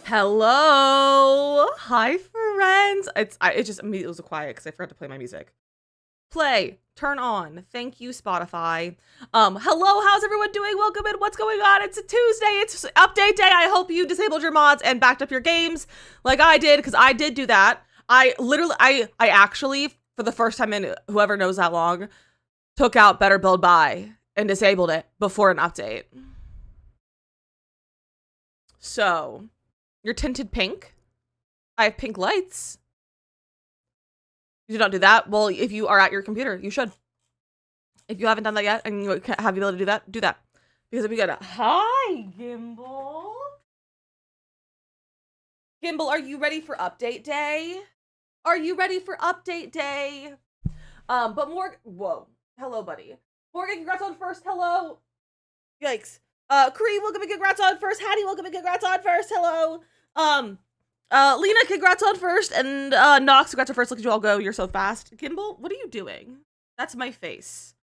Hello, hi friends. It just immediately was quiet because I forgot to play my music. Play, turn on. Thank you, Spotify. Hello, how's everyone doing? Welcome in. What's going on? It's a Tuesday. It's update day. I hope you disabled your mods and backed up your games like I did, because I did do that. I actually, for the first time in whoever knows that long, took out Better Build Buy and disabled it before an update. So, you're tinted pink. I have pink lights. You do not do that? Well, if you are at your computer, you should. If you haven't done that yet and you have the ability to do that, do that. Because if you go to, hi, Gimbal. Gimbal, are you ready for update day? Are you ready for update day? But Morgan, whoa. Hello, buddy. Morgan, congrats on first. Hello. Yikes. Cree, welcome and congrats on first. Hattie, welcome and congrats on first. Hello. Lena, congrats on first. And, Nox, congrats on first. Look at you all go. You're so fast. Gimbal, what are you doing? That's my face.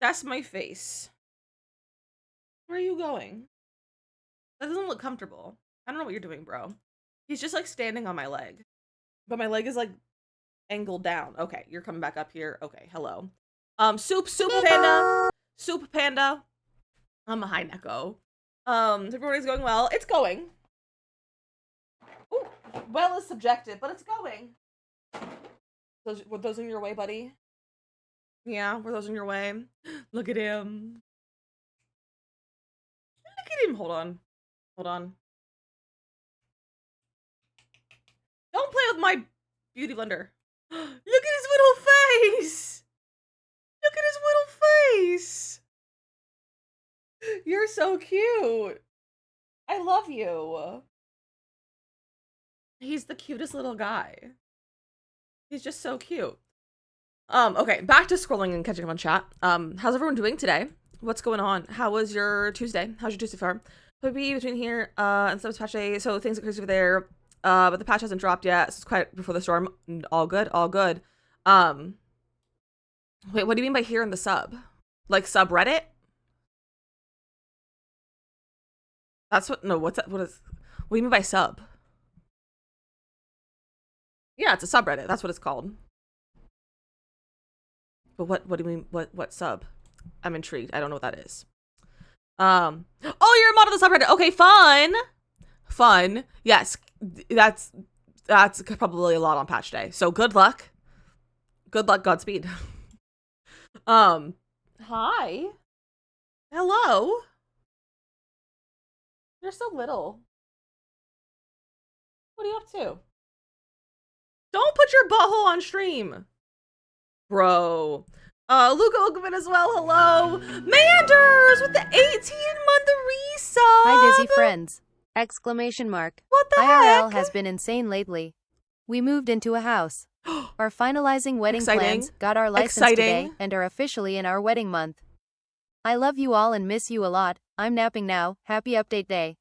That's my face. Where are you going? That doesn't look comfortable. I don't know what you're doing, bro. He's just, like, standing on my leg. But my leg is, like, angled down. Okay, you're coming back up here. Okay, hello. Soup Panda. Soup Panda. Hi, Neko. Everybody's going well. It's going. Ooh, well is subjective, but it's going. Were those in your way, buddy? Yeah, were those in your way? Look at him. Look at him. Hold on. Hold on. Don't play with my beauty blender. Look at his little face. Look at his little face. You're so cute. I love you. He's the cutest little guy. He's just so cute. Okay, back to scrolling and catching up on chat. How's everyone doing today? What's going on? How was your Tuesday? How's your Tuesday far? Maybe between here and stuff patch day, so things are crazy over there. But the patch hasn't dropped yet, so it's quite before the storm. All good, all good. Wait, what do you mean by here in the sub? Like subreddit? That's what, no, what's that, what do you mean by sub? Yeah, it's a subreddit, that's what it's called. But what do you mean, what sub? I'm intrigued, I don't know what that is. Oh, you're a mod of the subreddit, okay, fun. Yes, that's probably a lot on patch day, so good luck, Godspeed. Hi. Hello. You're so little. What are you up to? Don't put your butthole on stream. Bro. Luca, welcome in as well. Hello. Manders with the 18-month resub. Hi, Dizzy friends. Exclamation mark. What the IRL heck? has been insane lately. We moved into a house. Are finalizing wedding Exciting. plans, got our license today, and are officially in our wedding month. I love you all and miss you a lot. I'm napping now. Happy update day.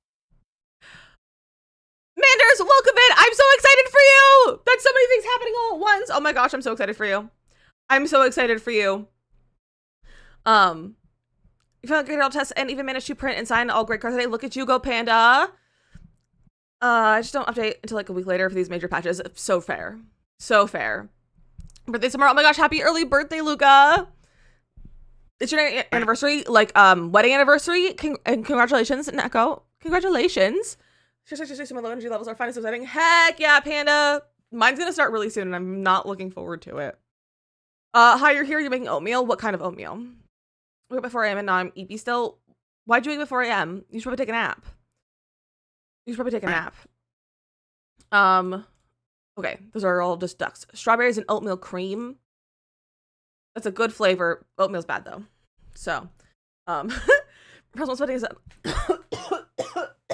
Manders, welcome in. I'm so excited for you. That's so many things happening all at once. Oh my gosh, I'm so excited for you. I'm so excited for you. You found a great test and even managed to print and sign all great cards today. Look at you go, Panda. I just don't update until like a week later for these major patches. So fair. So fair. Birthday tomorrow. Oh my gosh, happy early birthday, Luca. It's your anniversary, like wedding anniversary. And congratulations, Neko. Congratulations. Seriously, my low energy levels are fine and so exciting. Heck yeah, Panda. Mine's gonna start really soon and I'm not looking forward to it. Hi, you're here, you're making oatmeal. What kind of oatmeal? We went before I am and now I'm EP still. Why'd you wake before I am? You should probably take a nap. Okay, those are all just ducks. Strawberries and oatmeal cream. That's a good flavor. Oatmeal's bad though. So, personal wedding is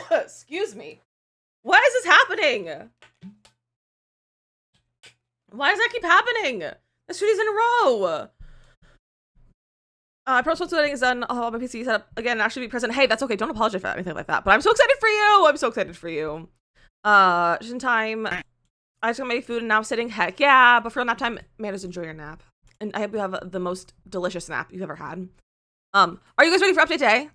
excuse me. Why is this happening? Why does that keep happening? That's 2 days in a row. Personal wedding is done. I'll have my PC set up again and actually be present. Hey, that's okay. Don't apologize for anything like that. But I'm so excited for you. Just in time. I just got my food and now I'm sitting. Heck yeah. But for nap time, man, just enjoy your nap. And I hope you have the most delicious nap you've ever had. Are you guys ready for update day?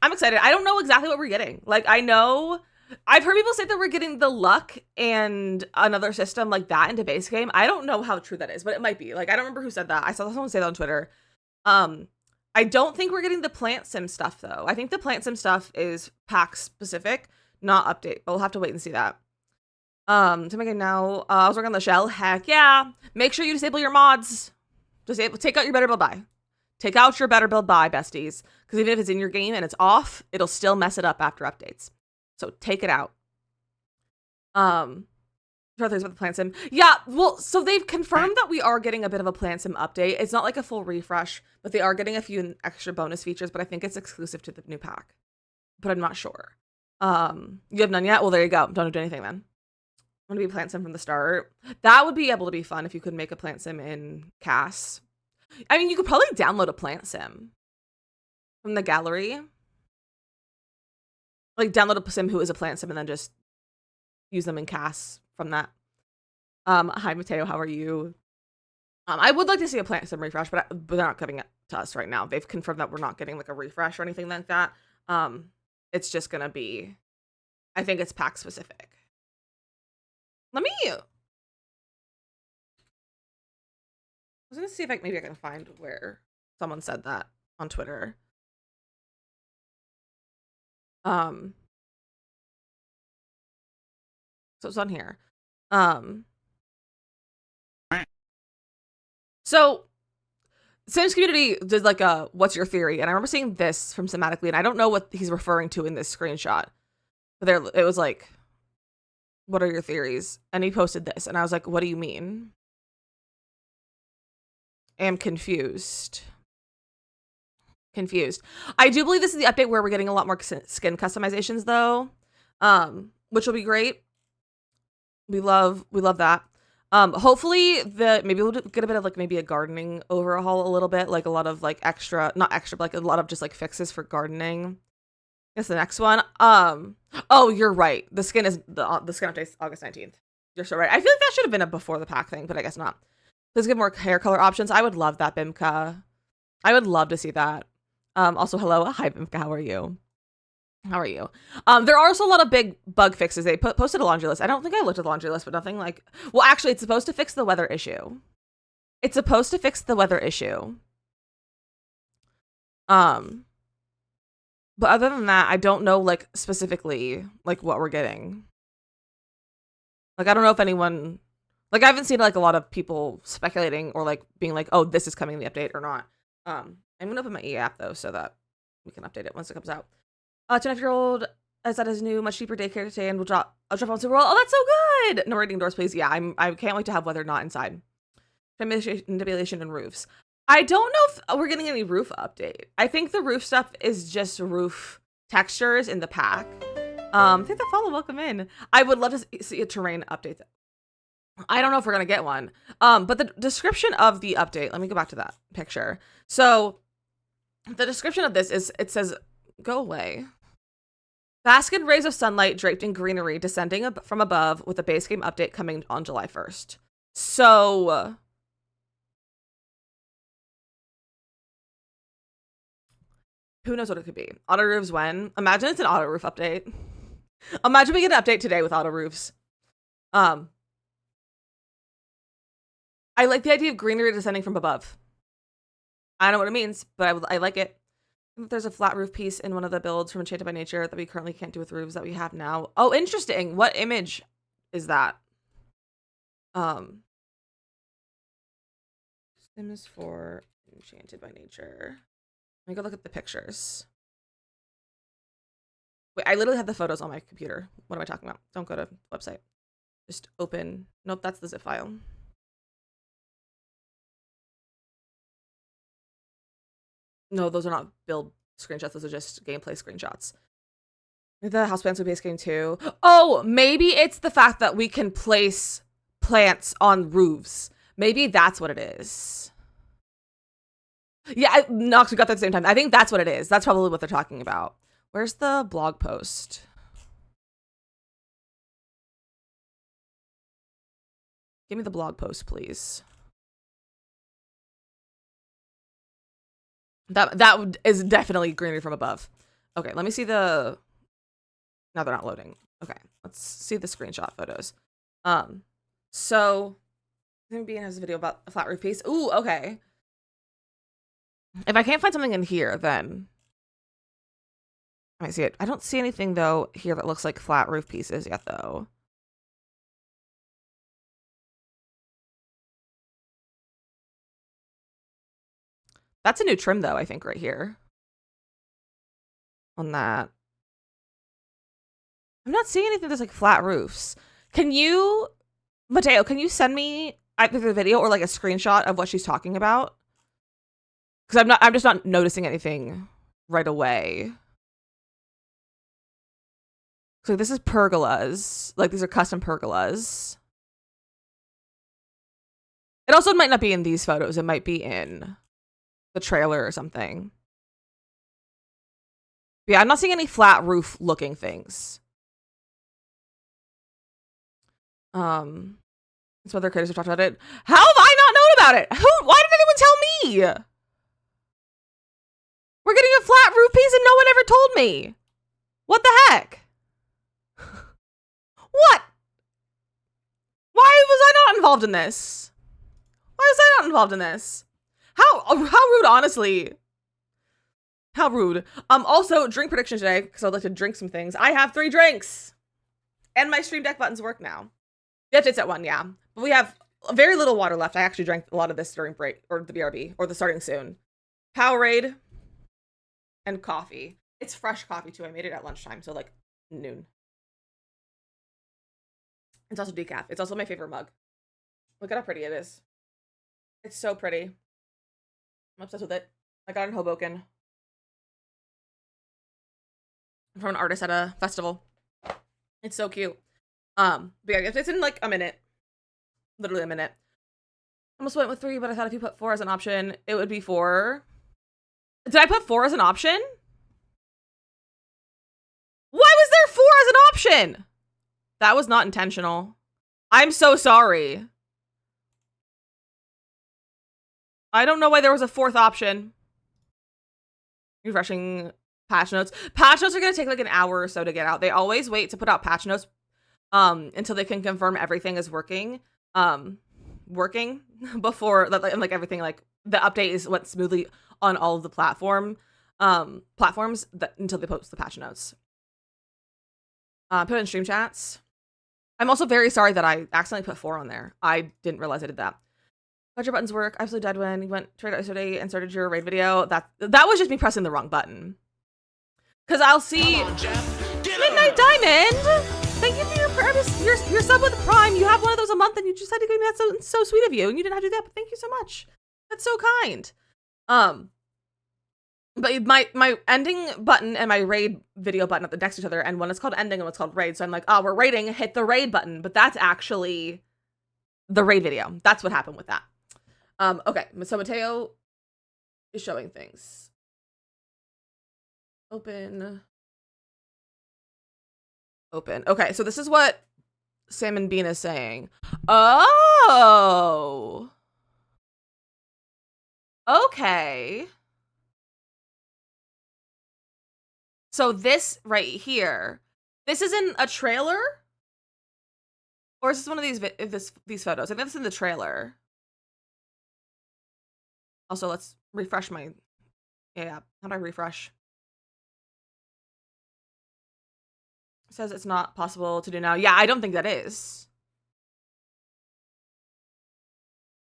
I'm excited. I don't know exactly what we're getting. Like, I know I've heard people say that we're getting the luck and another system like that into base game. I don't know how true that is, but it might be. Like, I don't remember who said that. I saw someone say that on Twitter. I don't think we're getting the plant sim stuff though. I think the plant sim stuff is pack specific, not update, but we'll have to wait and see that. To make it now, I was working on the shell. Heck yeah. Make sure you disable your mods. Take out your better build buy. Take out your better build buy, besties. Because even if it's in your game and it's off, it'll still mess it up after updates. So take it out. Things about the plant sim. Yeah, well, so they've confirmed that we are getting a bit of a plant sim update. It's not like a full refresh, but they are getting a few extra bonus features, but I think it's exclusive to the new pack. But I'm not sure. You have none yet? Well, there you go. Don't do anything then. Want to be plant sim from the start? That would be able to be fun if you could make a plant sim in CAS. I mean, you could probably download a plant sim from the gallery. Like, download a sim who is a plant sim and then just use them in CAS from that. Hi, Mateo, how are you? I would like to see a plant sim refresh, but they're not giving it to us right now. They've confirmed that we're not getting, like, a refresh or anything like that. It's just gonna be, I think it's pack specific. I was gonna see if maybe I can find where someone said that on Twitter. So it's on here. So Sims community did like a what's your theory, and I remember seeing this from Sematically, and I don't know what he's referring to in this screenshot, but there it was like, what are your theories? And he posted this, and I was like, what do you mean? Am confused. I do believe this is the update where we're getting a lot more skin customizations though, which will be great. We love that. Hopefully maybe we'll get a bit of like maybe a gardening overhaul a little bit, like a lot of like not extra, but like a lot of just like fixes for gardening. I guess the next one. Oh, you're right. The skin update's August 19th. You're so right. I feel like that should have been a before the pack thing, but I guess not. Let's get more hair color options. I would love that, Bimka. I would love to see that. Also, hello. Hi, Bimka. How are you? There are also a lot of big bug fixes. They posted a laundry list. I don't think I looked at the laundry list, but nothing like... Well, actually, it's supposed to fix the weather issue. But other than that, I don't know, like, specifically, like, what we're getting. Like, I don't know if anyone... Like, I haven't seen, like, a lot of people speculating or, like, being like, oh, this is coming in the update or not. I'm going to open my EA app, though, so that we can update it once it comes out. 2.5-year-old has had his new, much cheaper daycare today and I'll drop on Super Bowl. Oh, that's so good! No rating doors, please. Yeah, I can't wait to have weather not inside. Manipulation and roofs. I don't know if we're getting any roof update. I think the roof stuff is just roof textures in the pack. Thank that follow, welcome in. I would love to see a terrain update. I don't know if we're gonna get one. But the description of the update, let me go back to that picture. So the description of this is, it says, go away. Basket rays of sunlight draped in greenery descending from above with a base game update coming on July 1st. So who knows what it could be? Auto roofs when? Imagine it's an auto roof update. Imagine we get an update today with auto roofs. I like the idea of greenery descending from above. I don't know what it means, but I like it. There's a flat roof piece in one of the builds from Enchanted by Nature that we currently can't do with roofs that we have now. Oh, interesting. What image is that? Sims 4 Enchanted by Nature. Let me go look at the pictures. Wait, I literally have the photos on my computer. What am I talking about? Don't go to the website. Just open. Nope, that's the zip file. No, those are not build screenshots. Those are just gameplay screenshots. The houseplants would base game too. Oh, maybe it's the fact that we can place plants on roofs. Maybe that's what it is. Yeah, Nox, we got that at the same time. I think that's what it is. That's probably what they're talking about. Where's the blog post? Give me the blog post, please. That is definitely greenery from above. Okay, let me see the... Now they're not loading. Okay, let's see the screenshot photos. So... Maybe has a video about a flat roof piece. Ooh, okay. If I can't find something in here, then... I might see it. I don't see anything, though, here that looks like flat roof pieces yet, though. That's a new trim, though, I think, right here. On that. I'm not seeing anything that's like flat roofs. Can you, Mateo, can you send me either the video or like a screenshot of what she's talking about? Because I'm just not noticing anything right away. So this is pergolas. Like, these are custom pergolas. It also might not be in these photos. It might be in the trailer or something. But yeah, I'm not seeing any flat roof looking things. Some other creators have talked about it. How have I not known about it? Why didn't anyone tell me? We're getting a flat roof piece and no one ever told me. What the heck? What? Why was I not involved in this? Why was I not involved in this? How rude, honestly. How rude. Also, drink prediction today, because I'd like to drink some things. I have 3 drinks! And my stream deck buttons work now. Yes, it's at 1, yeah. But we have very little water left. I actually drank a lot of this during break, or the BRB, or the starting soon. Powerade, and coffee. It's fresh coffee, too. I made it at lunchtime, so, like, noon. It's also decaf. It's also my favorite mug. Look at how pretty it is. It's so pretty. I'm obsessed with it. I got it in Hoboken. From an artist at a festival. It's so cute. But yeah, it's in like a minute. Literally a minute. I almost went with 3, but I thought if you put 4 as an option, it would be 4. Did I put 4 as an option? Why was there 4 as an option? That was not intentional. I'm so sorry. I don't know why there was a 4th option. Refreshing patch notes. Patch notes are going to take like an hour or so to get out. They always wait to put out patch notes until they can confirm everything is working before like everything, like the update is went smoothly on all of the platforms until they post the patch notes. Put it in stream chats. I'm also very sorry that I accidentally put 4 on there. I didn't realize I did that. How'd your buttons work? Absolutely dead when you went trade yesterday and started your raid video. That was just me pressing the wrong button. Cause I'll see Midnight Diamond. Thank you for your sub with Prime. You have one of those a month, and you just had to give me that. So sweet of you, and you didn't have to do that. But thank you so much. That's so kind. But my ending button and my raid video button are next to each other, and one is called ending and one's called raid. So I'm like, oh, we're raiding. Hit the raid button, but that's actually the raid video. That's what happened with that. Okay, so Mateo is showing things. Open. Okay, so this is what Salmon Bean is saying. Oh. Okay. So this right here, this is in a trailer? Or is this one of these photos? I think this is in the trailer. Also, let's refresh my... Yeah, how do I refresh? It says it's not possible to do now. Yeah, I don't think that is.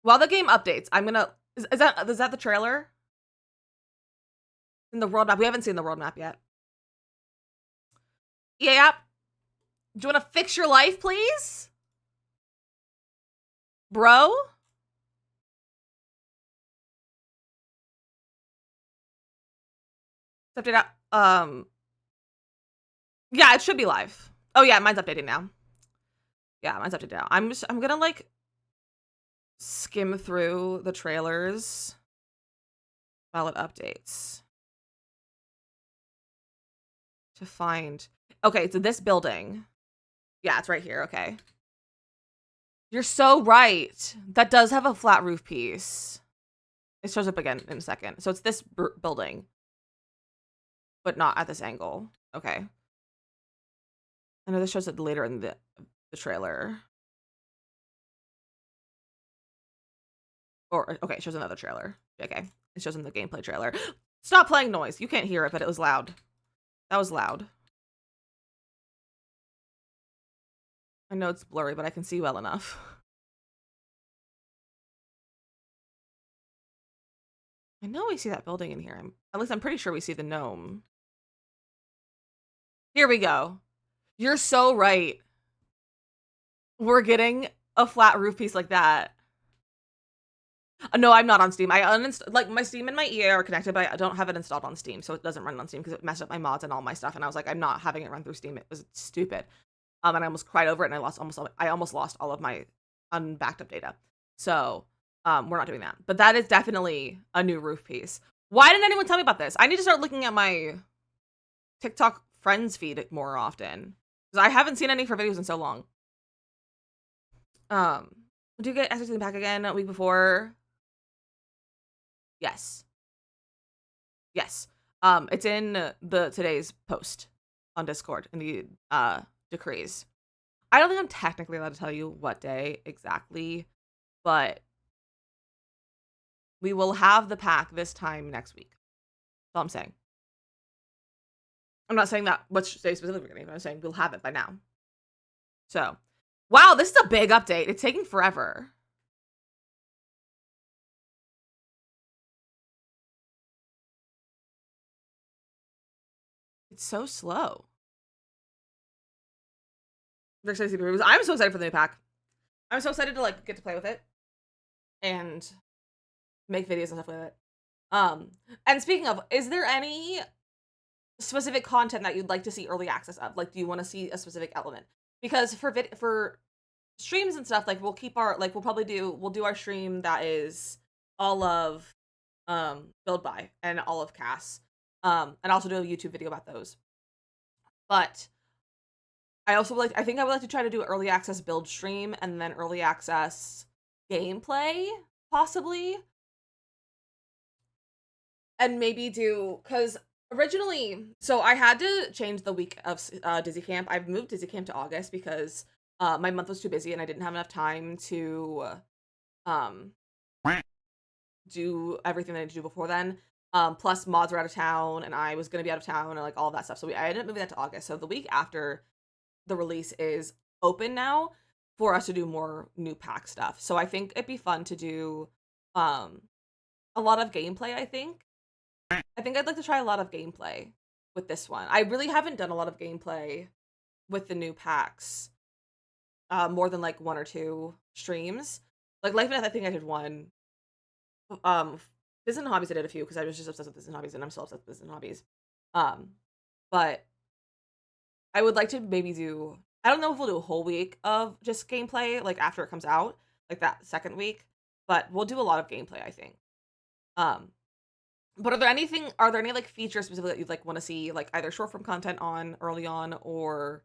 While the game updates, I'm gonna... Is that the trailer? In the world map? We haven't seen the world map yet. Yeah. Do you want to fix your life, please? Bro? Update out. Yeah, it should be live. Oh yeah, mine's updating now. Yeah, mine's updated now. I'm gonna like skim through the trailers while it updates to find. Okay, so this building. Yeah, it's right here. Okay. You're so right. That does have a flat roof piece. It shows up again in a second. So it's this building, but not at this angle. Okay. I know this shows it later in the trailer. Or, okay, it shows another trailer. Okay, it shows in the gameplay trailer. Stop playing noise. You can't hear it, but it was loud. That was loud. I know it's blurry, but I can see well enough. I know we see that building in here. At least I'm pretty sure we see the gnome. Here we go. You're so right. We're getting a flat roof piece like that. No, I'm not on Steam. I uninstalled, like, my Steam and my EA are connected, but I don't have it installed on Steam, so it doesn't run on Steam because it messed up my mods and all my stuff. And I was like, I'm not having it run through Steam. It was stupid. And I almost cried over it, and I almost lost all of my unbacked up data. So, we're not doing that. But that is definitely a new roof piece. Why didn't anyone tell me about this? I need to start looking at my TikTok friends feed more often because I haven't seen any for videos in so long. Do you get access to the pack again a week before? Yes. It's in the today's post on Discord in the decrees. I don't think I'm technically allowed to tell you what day exactly, but we will have the pack this time next week. That's all I'm saying. I'm not saying that which day specifically we're getting, but I'm saying we'll have it by now. So, wow, this is a big update. It's taking forever. It's so slow. I'm so excited for the new pack. I'm so excited to like get to play with it and make videos and stuff with it. And speaking of, is there any specific content that you'd like to see early access of? Like, do you want to see a specific element? Because for streams and stuff, like we'll keep our we'll do our stream that is all of build by and all of Cass. And also do a YouTube video about those. But I think I would like to try to do an early access build stream and then early access gameplay, possibly. And maybe do, because originally, so I had to change the week of Dizzy Camp. I've moved Dizzy Camp to August because my month was too busy and I didn't have enough time to do everything that I had to do before then. Plus mods were out of town and I was going to be out of town and like all that stuff. So I ended up moving that to August. So the week after the release is open now for us to do more new pack stuff. So I think it'd be fun to do a lot of gameplay, I think. I think I'd like to try a lot of gameplay with this one. I really haven't done a lot of gameplay with the new packs. More than like 1 or 2 streams. Like Life and Death, I think I did 1. Business and Hobbies, I did a few because I was just obsessed with Business and Hobbies and I'm still obsessed with Business and Hobbies. But I would like to maybe do, I don't know if we'll do a whole week of just gameplay, like after it comes out, like that second week, but we'll do a lot of gameplay, I think. But are there any like features specifically that you'd like want to see, like either short form content on early on or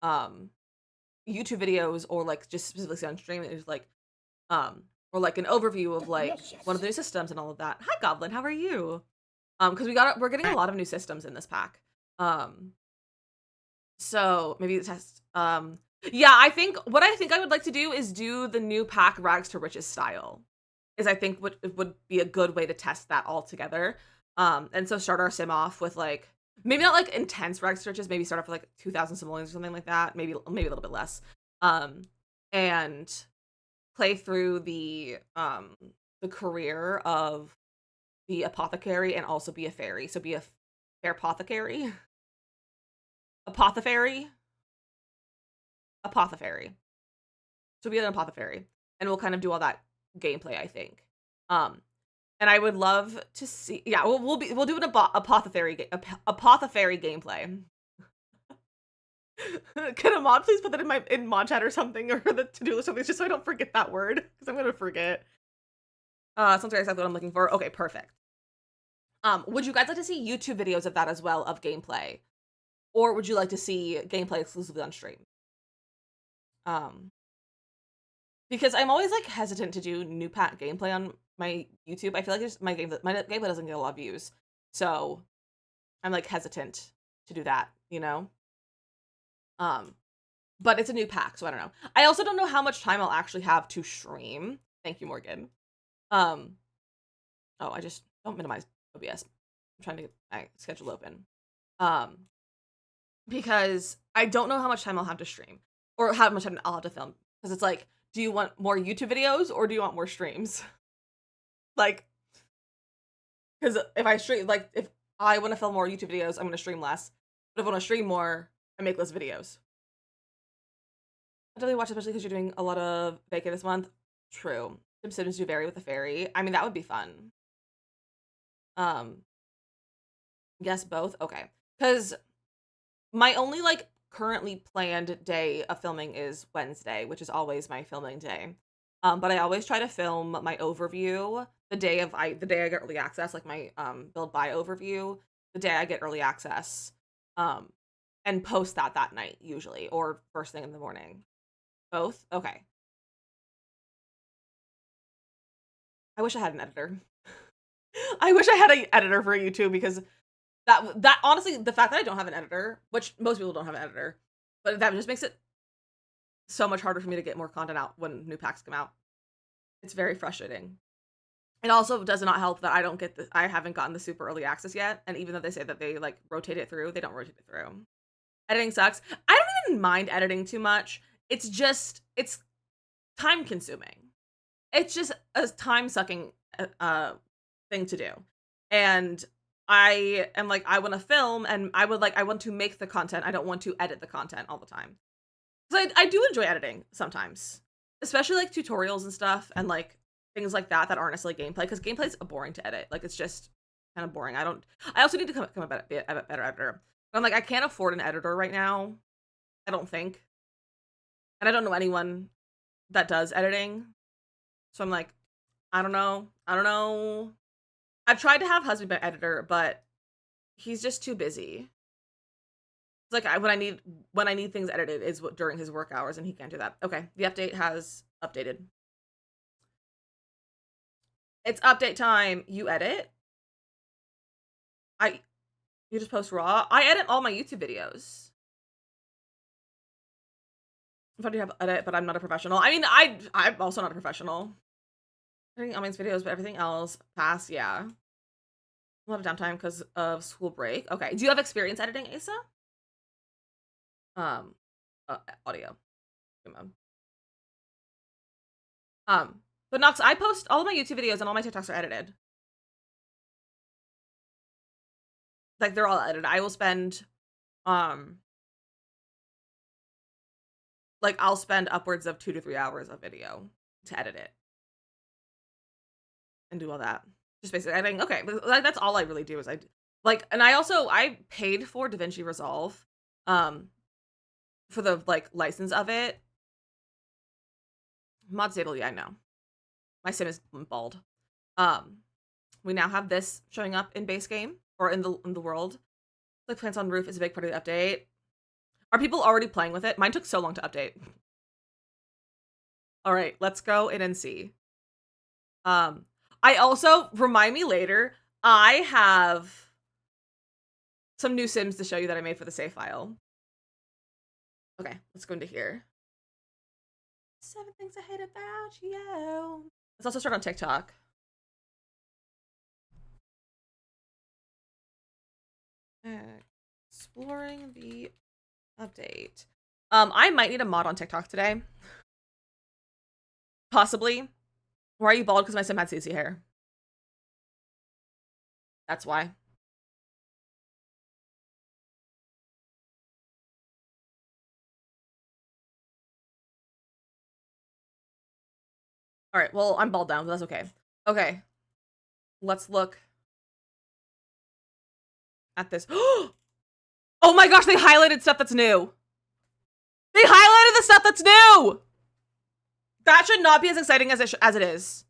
YouTube videos or like just specifically on stream? It's like or like an overview of like one of the new systems and all of that. Hi Goblin, how are you? Because we're getting a lot of new systems in this pack. So maybe the test. Yeah, I think I would like to do is do the new pack Rags to Riches style. Is I think would be a good way to test that all together. And so start our sim off with like maybe not like intense Rags to Riches, maybe start off with like 2,000 simoleons or something like that. Maybe a little bit less. And play through the career of the apothecary and also be a fairy. So be a fair apothecary. Apothecary. So be an apothecary. And we'll kind of do all that gameplay, I think. And I would love to see, yeah, we'll do an apothecary gameplay. Can a mod please put that in mod chat or something, or the to-do list or something, just so I don't forget that word, because I'm gonna forget. Sounds like exactly what I'm looking for. Okay, perfect. Would you guys like to see YouTube videos of that as well, of gameplay? Or would you like to see gameplay exclusively on stream? Because I'm always like hesitant to do new pack gameplay on my YouTube. I feel like my gameplay doesn't get a lot of views, so I'm like hesitant to do that, you know. But it's a new pack, so I don't know. I also don't know how much time I'll actually have to stream. Thank you, Morgan. Oh, I just don't minimize OBS. I'm trying to get my schedule open. Because I don't know how much time I'll have to stream or how much time I'll have to film. Because it's like, do you want more YouTube videos or do you want more streams? Like, because if I stream, like, if I want to film more YouTube videos, I'm going to stream less. But if I want to stream more, I make less videos. I definitely watch, especially because you're doing a lot of bacon this month. True. Sims do vary with the fairy. I mean, that would be fun. Yes, both? Okay. Because my only, like, currently planned day of filming is Wednesday, which is always my filming day. But I always try to film my overview the day I get early access, like my build buy overview, the day I get early access, and post that night usually, or first thing in the morning. Both? Okay. I wish I had an editor. I wish I had an editor for YouTube, because that honestly, the fact that I don't have an editor, which most people don't have an editor, but that just makes it so much harder for me to get more content out when new packs come out. It's very frustrating. It also does not help that I haven't gotten the super early access yet. And even though they say that they like rotate it through, they don't rotate it through. Editing sucks. I don't even mind editing too much. It's time consuming. It's just a time sucking thing to do. And I am like, I want to film and I want to make the content. I don't want to edit the content all the time. So I do enjoy editing sometimes, especially like tutorials and stuff and like things like that aren't necessarily gameplay, because gameplay is boring to edit. Like it's just kind of boring. I also need to become a better editor. But I'm like, I can't afford an editor right now. I don't think. And I don't know anyone that does editing. So I'm like, I don't know. I've tried to have husband be editor, but he's just too busy. It's like when I need things edited is during his work hours, and he can't do that. Okay, the update has updated. It's update time. You edit? You just post raw? I edit all my YouTube videos. If I do have edit, but I'm not a professional. I mean, I'm also not a professional. Editing Elman's videos, but everything else, pass, yeah. A lot of downtime because of school break. Okay, do you have experience editing, Asa? Audio. But Nox, I post all of my YouTube videos and all my TikToks are edited. Like they're all edited. I will spend, like I'll spend upwards of 2 to 3 hours of video to edit it and do all that. Just basically editing. Okay, but like that's all I really do is and I paid for DaVinci Resolve, for the like license of it. Mod stable, yeah, I know. My sim is bald. We now have this showing up in base game or in the world. Like plants on roof is a big part of the update. Are people already playing with it? Mine took so long to update. All right, let's go in and see. I also, remind me later, I have some new sims to show you that I made for the save file. Okay, let's go into here. 7 things I hate about you. Let's also start on TikTok. Exploring the update. I might need a mod on TikTok today. Possibly. Why are you bald? Because my sim had CC hair. That's why. All right, well, I'm bald down, but that's okay. Okay. Let's look at this. Oh my gosh, they highlighted stuff that's new. They highlighted the stuff that's new! That should not be as exciting as it is.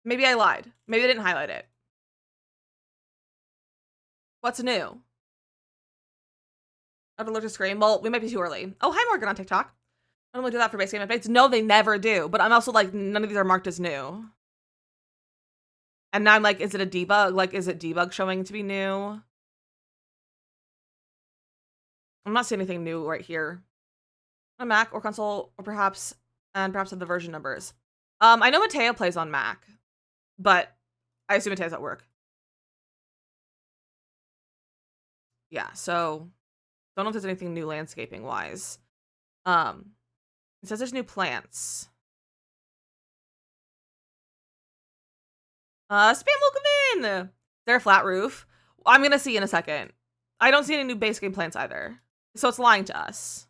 Maybe I lied. Maybe I didn't highlight it. What's new? I'd alert to scream. Well, we might be too early. Oh, hi, Morgan on TikTok. I don't really do that for base game updates. No, they never do. But I'm also like, none of these are marked as new. And now I'm like, is it a debug? Like, is it debug showing to be new? I'm not seeing anything new right here. On Mac or console, or perhaps have the version numbers. I know Mateo plays on Mac, but I assume Mateo's at work. Yeah, so don't know if there's anything new landscaping wise. It says there's new plants. Spam, welcome in! They're a flat roof. I'm gonna see in a second. I don't see any new base game plants either. So it's lying to us.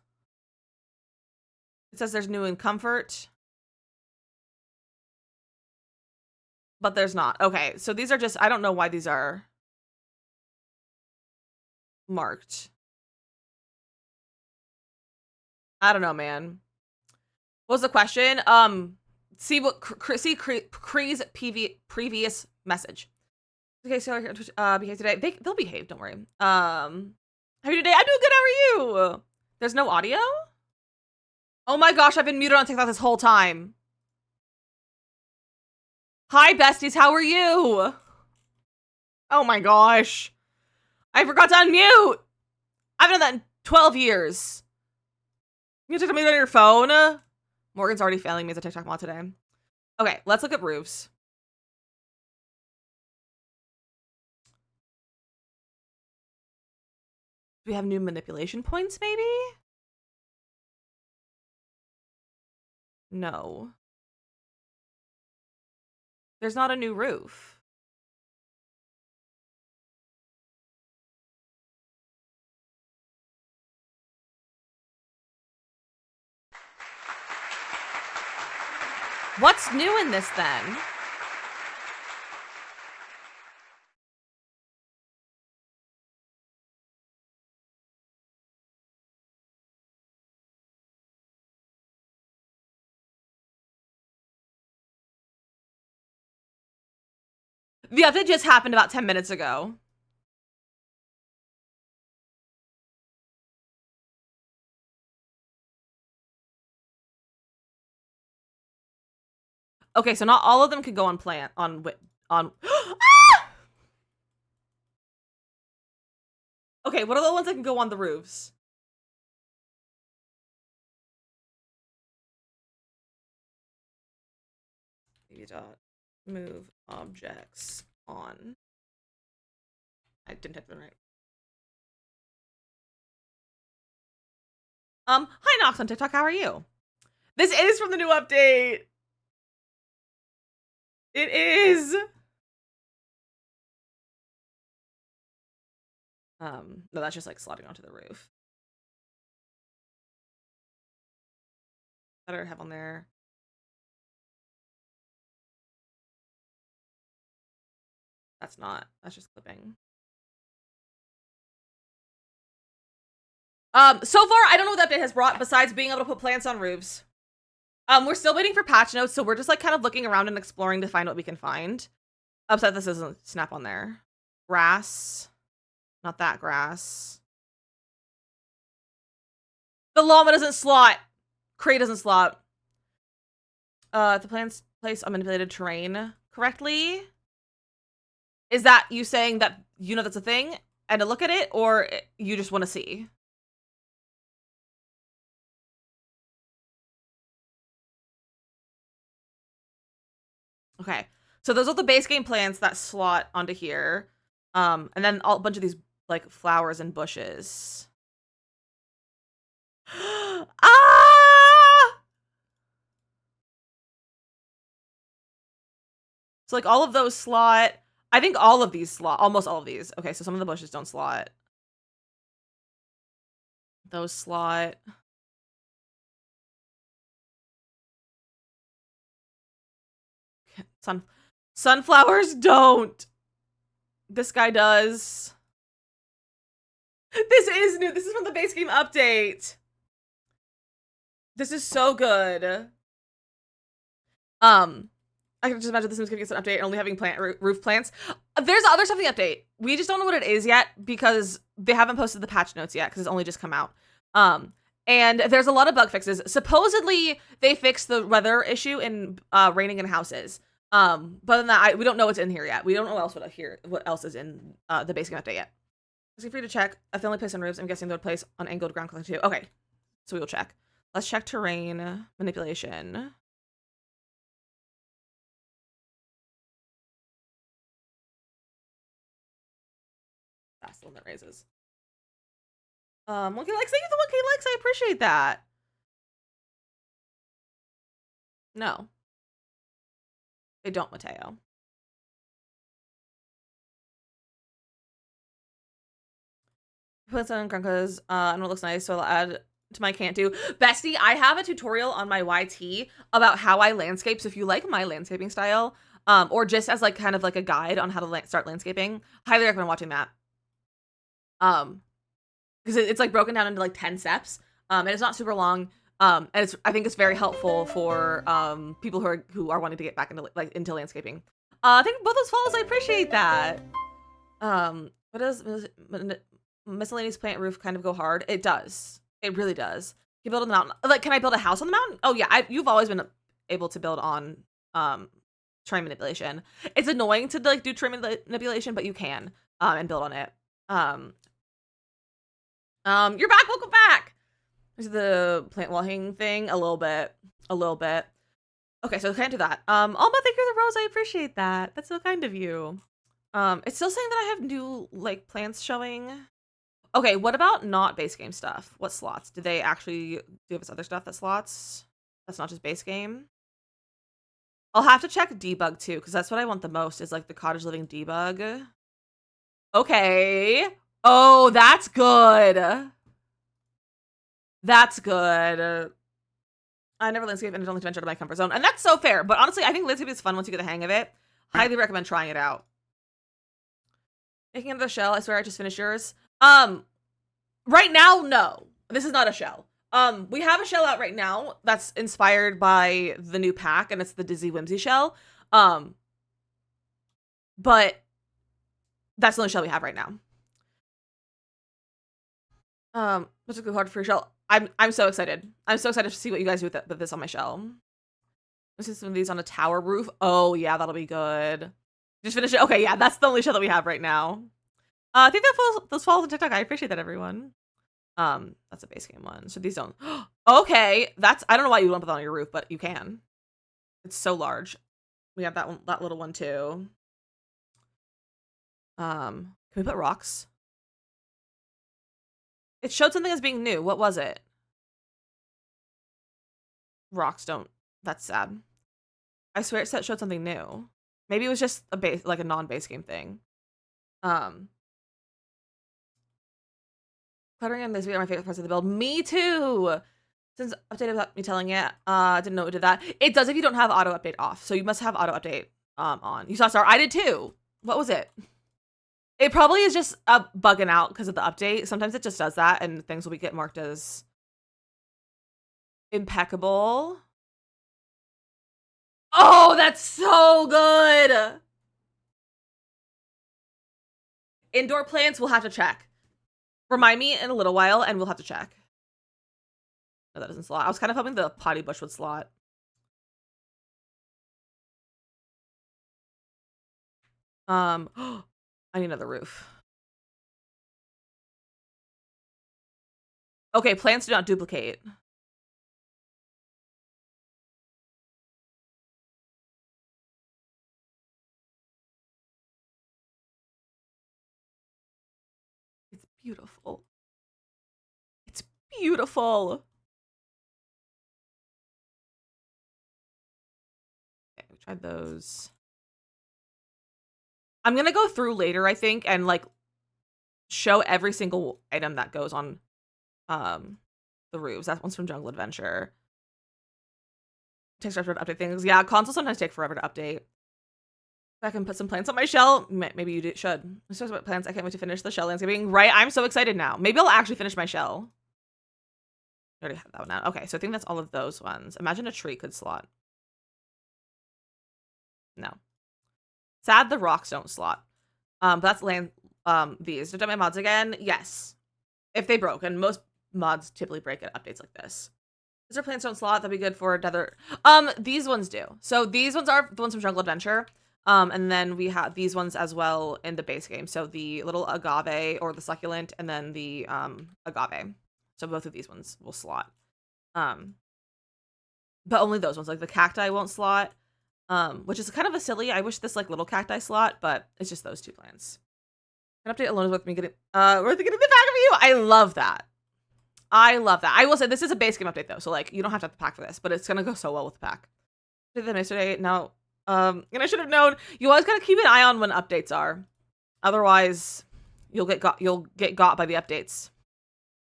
It says there's new in comfort. But there's not. Okay, so these are just, I don't know why these are marked. I don't know, man. What was the question? See Cree's previous message. Okay, so behave today. They'll behave, don't worry. How are you today? I'm doing good, how are you? There's no audio? Oh my gosh, I've been muted on TikTok this whole time. Hi, besties, how are you? Oh my gosh. I forgot to unmute. I haven't done that in 12 years. You TikTok me on your phone? Morgan's already failing me as a TikTok mod today. Okay, let's look at roofs. Do we have new manipulation points, maybe? No. There's not a new roof. What's new in this then? The update just happened about 10 minutes ago. Okay, so not all of them could go on ah! Okay, what are the ones that can go on the roofs? Move objects on. I didn't type them right. Hi Nox on TikTok, how are you? This is from the new update. It is. No, that's just like slotting onto the roof. Better have on there. That's just clipping. So far, I don't know what the update has brought besides being able to put plants on roofs. We're still waiting for patch notes, so we're just like kind of looking around and exploring to find what we can find. Upset this isn't snap on there. Grass. Not that grass. The llama doesn't slot. Crate doesn't slot. If the plants place on manipulated terrain correctly. Is that you saying that you know that's a thing and to look at it, or you just want to see? Okay, so those are the base game plants that slot onto here. And then a bunch of these like flowers and bushes. Ah! So like all of those slot. I think all of these slot, almost all of these. Okay, so some of the bushes don't slot. Those slot. Sunflowers don't. This guy does. This is new. This is from the base game update. This is so good. I can just imagine this one's gonna get an update and only having roof plants. There's other stuff in the update. We just don't know what it is yet because they haven't posted the patch notes yet because it's only just come out. And there's a lot of bug fixes. Supposedly they fixed the weather issue in raining in houses. But than that, we don't know what's in here yet. We don't know what else is in the base game update yet. Feel free to check. If they only place on roofs, I'm guessing they would place on angled ground clearing too. Okay, so we will check. Let's check terrain manipulation. That's the one that raises. 1K likes. Thank you for the 1K likes. I appreciate that. No. They don't, Mateo. Put some grunkas and it looks nice, so I'll add to my can't do. Bestie, I have a tutorial on my YT about how I landscape, so if you like my landscaping style, or just as like kind of like a guide on how to start landscaping, highly recommend watching that. Because it's like broken down into like 10 steps, and it's not super long, and I think it's very helpful for people who are wanting to get back into landscaping. Thank you for both those follows. I appreciate that. What does miscellaneous plant roof kind of go hard? It does. It really does. You build on the mountain. Like, can I build a house on the mountain? Oh yeah, you've always been able to build on terrain manipulation. It's annoying to like do terrain manipulation, but you can and build on it. You're back. Welcome back. Is the plant walking thing a little bit? Okay, so can't do that. Alma, thank you for the rose. I appreciate that. That's so kind of you. It's still saying that I have new like plants showing. Okay, what about not base game stuff? What slots? Do they actually do this other stuff that slots? That's not just base game. I'll have to check debug too, because that's what I want the most is like the cottage living debug. Okay. Oh, that's good. That's good. I never landscape and only to venture out of my comfort zone. And that's so fair. But honestly, I think landscape is fun once you get the hang of it. Highly recommend trying it out. Making another shell. I swear I just finished yours. Right now, no. This is not a shell. We have a shell out right now that's inspired by the new pack, and it's the DizzyMissLizzy shell. But that's the only shell we have right now. That's a good hard for shell. I'm so excited. I'm so excited to see what you guys do with this on my shell. Let's see some of these on a tower roof. Oh yeah, that'll be good. Just finish it. Okay, yeah, that's the only shell that we have right now. I think that those follows on TikTok. I appreciate that, everyone. That's a base game one. So these don't. Okay, that's. I don't know why you want to put that on your roof, but you can. It's so large. We have that one, that little one too. Can we put rocks? It showed something as being new. What was it? Rocks don't. That's sad. I swear it showed something new. Maybe it was just a base, like a non-base game thing. Cluttering and Lisby are my favorite parts of the build. Me too. Since updated without me telling it, didn't know it did that. It does if you don't have auto update off. So you must have auto update on. You saw Star. I did too. What was it? It probably is just bugging out because of the update. Sometimes it just does that, and things will get marked as impeccable. Oh, that's so good. Indoor plants, we'll have to check. Remind me in a little while, and we'll have to check. No, that doesn't slot. I was kind of hoping the potty bush would slot. I need another roof. Okay, plants do not duplicate. It's beautiful. It's beautiful. Okay, we tried those. I'm gonna go through later, I think, and like show every single item that goes on the roofs. That one's from Jungle Adventure. Takes forever to update things. Yeah, consoles sometimes take forever to update. If I can put some plants on my shell, maybe you should. Let's talk about plants. I can't wait to finish the shell landscaping. Right, I'm so excited now. Maybe I'll actually finish my shell. I already have that one out. Okay, so I think that's all of those ones. Imagine a tree could slot. No. Sad the rocks don't slot. But that's land these. Did I my mods again? Yes. If they broke, and most mods typically break at updates like this. Is there plants don't slot? That'd be good for another. These ones do. So these ones are the ones from Jungle Adventure. And then we have these ones as well in the base game. So the little agave or the succulent, and then the agave. So both of these ones will slot. But only those ones. Like the cacti won't slot. Which is kind of a silly. I wish this like little cacti slot, but it's just those two plants. An update alone is worth me getting worth getting the pack of you. I love that. I love that. I will say this is a base game update though, so like you don't have to have the pack for this, but it's gonna go so well with the pack. Did them yesterday? No. And I should have known. You always gotta keep an eye on when updates are. Otherwise, you'll get got by the updates.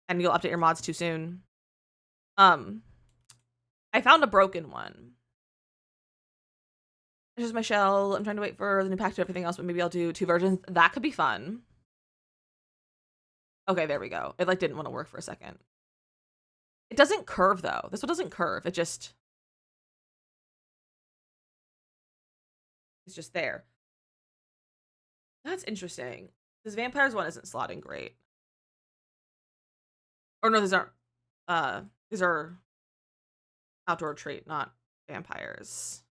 And you'll update your mods too soon. I found a broken one. This is my shell. I'm trying to wait for the new pack to everything else, but maybe I'll do 2 versions. That could be fun. Okay, there we go. It like didn't want to work for a second. It doesn't curve though. This one doesn't curve. It's just there. That's interesting. This vampires one isn't slotting great. Or no, these are outdoor trait, not vampires.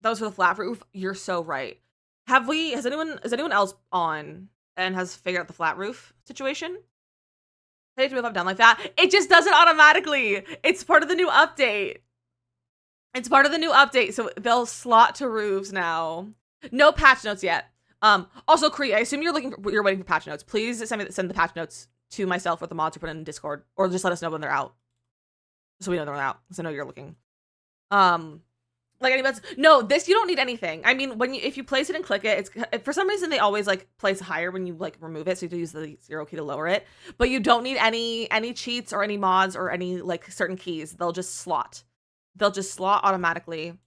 That was for the flat roof. You're so right. Is anyone else on and has figured out the flat roof situation? I hate to move up down like that. It just does it automatically. It's part of the new update. It's part of the new update, so they'll slot to roofs now. No patch notes yet. Also, Kree, I assume you're waiting for patch notes. Please send the patch notes to myself or the mods who put in Discord, or just let us know when they're out, so we know they're out. Because I know you're looking. Like any bets? No, this you don't need anything. I mean, if you place it and click it, it's for some reason they always like place higher when you like remove it, so you have to use the 0 key to lower it. But you don't need any cheats or any mods or any like certain keys. They'll just slot. They'll just slot automatically.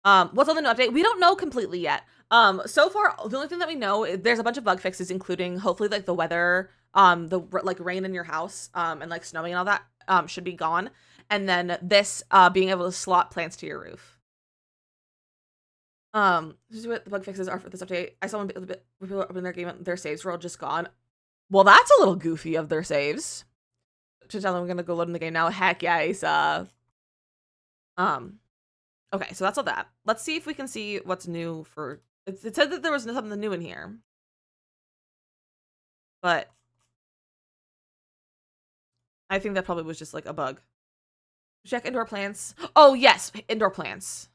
What's on the new update? We don't know completely yet. So far, the only thing that we know, there's a bunch of bug fixes, including hopefully like the weather, the like rain in your house, and like snowing and all that, should be gone. And then this, being able to slot plants to your roof. This is what the bug fixes are for this update. I saw one bit people open their game, their saves were all just gone. Well, that's a little goofy of their saves. To tell them I'm gonna go load in the game now. Heck yeah, Asa. Okay, so that's all that. Let's see if we can see what's new for. It said that there was something new in here, but I think that probably was just like a bug. Check indoor plants. Oh yes, indoor plants.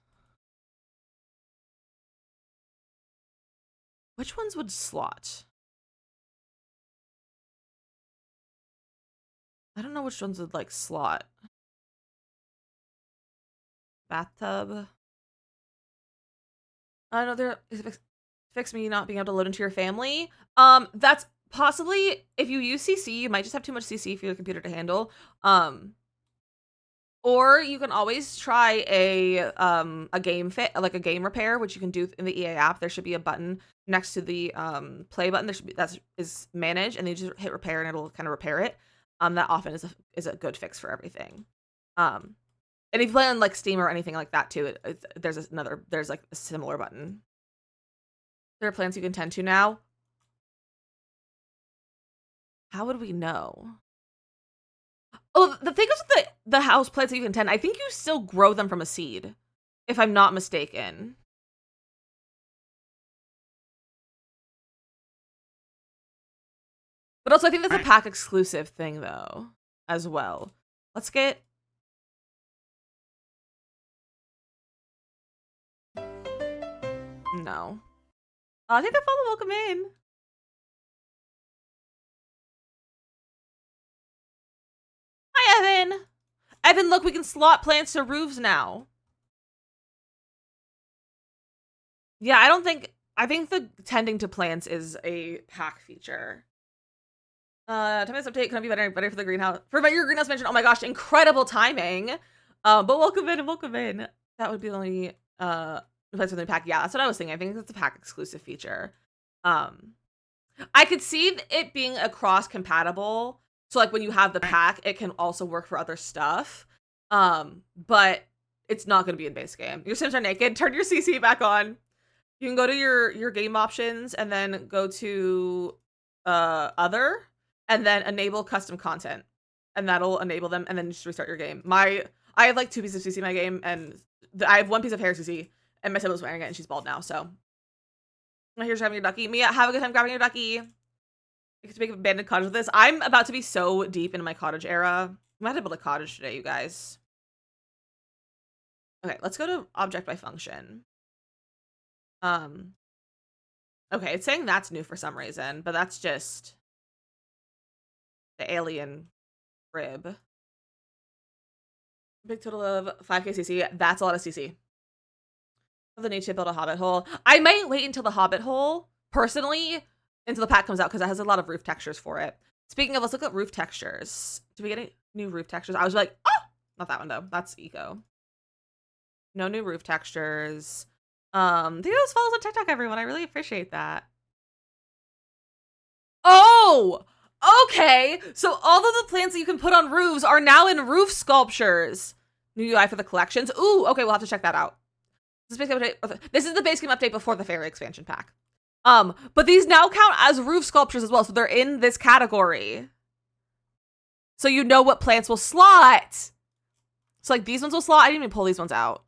Which ones would slot? I don't know which ones would like slot. Bathtub. I know there fix me not being able to load into your family. That's possibly if you use CC, you might just have too much CC for your computer to handle. Or you can always try a game like a game repair, which you can do in the EA app. There should be a button next to the play button. There should be that is manage, and then you just hit repair, and it'll kind of repair it. That often is a good fix for everything. And if you play on like Steam or anything like that too, there's like a similar button. There are plants you can tend to now. How would we know? Oh, the thing is with the house plants that you can tend, I think you still grow them from a seed, if I'm not mistaken. But also, I think that's a pack exclusive thing, though, as well. Let's get... No. I think I follow welcome in. Hi, Evan. Evan, look, we can slot plants to roofs now. Yeah, I think the tending to plants is a pack feature. 10 minutes update, can I be better for the greenhouse? For your greenhouse mention, oh my gosh, incredible timing. But welcome in and welcome in. That would be the only place within the pack. Yeah, that's what I was thinking. I think it's a pack exclusive feature. I could see it being across compatible. So like when you have the pack, it can also work for other stuff. But it's not going to be in base game. Your Sims are naked. Turn your CC back on. You can go to your game options and then go to other and then enable custom content. And that'll enable them and then just restart your game. I have like 2 pieces of CC in my game and I have 1 piece of hair CC and my sibling was wearing it and she's bald now, so. Here's grabbing your ducky. Mia, have a good time grabbing your ducky. You get to make abandoned cottage with this. I'm about to be so deep into my cottage era. I'm about to build a cottage today, you guys. Okay, let's go to object by function. Okay, it's saying that's new for some reason, but that's just the alien rib. Big total of 5k CC. That's a lot of CC. The need to build a hobbit hole. I might wait until the hobbit hole, personally, until the pack comes out, because it has a lot of roof textures for it. Speaking of, let's look at roof textures. Do we get any new roof textures? I was like, oh! Not that one, though. That's eco. No new roof textures. Thank you those follows on TikTok, everyone. I really appreciate that. Oh! Okay! So all of the plants that you can put on roofs are now in roof sculptures. New UI for the collections. Ooh, okay, we'll have to check that out. This is the base game update before the fairy expansion pack. But these now count as roof sculptures as well, so they're in this category. So you know what plants will slot. So like these ones will slot. I didn't even pull these ones out.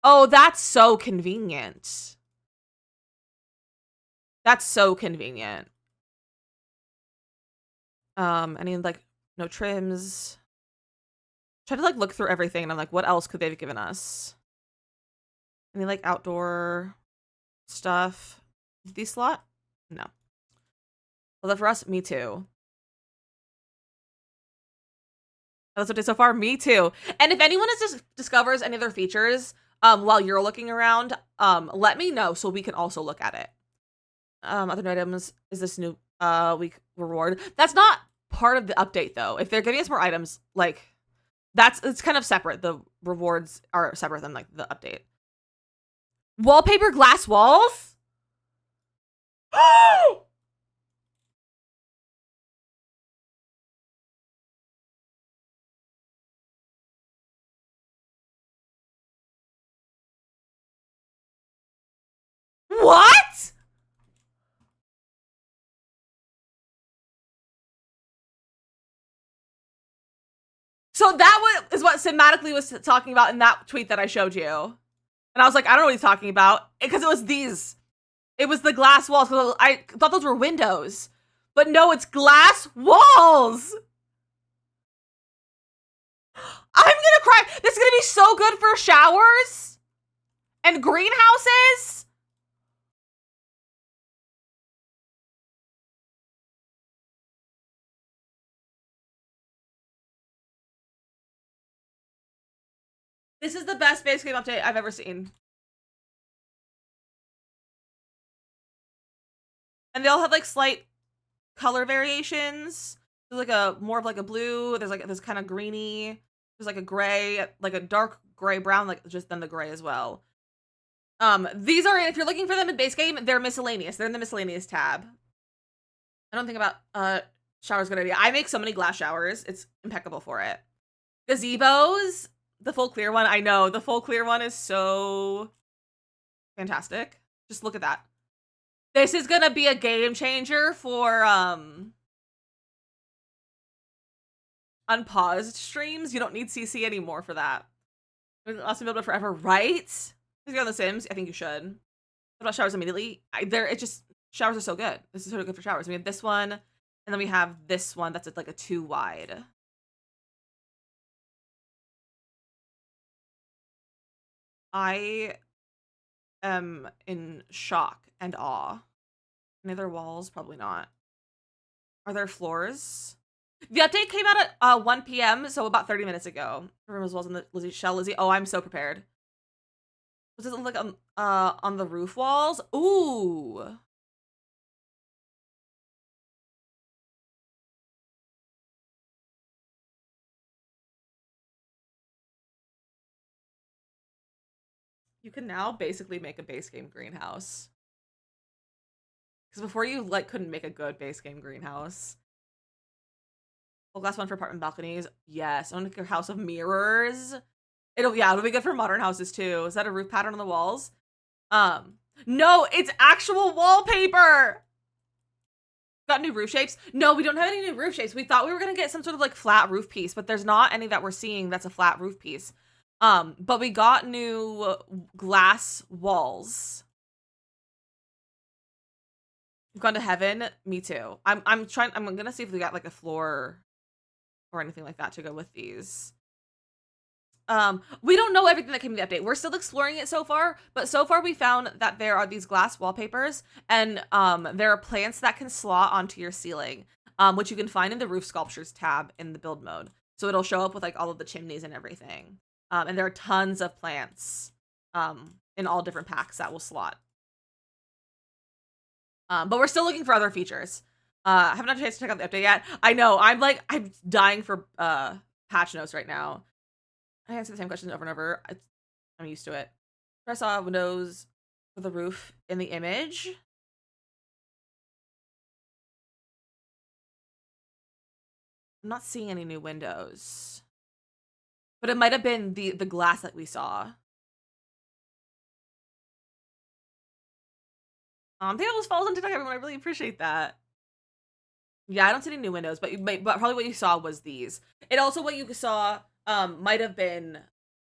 Oh, that's so convenient. That's so convenient. Any like no trims. Try to like look through everything and I'm like, what else could they have given us? Any like outdoor stuff? These slot? No. Well, that for us, me too. That's what it is so far. Me too. And if anyone just discovers any other features, while you're looking around, let me know so we can also look at it. Other items is this new week reward. That's not part of the update though. If they're giving us more items, like it's kind of separate. The rewards are separate than like the update. Wallpaper glass walls? What? So that is what Cinematically was talking about in that tweet that I showed you. And I was like, I don't know what he's talking about. Because it was these. It was the glass walls. I thought those were windows. But no, it's glass walls. I'm gonna cry. This is gonna be so good for showers and greenhouses. This is the best base game update I've ever seen. And they all have like slight color variations. There's like a more of like a blue. There's like this kind of greeny. There's like a gray, like a dark gray brown, like just then the gray as well. These are, if you're looking for them in base game, they're miscellaneous. They're in the miscellaneous tab. I don't think about showers good idea. I make so many glass showers. It's impeccable for it. Gazebos, the full clear one. I know the full clear one is so fantastic. Just look at that. This is gonna be a game changer for unpaused streams. You don't need CC anymore for that. Awesome build it forever, right? If you're on The Sims, I think you should. What about showers immediately? Showers are so good. This is sort of good for showers. We have this one, and then we have this one that's like a 2 wide. I am in shock and awe. Any other walls? Probably not. Are there floors? The update came out at 1 p.m., so about 30 minutes ago. Room as well as in the Lizzy Shell Lizzy. Oh, I'm so prepared. What does it look like on the roof walls? Ooh. You can now basically make a base game greenhouse. Because before you like couldn't make a good base game greenhouse. Full glass one for apartment balconies. Yes. I want to make your house of mirrors. It'll be good for modern houses too. Is that a roof pattern on the walls? No, it's actual wallpaper. Got new roof shapes? No, we don't have any new roof shapes. We thought we were gonna get some sort of like flat roof piece, but there's not any that we're seeing that's a flat roof piece. But we got new glass walls. We've gone to heaven. Me too. I'm gonna see if we got like a floor or anything like that to go with these. We don't know everything that came in the update. We're still exploring it so far, but so far we found that there are these glass wallpapers and there are plants that can slot onto your ceiling, which you can find in the roof sculptures tab in the build mode. So it'll show up with like all of the chimneys and everything. And there are tons of plants in all different packs that will slot. But we're still looking for other features. I haven't had a chance to check out the update yet. I know, I'm dying for patch notes right now. I answer the same questions over and over. I'm used to it. I saw windows for the roof in the image. I'm not seeing any new windows. But it might have been the glass that we saw. Thank you for following on TikTok, everyone. I really appreciate that. Yeah, I don't see any new windows, but probably what you saw was these. And also what you saw might have been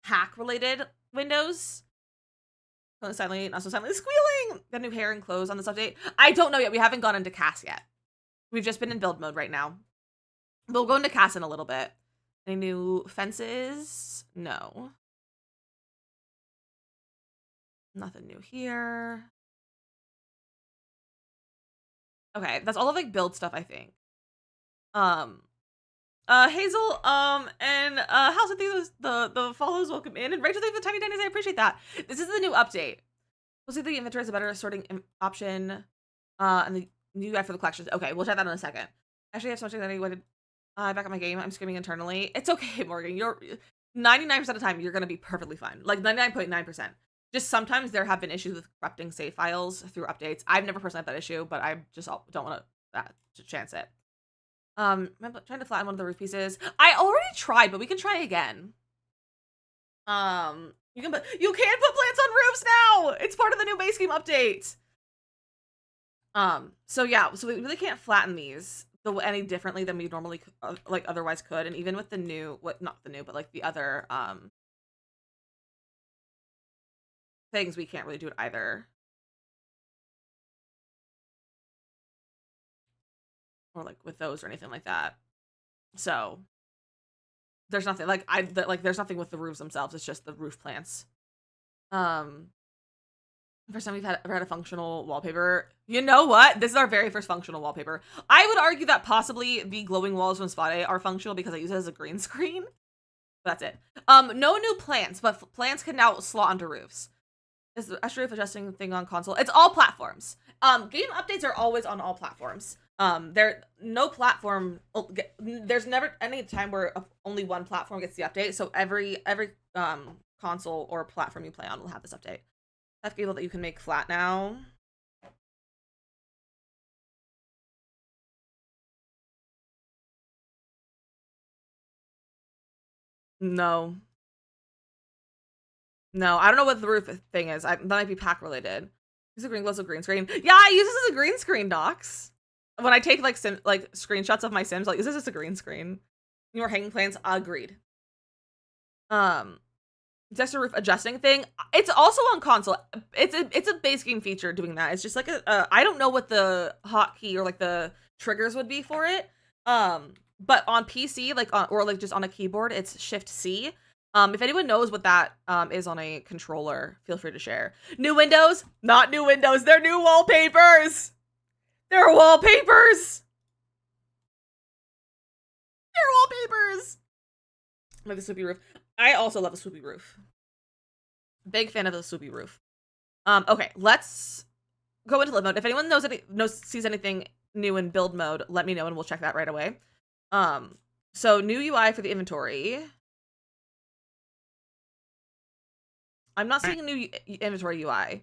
hack related windows. Silently, not so silently squealing. Got new hair and clothes on this update. I don't know yet. We haven't gone into cast yet. We've just been in build mode right now. We'll go into cast in a little bit. Any new fences? No. Nothing new here. Okay, that's all of like build stuff, I think. Hazel, and House of Thieves, the follows welcome in, and Rachel, thank you for the tiny tinies, I appreciate that. This is the new update. We'll see the inventory is a better sorting option, and the new guide for the collections. Okay, we'll check that in a second. Actually, I have so much anxiety when back at my game. I'm screaming internally. It's okay, Morgan. You're 99% of the time you're gonna be perfectly fine. Like 99.9%. Just sometimes there have been issues with corrupting save files through updates. I've never personally had that issue, but I just don't want to chance it. I'm trying to flatten one of the roof pieces. I already tried, but we can try again. You can put plants on roofs now. It's part of the new base game update. So yeah, so we really can't flatten these any differently than we normally like otherwise could, and even with the new, not the new, but like the other things, we can't really do it either. Or like with those or anything like that. So there's nothing like there's nothing with the roofs themselves. It's just the roof plants. First time we've ever had a functional wallpaper. You know what? This is our very first functional wallpaper. I would argue that possibly the glowing walls from Spot are functional because I use it as a green screen. That's it. No new plants, but plants can now slot onto roofs. Is the extra roof adjusting thing on console? It's all platforms. Game updates are always on all platforms. There's never any time where only one platform gets the update. So every console or platform you play on will have this update. That's able that you can make flat now. No. No, I don't know what the roof thing is. That might be pack related. Use a green glow, green screen. Yeah, I use this as a green screen, docs. When I take like screenshots of my Sims, I'll use this as a green screen. More hanging plants, agreed. Texture roof adjusting thing. It's also on console. It's a base game feature doing that. It's just like I don't know what the hotkey or like the triggers would be for it. But on PC, or just on a keyboard, it's Shift C. If anyone knows what that is on a controller, feel free to share. New windows, not new windows. They're new wallpapers. They're wallpapers. They're wallpapers. Like the swoopy roof. I also love a swoopy roof. Big fan of the swoopy roof. Okay, let's go into live mode. If anyone sees anything new in build mode, let me know and we'll check that right away. So new UI for the inventory. I'm not seeing a new inventory UI.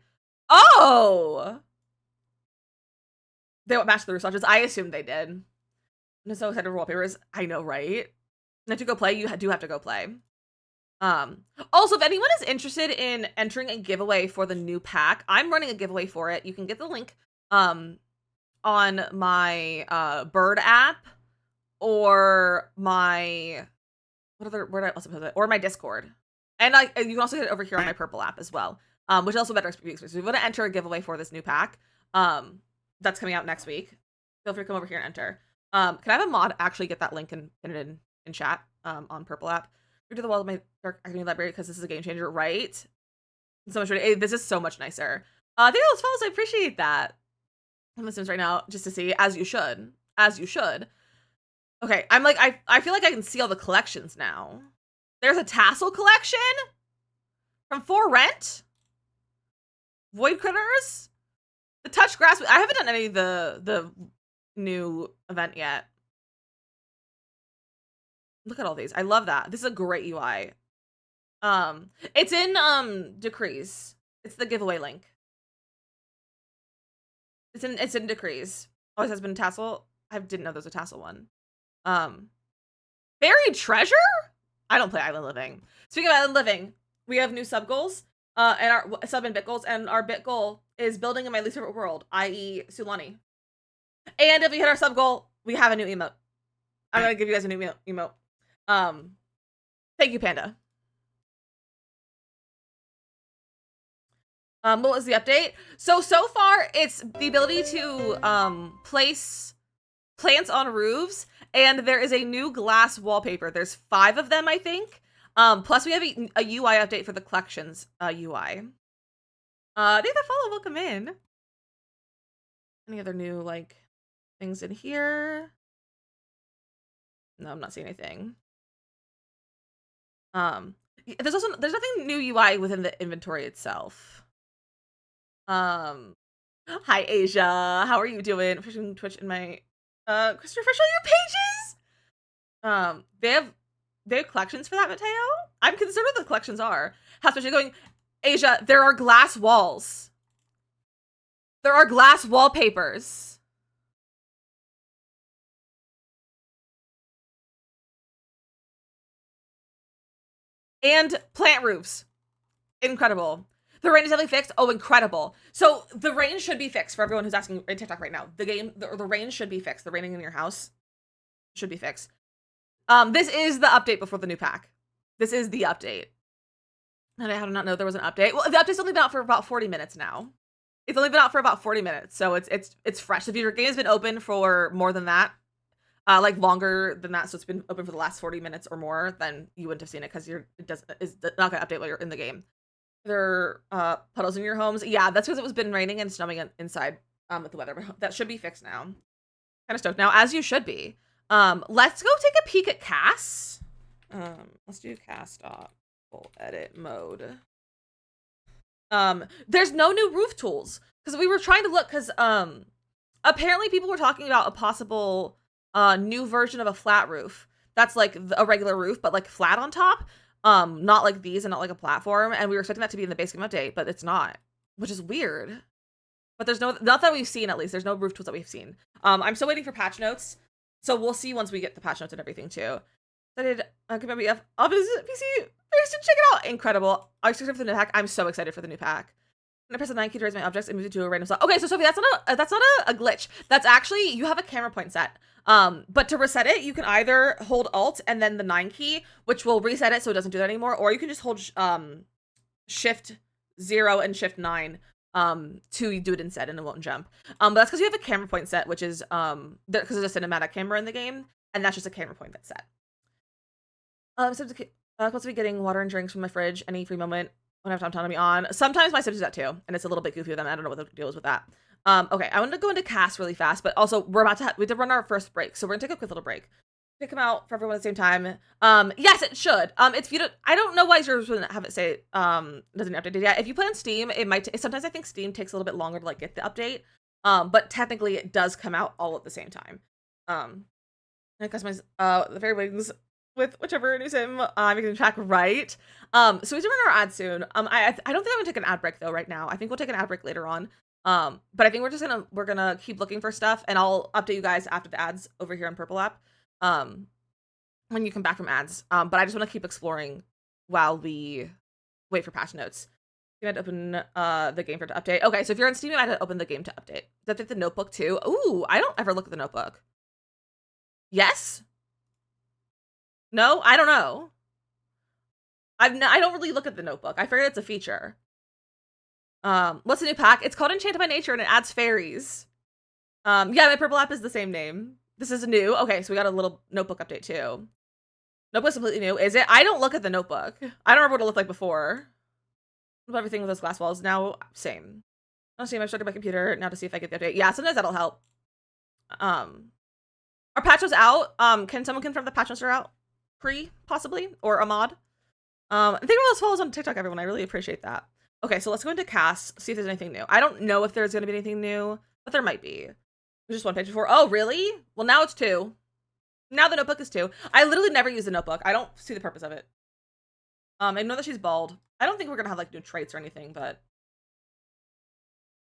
Oh! They match the roof swatches. I assumed they did. I'm so excited for wallpapers. I know, right? And to go play, you do have to go play. Also, if anyone is interested in entering a giveaway for the new pack, I'm running a giveaway for it. You can get the link on my Bird app or my where did I also put it? Or my Discord. And you can also get it over here on my Purple app as well. Which is also better experience. So if you want to enter a giveaway for this new pack, that's coming out next week. Feel free to come over here and enter. Can I have a mod actually get that link and pin it in chat on Purple app? To the wall of my Dark Academy library because this is a game changer, right? So much. This is so much nicer. Thank you those follows. I appreciate that. I'm listening right now just to see, as you should. Okay, I'm like I feel like I can see all the collections now. There's a tassel collection from For Rent. Void Critters. The Touch Grass. I haven't done any of the new event yet. Look at all these. I love that. This is a great UI. It's in Decrees. It's the giveaway link. It's in Decrees. Always has been tassel. I didn't know there was a tassel one. Buried Treasure? I don't play Island Living. Speaking of Island Living, we have new sub goals. And our sub and bit goals, and our bit goal is building in my least favorite world, i.e. Sulani. And if we hit our sub goal, we have a new emote. I'm gonna give you guys a new emote. Thank you, Panda. What was the update? So far, it's the ability to place plants on roofs, and there is a new glass wallpaper. There's 5 of them, I think. Plus we have a UI update for the collections UI. They that follow, welcome in. Any other new like things in here? No, I'm not seeing anything. There's nothing new UI within the inventory itself. Hi Asia, how are you doing? Pushing Twitch in my Christopher, refresh all your pages. They have collections for that, Mateo. I'm concerned what the collections are. How especially going, Asia, there are glass walls. There are glass wallpapers. And plant roofs. Incredible. The rain is definitely fixed. Oh, incredible. So the rain should be fixed for everyone who's asking in TikTok right now. The rain should be fixed. The raining in your house should be fixed. This is the update before the new pack. This is the update. And I did not know there was an update. Well, the update's only been out for about 40 minutes now. It's only been out for about 40 minutes, so it's fresh. So if your game has been open for more than that, like longer than that, so it's been open for the last 40 minutes or more, then you wouldn't have seen it because it's not gonna update while you're in the game. There are puddles in your homes. Yeah, that's because it was been raining and snowing inside with the weather. But that should be fixed now. Kind of stoked now, as you should be. Let's go take a peek at Cass. Let's do Cass full edit mode. There's no new roof tools because we were trying to look because apparently people were talking about a possible new version of a flat roof that's like a regular roof but like flat on top, not like these and not like a platform, and we were expecting that to be in the base game update, but it's not, which is weird. But there's not that we've seen, at least there's no roof tools that we've seen. I'm still waiting for patch notes, so we'll see once we get the patch notes and everything too. I did PC first to check it out. Incredible. I'm excited for the new pack. I'm so excited for the new pack. When I press the 9 key to raise my objects, it moves into a random slot. Okay, so Sophie, that's not a glitch. That's actually, you have a camera point set. But to reset it, you can either hold Alt and then the 9 key, which will reset it so it doesn't do that anymore, or you can just hold Shift 0 and Shift 9 to do it instead, and it won't jump. But that's because you have a camera point set, which is because there's a cinematic camera in the game, and that's just a camera point that's set. Supposed to be getting water and drinks from my fridge any free moment when I have autonomy on. Sometimes my Sims do that too, and it's a little bit goofy with them. I don't know what the deal is with that. Okay, I want to go into Cass really fast, but also we did run our first break, so we're gonna take a quick little break. Pick them out for everyone at the same time. Yes, it should. It's viewed. I don't know why yours wouldn't have it say doesn't update it yet. If you play on Steam, it might. Sometimes I think Steam takes a little bit longer to like get the update. But technically it does come out all at the same time. I customize the fairy wings with whichever new sim making the track right. So we do run our ad soon. I don't think I'm gonna take an ad break though right now. I think we'll take an ad break later on. But I think we're gonna keep looking for stuff, and I'll update you guys after the ads over here on Purple app. When you come back from ads. But I just want to keep exploring while we wait for patch notes. You had to open the game for it to update. Okay, so if you're on Steam, you might have to open the game to update. Does that fit the notebook too? Ooh, I don't ever look at the notebook. Yes? No? I don't know. I don't really look at the notebook. I figured it's a feature. What's the new pack? It's called Enchanted by Nature, and it adds fairies. Yeah, my Purple app is the same name. This is new. Okay, so we got a little notebook update too. Notebook's completely new. Is it? I don't look at the notebook. I don't remember what it looked like before. Everything with those glass walls now, same. Oh, same. I've started my computer now to see if I get the update. Yeah, sometimes that'll help. Are patch notes out? Can someone confirm the patch notes are out? Possibly, or a mod. Thank you for those follows on TikTok, everyone. I really appreciate that. Okay, so let's go into Cass, see if there's anything new. I don't know if there's gonna be anything new, but there might be. There's just one page before. Oh, really? Well, now it's 2. Now the notebook is 2. I literally never use the notebook. I don't see the purpose of it. I know that she's bald. I don't think we're gonna have like new traits or anything, but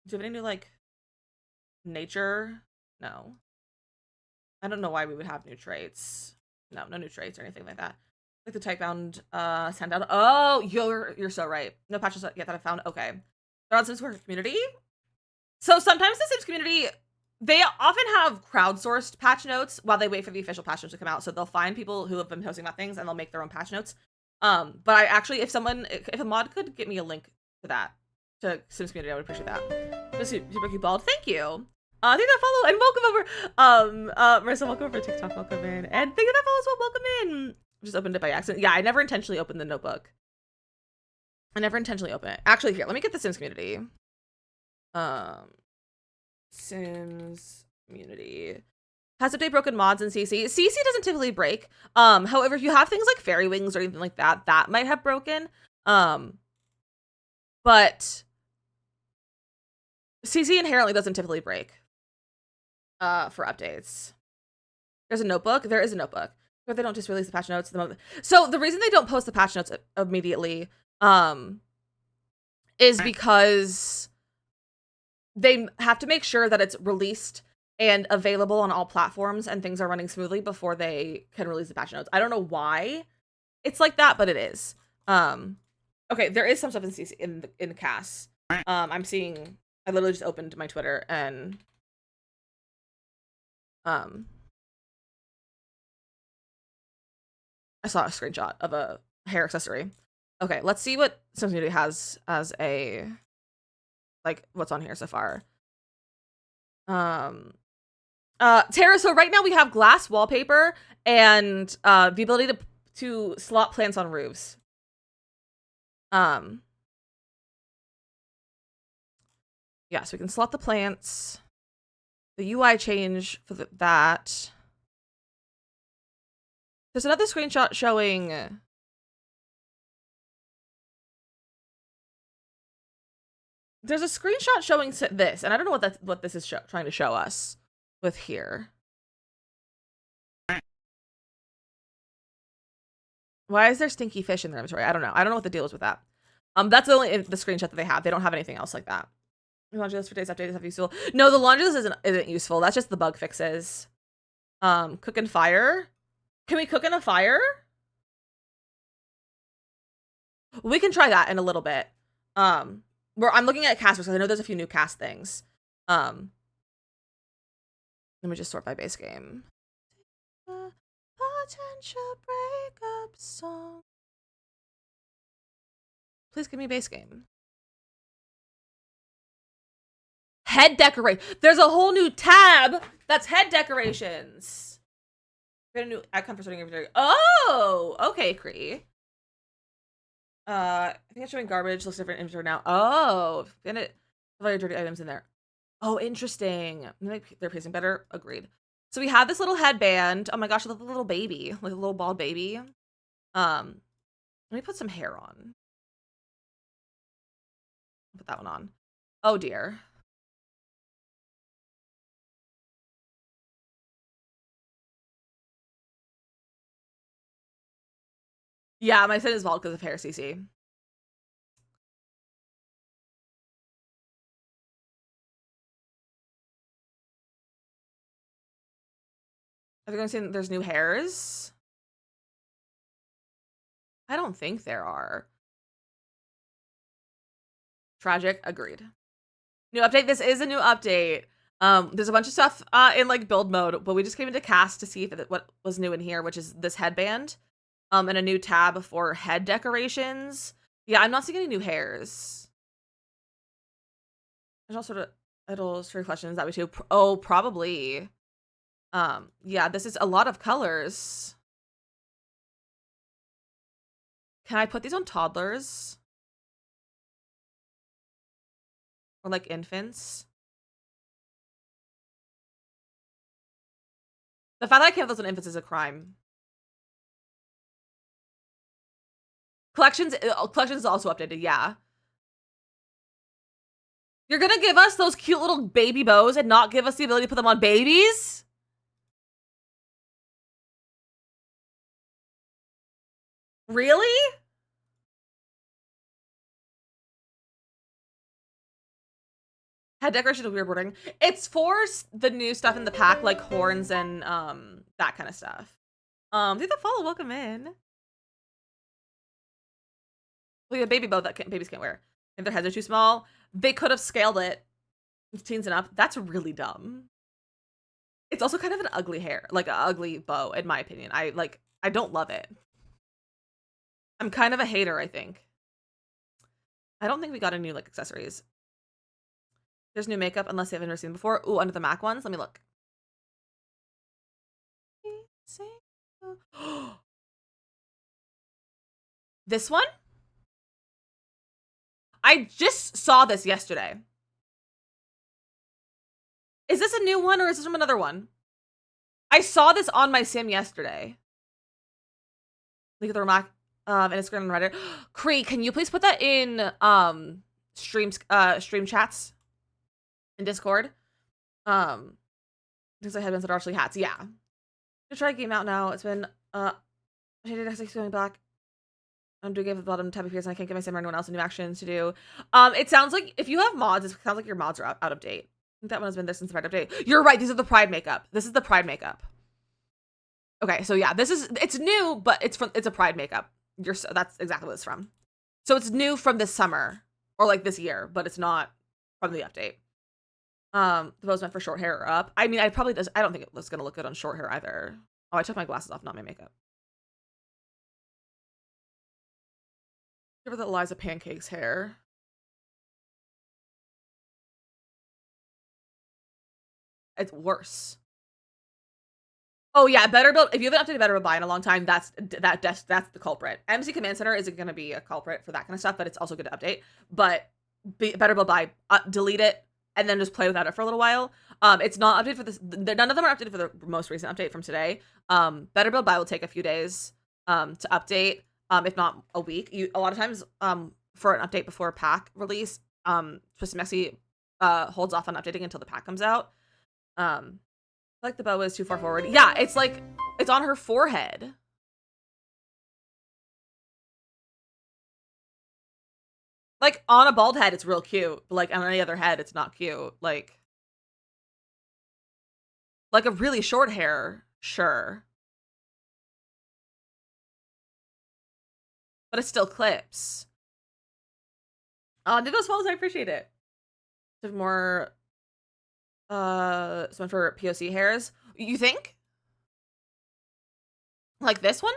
do you have any new like nature? No. I don't know why we would have new traits. No new traits or anything like that. Like the type bound send out. Oh, you're so right. No patches yet that I found. Okay. They're on Sims community. So sometimes the Sims community, they often have crowdsourced patch notes while they wait for the official patch notes to come out. So they'll find people who have been posting about things and they'll make their own patch notes. But I actually, if a mod could get me a link to that, to Sims community. I would appreciate that. Super cute bald. Thank you. Thank you that follow and welcome over. Marissa, welcome over to TikTok. Welcome in. And thank you that follow as well. Welcome in. Just opened it by accident. Yeah, I never intentionally opened the notebook. I never intentionally open it. Actually, here, let me get the Sims community. Sims community. Has update broken mods in CC? CC doesn't typically break. However, if you have things like fairy wings or anything like that, that might have broken. But CC inherently doesn't typically break. For updates. There's a notebook. There is a notebook. But they don't just release the patch notes at the moment. So the reason they don't post the patch notes immediately, is because they have to make sure that it's released and available on all platforms and things are running smoothly before they can release the patch notes. I don't know why it's like that, but it is. Okay, there is some stuff in CC in the CAS. I'm seeing. I literally just opened my Twitter and I saw a screenshot of a hair accessory. Okay, let's see what Sims Community has as a, like, what's on here so far. Tara, so right now we have glass wallpaper and the ability to slot plants on roofs. Yeah, so we can slot the plants. The UI change for that. There's another screenshot showing. There's a screenshot showing this, and I don't know what this is trying to show us with here. Why is there stinky fish in their inventory? I don't know. I don't know what the deal is with that. That's the screenshot that they have. They don't have anything else like that. Laundry list for days updates have useful. No, the laundry list isn't useful. That's just the bug fixes. Cook and fire. Can we cook in a fire? We can try that in a little bit. I'm looking at cast because I know there's a few new cast things. Let me just sort by base game. Potential breakup song. Please give me base game. Head decorate. There's a whole new tab that's head decorations. Get a new icon for sorting inventory. Oh, okay, Cree. I think it's showing garbage. Looks different inventory now. Oh, and it have all your dirty items in there. Oh, interesting. They're pacing better. Agreed. So we have this little headband. Oh my gosh, I love the little baby, like a little bald baby. Let me put some hair on. Put that one on. Oh dear. Yeah, my skin is bald because of hair, CC. Are they going to say there's new hairs? I don't think there are. Tragic. Agreed. New update. This is a new update. There's a bunch of stuff in like build mode, but we just came into cast to see if what was new in here, which is this headband. And a new tab for head decorations. Yeah, I'm not seeing any new hairs. There's all sort of idols for questions that we too. Oh, probably. Yeah, this is a lot of colors. Can I put these on toddlers? Or like infants? The fact that I can't have those on infants is a crime. Collections is also updated, yeah. You're gonna give us those cute little baby bows and not give us the ability to put them on babies? Really? Head decoration of weird wording. It's for the new stuff in the pack, like horns and that kind of stuff. Do the follow, welcome in. Look at a baby bow that babies can't wear. If their heads are too small, they could have scaled it to teens and up. That's really dumb. It's also kind of an ugly hair, like an ugly bow, in my opinion. I don't love it. I'm kind of a hater, I think. I don't think we got any new like accessories. There's new makeup unless they haven't never seen before. Ooh, under the MAC ones. Let me look. This one? I just saw this yesterday. Is this a new one or is this from another one? I saw this on my sim yesterday. Look at the remark and Instagram and Reddit. Cree, can you please put that in stream chats in Discord? Because I headbands that are actually hats. Yeah. I'm gonna try a game out now. It's been shaded as going back. I'm doing it for the bottom type of years and I can't get my sim or anyone else new actions to do. It sounds like if you have mods, it sounds like your mods are out of date. I think that one has been there since the Pride update. You're right, these are the Pride makeup. This is the Pride makeup. Okay, so yeah, it's new, but it's a Pride makeup. That's exactly what it's from. So it's new from this summer or like this year, but it's not from the update. The bows meant for short hair or up. I mean, I don't think it was gonna look good on short hair either. Oh, I took my glasses off, not my makeup. Remember that Eliza Pancake's hair. It's worse. Oh yeah, Better Build. If you haven't updated Better Build Buy in a long time, that's the culprit. MC Command Center isn't going to be a culprit for that kind of stuff, but it's also good to update. But Better Build Buy, delete it and then just play without it for a little while. It's not updated for this. None of them are updated for the most recent update from today. Better Build Buy will take a few days to update, if not a week. A lot of times for an update before a pack release, Twisted Mexi holds off on updating until the pack comes out. Like the bow is too far forward. Yeah, it's like it's on her forehead. Like on a bald head, it's real cute. But like on any other head, it's not cute. Like a really short hair, sure. But it still clips. Oh, did those follows? I appreciate it. More someone for POC hairs. You think? Like this one?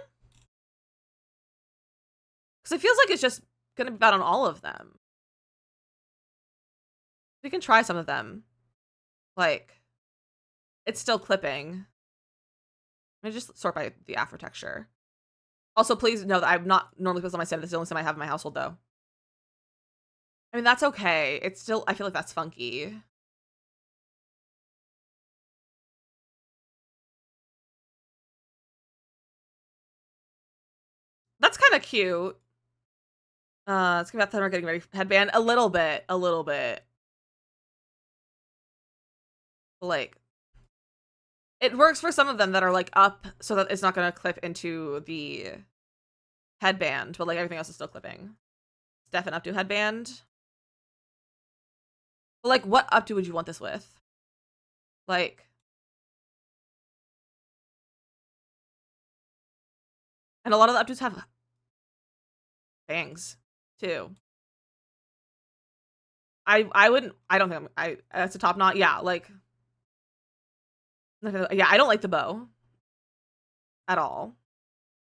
Because it feels like it's just gonna be bad on all of them. We can try some of them. Like, it's still clipping. Let me just sort by the afro texture. Also, please know that I'm not normally supposed on my sim. This is the only sim I have in my household, though. I mean, that's okay. It's still, I feel like that's funky. That's kind of cute. It's gonna be about time we're getting ready for headband. A little bit. Like, it works for some of them that are like up so that it's not gonna clip into the headband, but like everything else is still clipping. Steph and updo headband. But like, what updo would you want this with? Like, and a lot of the updos have bangs too. I wouldn't. I don't think that's a top knot. Yeah, like, yeah. I don't like the bow at all.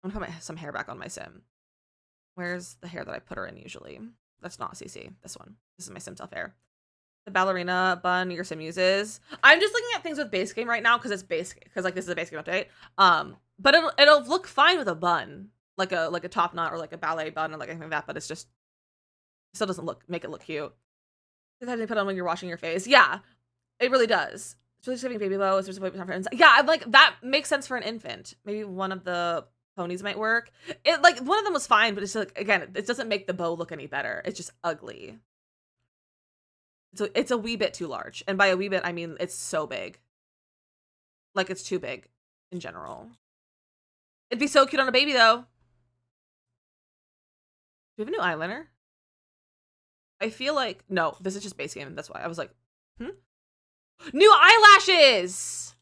I'm gonna put some hair back on my sim. Where's the hair that I put her in usually? That's not CC. This one. This is my sim self hair. The ballerina bun your sim uses. I'm just looking at things with base game right now because it's base, because like this is a base game update. But it'll look fine with a bun, like a top knot or like a ballet bun or like anything like that. But it's just, it still doesn't make it look cute. Sometimes they put on when you're washing your face. Yeah, it really does. It's really saving baby bow. It's just for infants. Yeah, I'm like, that makes sense for an infant. Maybe one of the ponies might work. It like one of them was fine, but it's like, again, it doesn't make the bow look any better. It's just ugly. So it's a wee bit too large. And by a wee bit, I mean it's so big. Like, it's too big in general. It'd be so cute on a baby, though. Do we have a new eyeliner? I feel like... No, this is just base game. That's why. I was like, New eyelashes!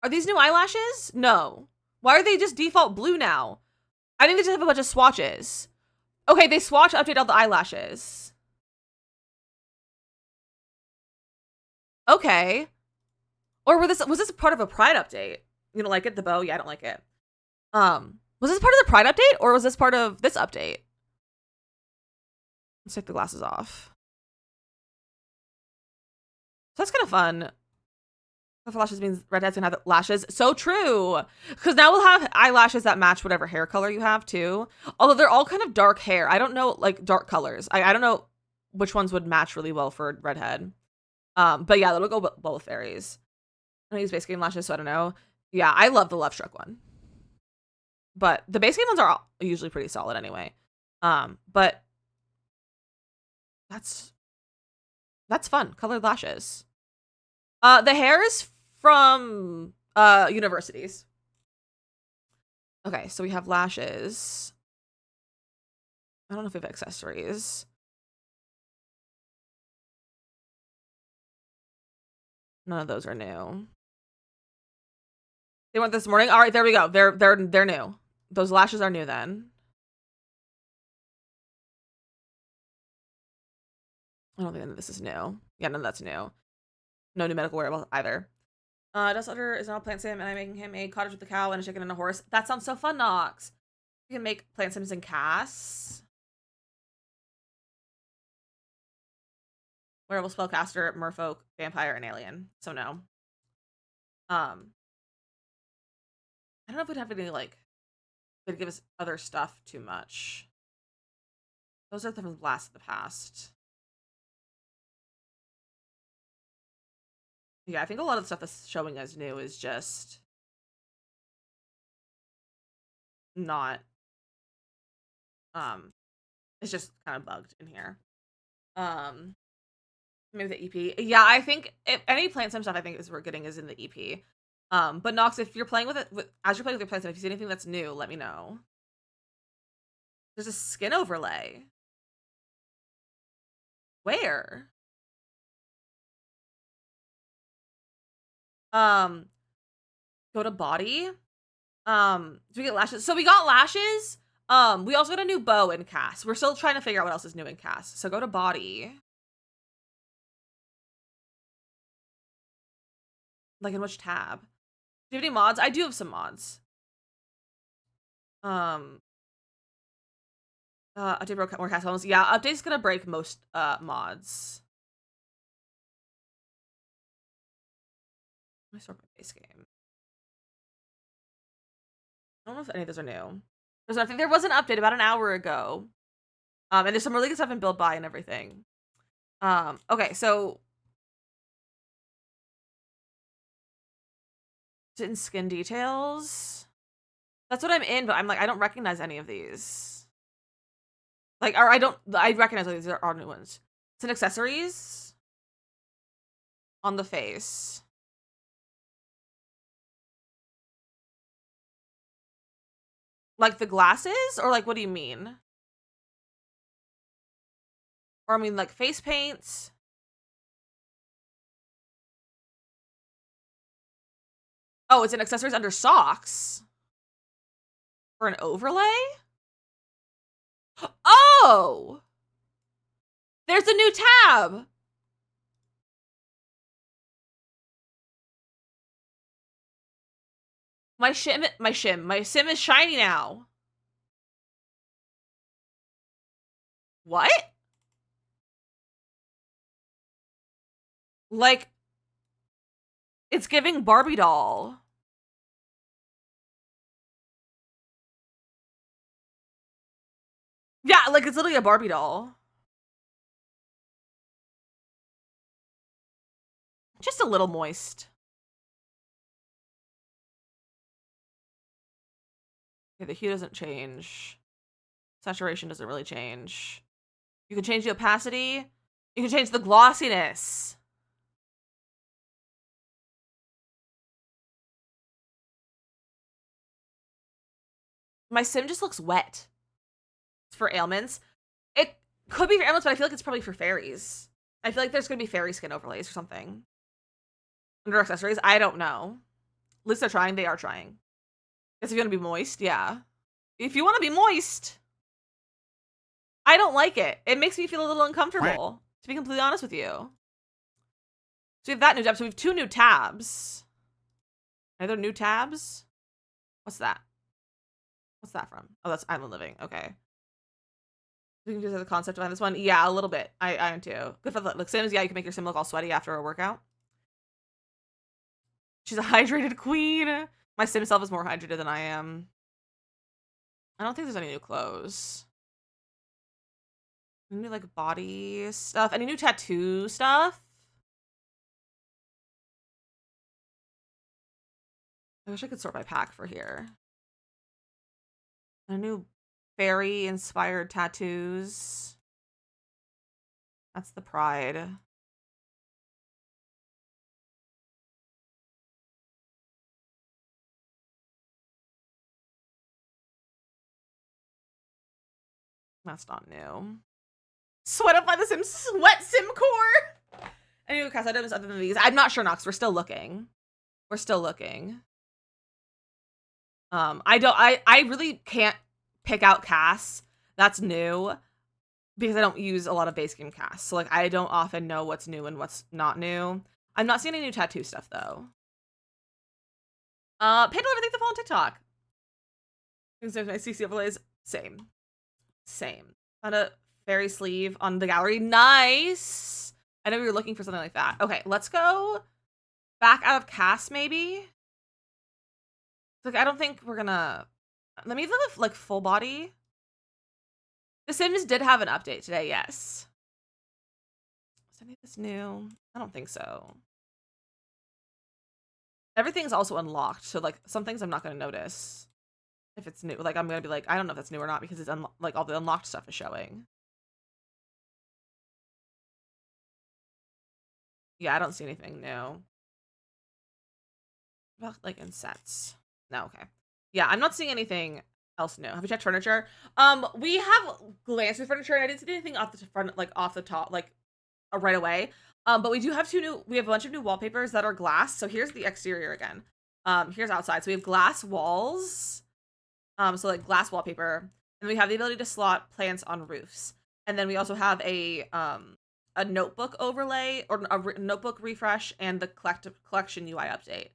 Are these new eyelashes? No. Why are they just default blue now? I think they just have a bunch of swatches. Okay, they update all the eyelashes. Okay. Or was this part of a Pride update? You don't like it? The bow? Yeah, I don't like it. Was this part of the Pride update or was this part of this update? Let's take the glasses off. So that's kind of fun. For lashes means redheads can have lashes. So true. Because now we'll have eyelashes that match whatever hair color you have too. Although they're all kind of dark hair. I don't know, like dark colors. I don't know which ones would match really well for redhead. But yeah, that'll go well with fairies. I don't use base game lashes, so I don't know. Yeah, I love the Love Struck one. But the base game ones are usually pretty solid anyway. But that's fun. Colored lashes. The hair is from universities. Okay, so we have lashes. I don't know if we have accessories. None of those are new. They went this morning. All right, there we go. They're new. Those lashes are new then. I don't think any of this is new. Yeah, none of that's new. No new medical wearable either. Dust Utter is now plant sim, and I'm making him a cottage with a cow and a chicken and a horse. That sounds so fun, Nox. You can make plant sims and Cass. Wearable spellcaster, merfolk, vampire, and alien. So no. I don't know if we'd have any like they'd give us other stuff too much. Those are from Blast of the Past. Yeah, I think a lot of the stuff that's showing as new is just not it's just kind of bugged in here. Maybe the EP. Yeah, I think if any plant sim stuff I think is we're getting is in the EP. But Nox, if you're playing with it as you're playing with your plant sim, if you see anything that's new, let me know. There's a skin overlay. Where? Go to body. Do we get lashes? So we got lashes. We also got a new bow in Cass. We're still trying to figure out what else is new in Cass. So go to body. Like in which tab? Do you have any mods? I do have some mods. Update broke more Cass homes. Yeah, update's gonna break most mods. Let me sort my base game. I don't know if any of those are new. I think there was an update about an hour ago. And there's some really good stuff in build by and everything. Okay, so in skin details. That's what I'm in, but I'm like, I don't recognize any of these. Like, or I recognize all these are new ones. It's in accessories. On the face. Like the glasses? Or like, what do you mean? Or I mean like face paints. Oh, it's in accessories under socks. For an overlay? Oh! There's a new tab! My sim is shiny now. What? Like, it's giving Barbie doll. Yeah, like it's literally a Barbie doll. Just a little moist. Okay, the hue doesn't change. Saturation doesn't really change. You can change the opacity. You can change the glossiness. My sim just looks wet. It's for ailments. It could be for ailments, but I feel like it's probably for fairies. I feel like there's going to be fairy skin overlays or something. Under accessories? I don't know. At least they're trying. They are trying. Guess if you want to be moist, yeah. If you want to be moist. I don't like it. It makes me feel a little uncomfortable, to be completely honest with you. So we have that new tab. So we have 2 new tabs. Are there new tabs? What's that? What's that from? Oh, that's Island Living. Okay. You can just the concept behind this one. Yeah, a little bit. I am too. Good for the look. Sims, yeah, you can make your sim look all sweaty after a workout. She's a hydrated queen. My sim self is more hydrated than I am. I don't think there's any new clothes. Any like body stuff? Any new tattoo stuff? I wish I could sort by pack for here. A new fairy inspired tattoos. That's the pride. That's not new. Sweat up by the Sims. Sweat Sim Core. Any new cast items other than these? I'm not sure, Nox. We're still looking. We're still looking. I really can't pick out casts that's new because I don't use a lot of base game casts. So like I don't often know what's new and what's not new. I'm not seeing any new tattoo stuff though. Pandal, everything to follow on TikTok. My CC overlays, same. Found a fairy sleeve on the gallery. Nice. I know we were looking for something like that. Okay, let's go back out of cast maybe. Like I don't think we're gonna. Let me live like full body. The Sims did have an update today. Yes. Is any of this new? I don't think so. Everything's also unlocked, so like some things I'm not gonna notice if it's new. Like I'm gonna be like, I don't know if that's new or not because it's like all the unlocked stuff is showing. Yeah, I don't see anything new. About like in sets. No, okay. Yeah, I'm not seeing anything else new. Have you checked furniture? We have glanced through furniture and I didn't see anything off the front, like off the top, like right away. But we do have we have a bunch of new wallpapers that are glass. So here's the exterior again. Here's outside. So we have glass walls. So like glass wallpaper. And we have the ability to slot plants on roofs. And then we also have a notebook overlay or a notebook refresh and the collection UI update.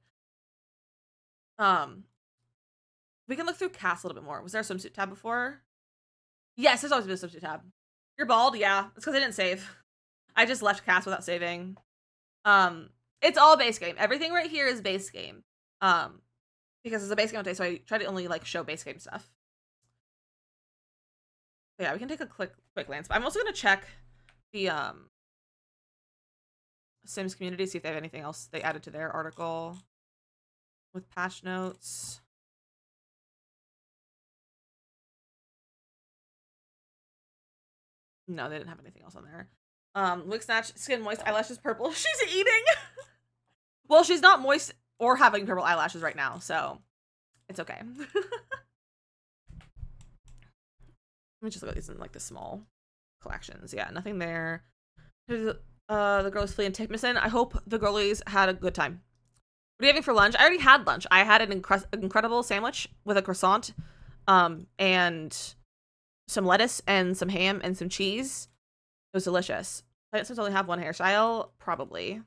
We can look through cast a little bit more. Was there a swimsuit tab before? Yes, there's always been a swimsuit tab. You're bald? Yeah. It's because I didn't save. I just left cast without saving. It's all base game. Everything right here is base game. Because it's a base game update, so I try to only like show base game stuff. So yeah, we can take a quick glance. But I'm also gonna check the Sims community, see if they have anything else they added to their article with patch notes. No, they didn't have anything else on there. Wig snatch, skin moist, eyelashes purple. She's eating. Well, she's not moist or having purple eyelashes right now, so it's okay. Let me just look at these in like the small collections. Yeah, nothing there. The girls fleeing Tickmison. I hope the girlies had a good time. What are you having for lunch? I already had lunch. I had an incredible sandwich with a croissant, and some lettuce and some ham and some cheese. It was delicious. I just only have one hairstyle, probably.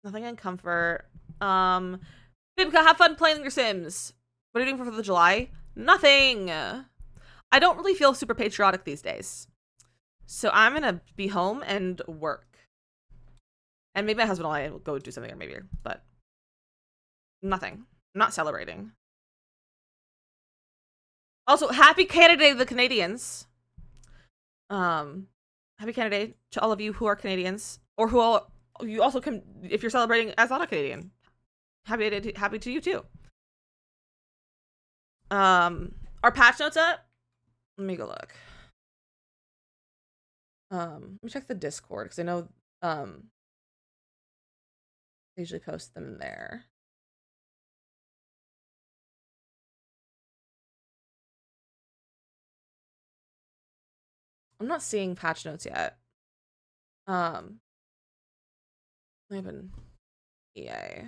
Nothing in comfort. Bibka, have fun playing your Sims. What are you doing for the July? Nothing. I don't really feel super patriotic these days. So I'm gonna be home and work. And maybe my husband and I will go do something or maybe, but nothing. I'm not celebrating. Also, happy Canada Day to the Canadians. Happy Canada Day to all of you who are Canadians, or who all you also can if you're celebrating as not a Canadian. Happy to you too. Are patch notes up? Let me go look. Let me check the Discord because I know they usually post them there. I'm not seeing patch notes yet. I have an EA.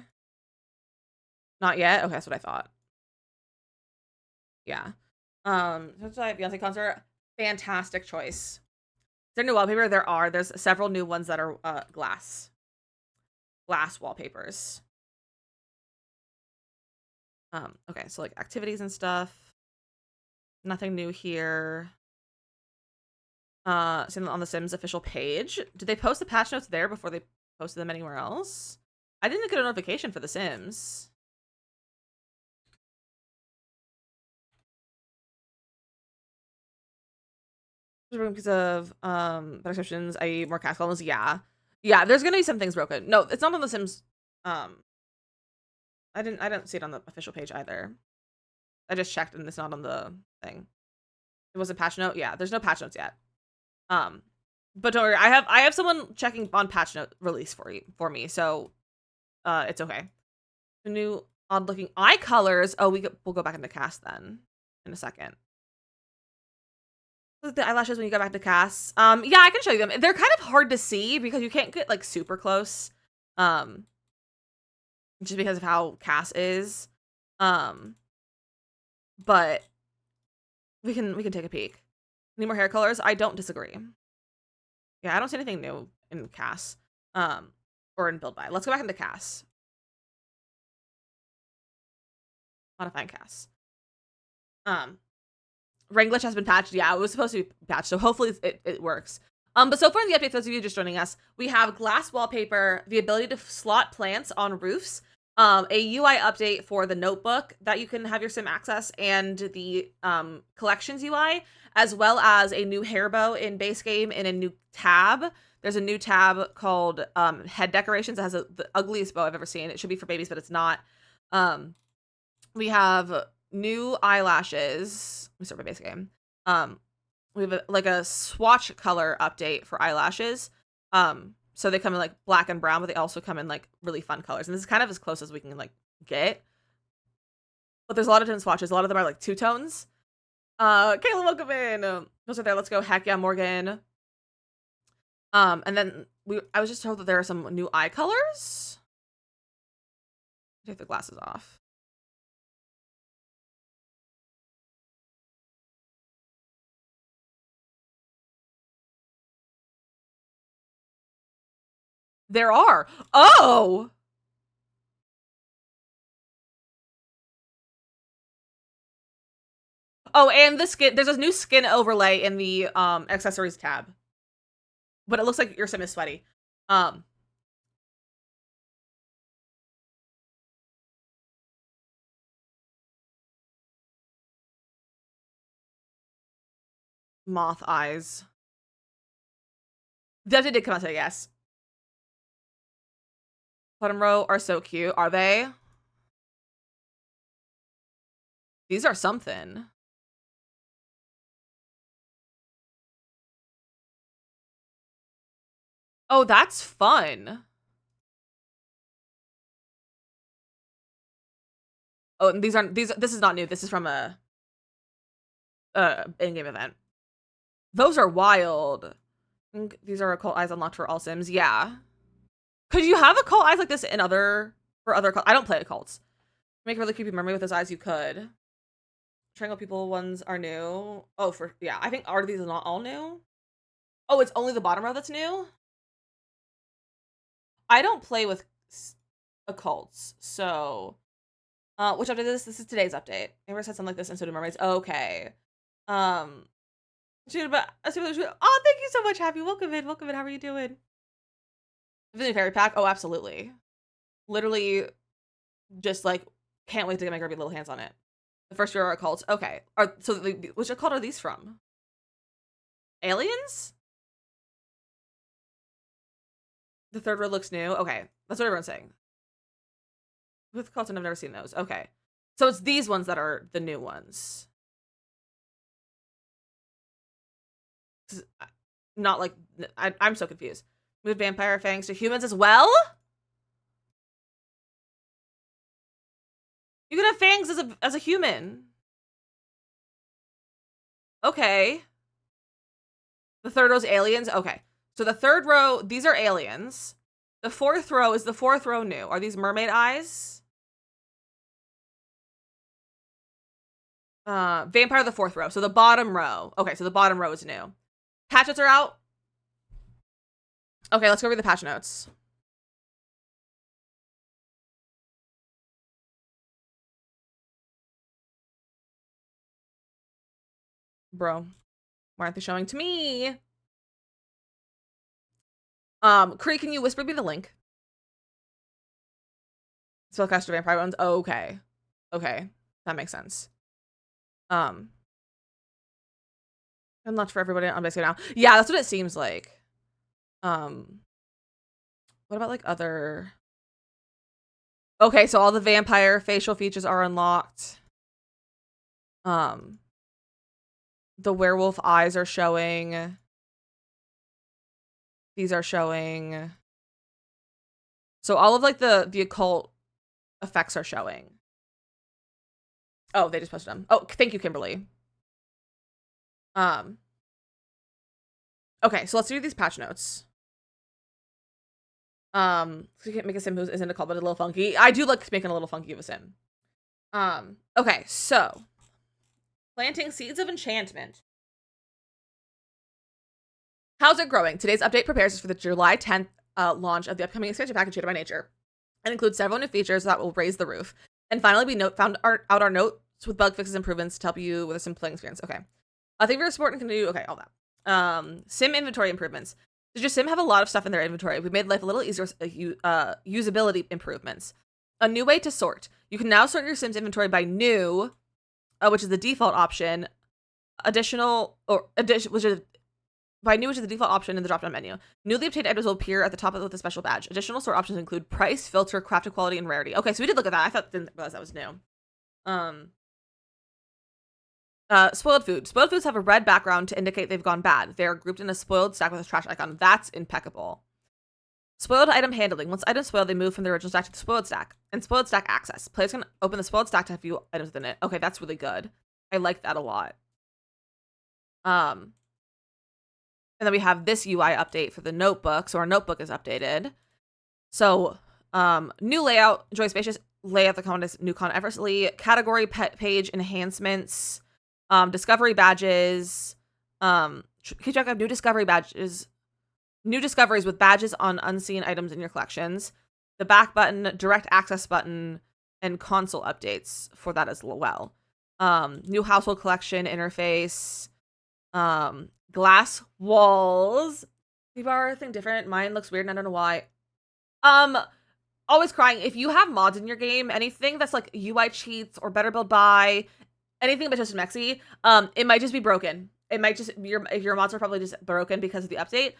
Not yet? Okay, that's what I thought. Yeah. Beyonce concert. Fantastic choice. Is there new wallpaper? There's several new ones that are glass wallpapers. Okay, so like activities and stuff. Nothing new here. Seen on the Sims official page. Did they post the patch notes there before they posted them anywhere else? I didn't get a notification for the Sims. Because of better descriptions, i.e. more cast columns. Yeah. Yeah, there's gonna be some things broken. No, it's not on the Sims. I didn't see it on the official page either. I just checked and it's not on the thing. It was a patch note. Yeah, there's no patch notes yet. But don't worry, I have someone checking on patch note release for me, so it's okay. The new odd looking eye colors. Oh, we'll go back into cast then in a second. The eyelashes when you go back to cast. Yeah, I can show you them. They're kind of hard to see because you can't get like super close. Just because of how Cass is. But we can take a peek. Need more hair colors? I don't disagree. Yeah, I don't see anything new in Cass. Or in build by. Let's go back into Cass. Modifying Cass. Rain glitch has been patched. Yeah, it was supposed to be patched, so hopefully it works. But so far in the update, those of you just joining us, we have glass wallpaper, the ability to slot plants on roofs, a UI update for the notebook that you can have your sim access, and the collections UI, as well as a new hair bow in base game and a new tab. There's a new tab called head decorations. It has the ugliest bow I've ever seen. It should be for babies, but it's not. We have new eyelashes. Let me start my base game. We have like a swatch color update for eyelashes. So they come in like black and brown, but they also come in like really fun colors. And this is kind of as close as we can like get. But there's a lot of different swatches. A lot of them are like two tones. Kayla, welcome in. Those are there. Let's go. Heck yeah, Morgan. And then I was just told that there are some new eye colors. Take the glasses off. There are. Oh! Oh, and the skin, there's a new skin overlay in the accessories tab. But it looks like your sim is sweaty. Moth eyes. Definitely did come out today, yes. Bottom row are so cute. Are they? These are something. Oh, that's fun. Oh, and this is not new. This is from a in-game event. Those are wild. I think these are occult eyes unlocked for all sims. Yeah. Could you have occult eyes like this in other I don't play occults. Make a really creepy memory with those eyes, you could. Triangle people ones are new. Oh, yeah. I think are these not all new? Oh, it's only the bottom row that's new? I don't play with occults, so which update is this? This is today's update. Amber said something like this in So Do Mermaids. Okay. Oh, thank you so much, Happy. Welcome in. Welcome in. How are you doing? The fairy pack? Oh, absolutely. Literally just like can't wait to get my grubby little hands on it. The first row are occults. Okay. Which occult are these from? Aliens? The third row looks new. Okay. That's what everyone's saying. With occults, I've never seen those. Okay. So it's these ones that are the new ones. Not like I'm so confused. Moved vampire fangs to humans as well? You can have fangs as a human. Okay. The third row's aliens? Okay. So the third row, these are aliens. The fourth row, is the fourth row new? Are these mermaid eyes? Vampire, the fourth row. So the bottom row. Okay, so the bottom row is new. Patch notes are out. Okay, let's go read the patch notes. Bro, why aren't they showing to me? Cree, can you whisper me the link? Spellcaster vampire ones. Oh, okay. Okay. That makes sense. Unlocked for everybody on basic now. Yeah, that's what it seems like. What about like other... Okay, so all the vampire facial features are unlocked. The werewolf eyes are showing. These are showing. So all of like the occult effects are showing. Oh, they just posted them. Oh, thank you, Kimberly. Okay, so let's do these patch notes. So you can't make a sim who isn't a cult, but a little funky. I do like making a little funky of a sim. Okay, so planting seeds of enchantment. How's it growing? Today's update prepares us for the July 10th launch of the upcoming expansion package Shaded by Nature, and includes several new features that will raise the roof. And finally, we found out our notes with bug fixes improvements to help you with a sim playing experience. Okay, I think we're support and can do okay all that. Sim inventory improvements. Does your sim have a lot of stuff in their inventory? We made life a little easier. Usability improvements. A new way to sort. You can now sort your sim's inventory by new, which is the default option. Additional, which is by new, which is the default option in the drop-down menu. Newly obtained items will appear at the top with a special badge. Additional sort options include price, filter, crafted quality, and rarity. Okay, so we did look at that. Didn't realize that was new. Spoiled food. Spoiled foods have a red background to indicate they've gone bad. They are grouped in a spoiled stack with a trash icon. That's impeccable. Spoiled item handling. Once items spoil, they move from the original stack to the spoiled stack. And spoiled stack access. Players can open the spoiled stack to have a few items within it. Okay, that's really good. I like that a lot. And then we have this UI update for the notebook. So our notebook is updated. So, new layout. Enjoy spacious layout. The content is new content effortlessly. Category page enhancements. Discovery badges. Keep track of new discovery badges. New discoveries with badges on unseen items in your collections. The back button, direct access button, and console updates for that as well. New household collection interface. Glass walls. People are thing different. Mine looks weird and I don't know why. Always crying. If you have mods in your game, anything that's like UI cheats or better build by, anything but just Mexi, it might just be broken. It might just, your mods are probably just broken because of the update.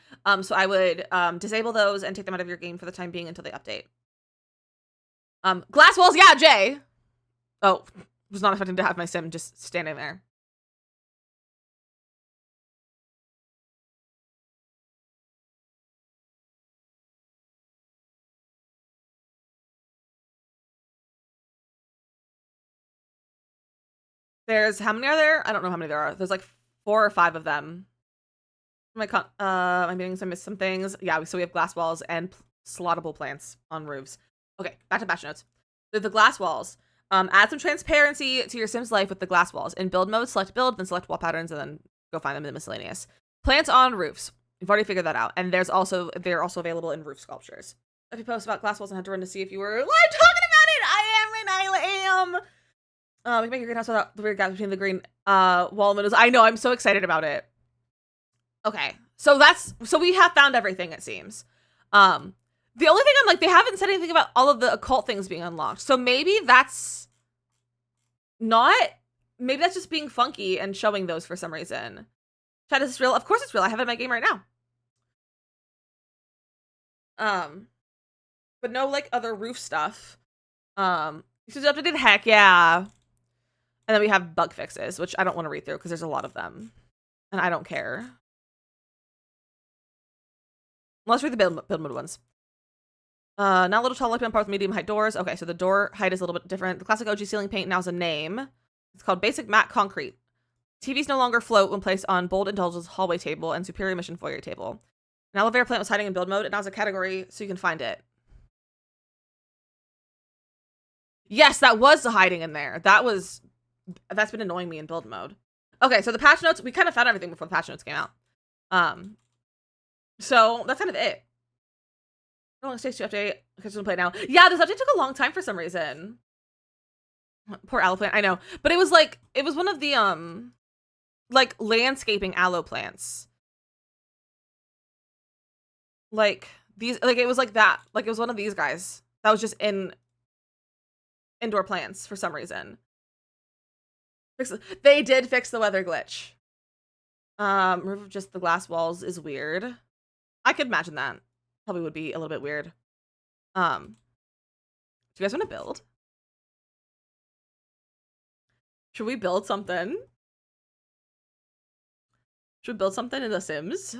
So I would disable those and take them out of your game for the time being until they update. Glass walls, yeah, Jay. Oh, was not expecting to have my sim just standing there. There's, how many are there? I don't know how many there are. There's like 4 or 5 of them. I'm meaning I missed some things. Yeah, so we have glass walls and slottable plants on roofs. Okay, back to patch notes. The glass walls. Add some transparency to your sim's life with the glass walls. In build mode, select build, then select wall patterns, and then go find them in the miscellaneous. Plants on roofs. We've already figured that out. And they're also available in roof sculptures. If you post about glass walls and had to run to see if you were live talking about it, I am. We can make your greenhouse without the weird gap between the green wall windows. I know, I'm so excited about it. Okay, so we have found everything, it seems. The only thing I'm like, they haven't said anything about all of the occult things being unlocked. So maybe that's just being funky and showing those for some reason. Chat, is this real? Of course it's real. I have it in my game right now. But no like other roof stuff. This is updated, heck yeah. And then we have bug fixes, which I don't want to read through because there's a lot of them. And I don't care. Let's read the build mode ones. Now a little tall looking on par with medium height doors. Okay, so the door height is a little bit different. The classic OG ceiling paint now has a name. It's called Basic Matte Concrete. TVs no longer float when placed on Bold Indulge's hallway table and Superior Mission foyer table. An elevator plant was hiding in build mode. It now has a category so you can find it. Yes, that was hiding in there. That's been annoying me in build mode. Okay, so the patch notes, we kind of found everything before the patch notes came out. So that's kind of it. How long it takes to update? Because we'll play it now. Yeah, this update took a long time for some reason. Poor elephant, I know. But it was like, it was one of the like landscaping aloe plants. Like these, like it was like that. Like it was one of these guys that was just in indoor plants for some reason. They did fix the weather glitch. Remove just the glass walls is weird. I could imagine that. Probably would be a little bit weird. Do you guys want to build? Should we build something? Should we build something in The Sims?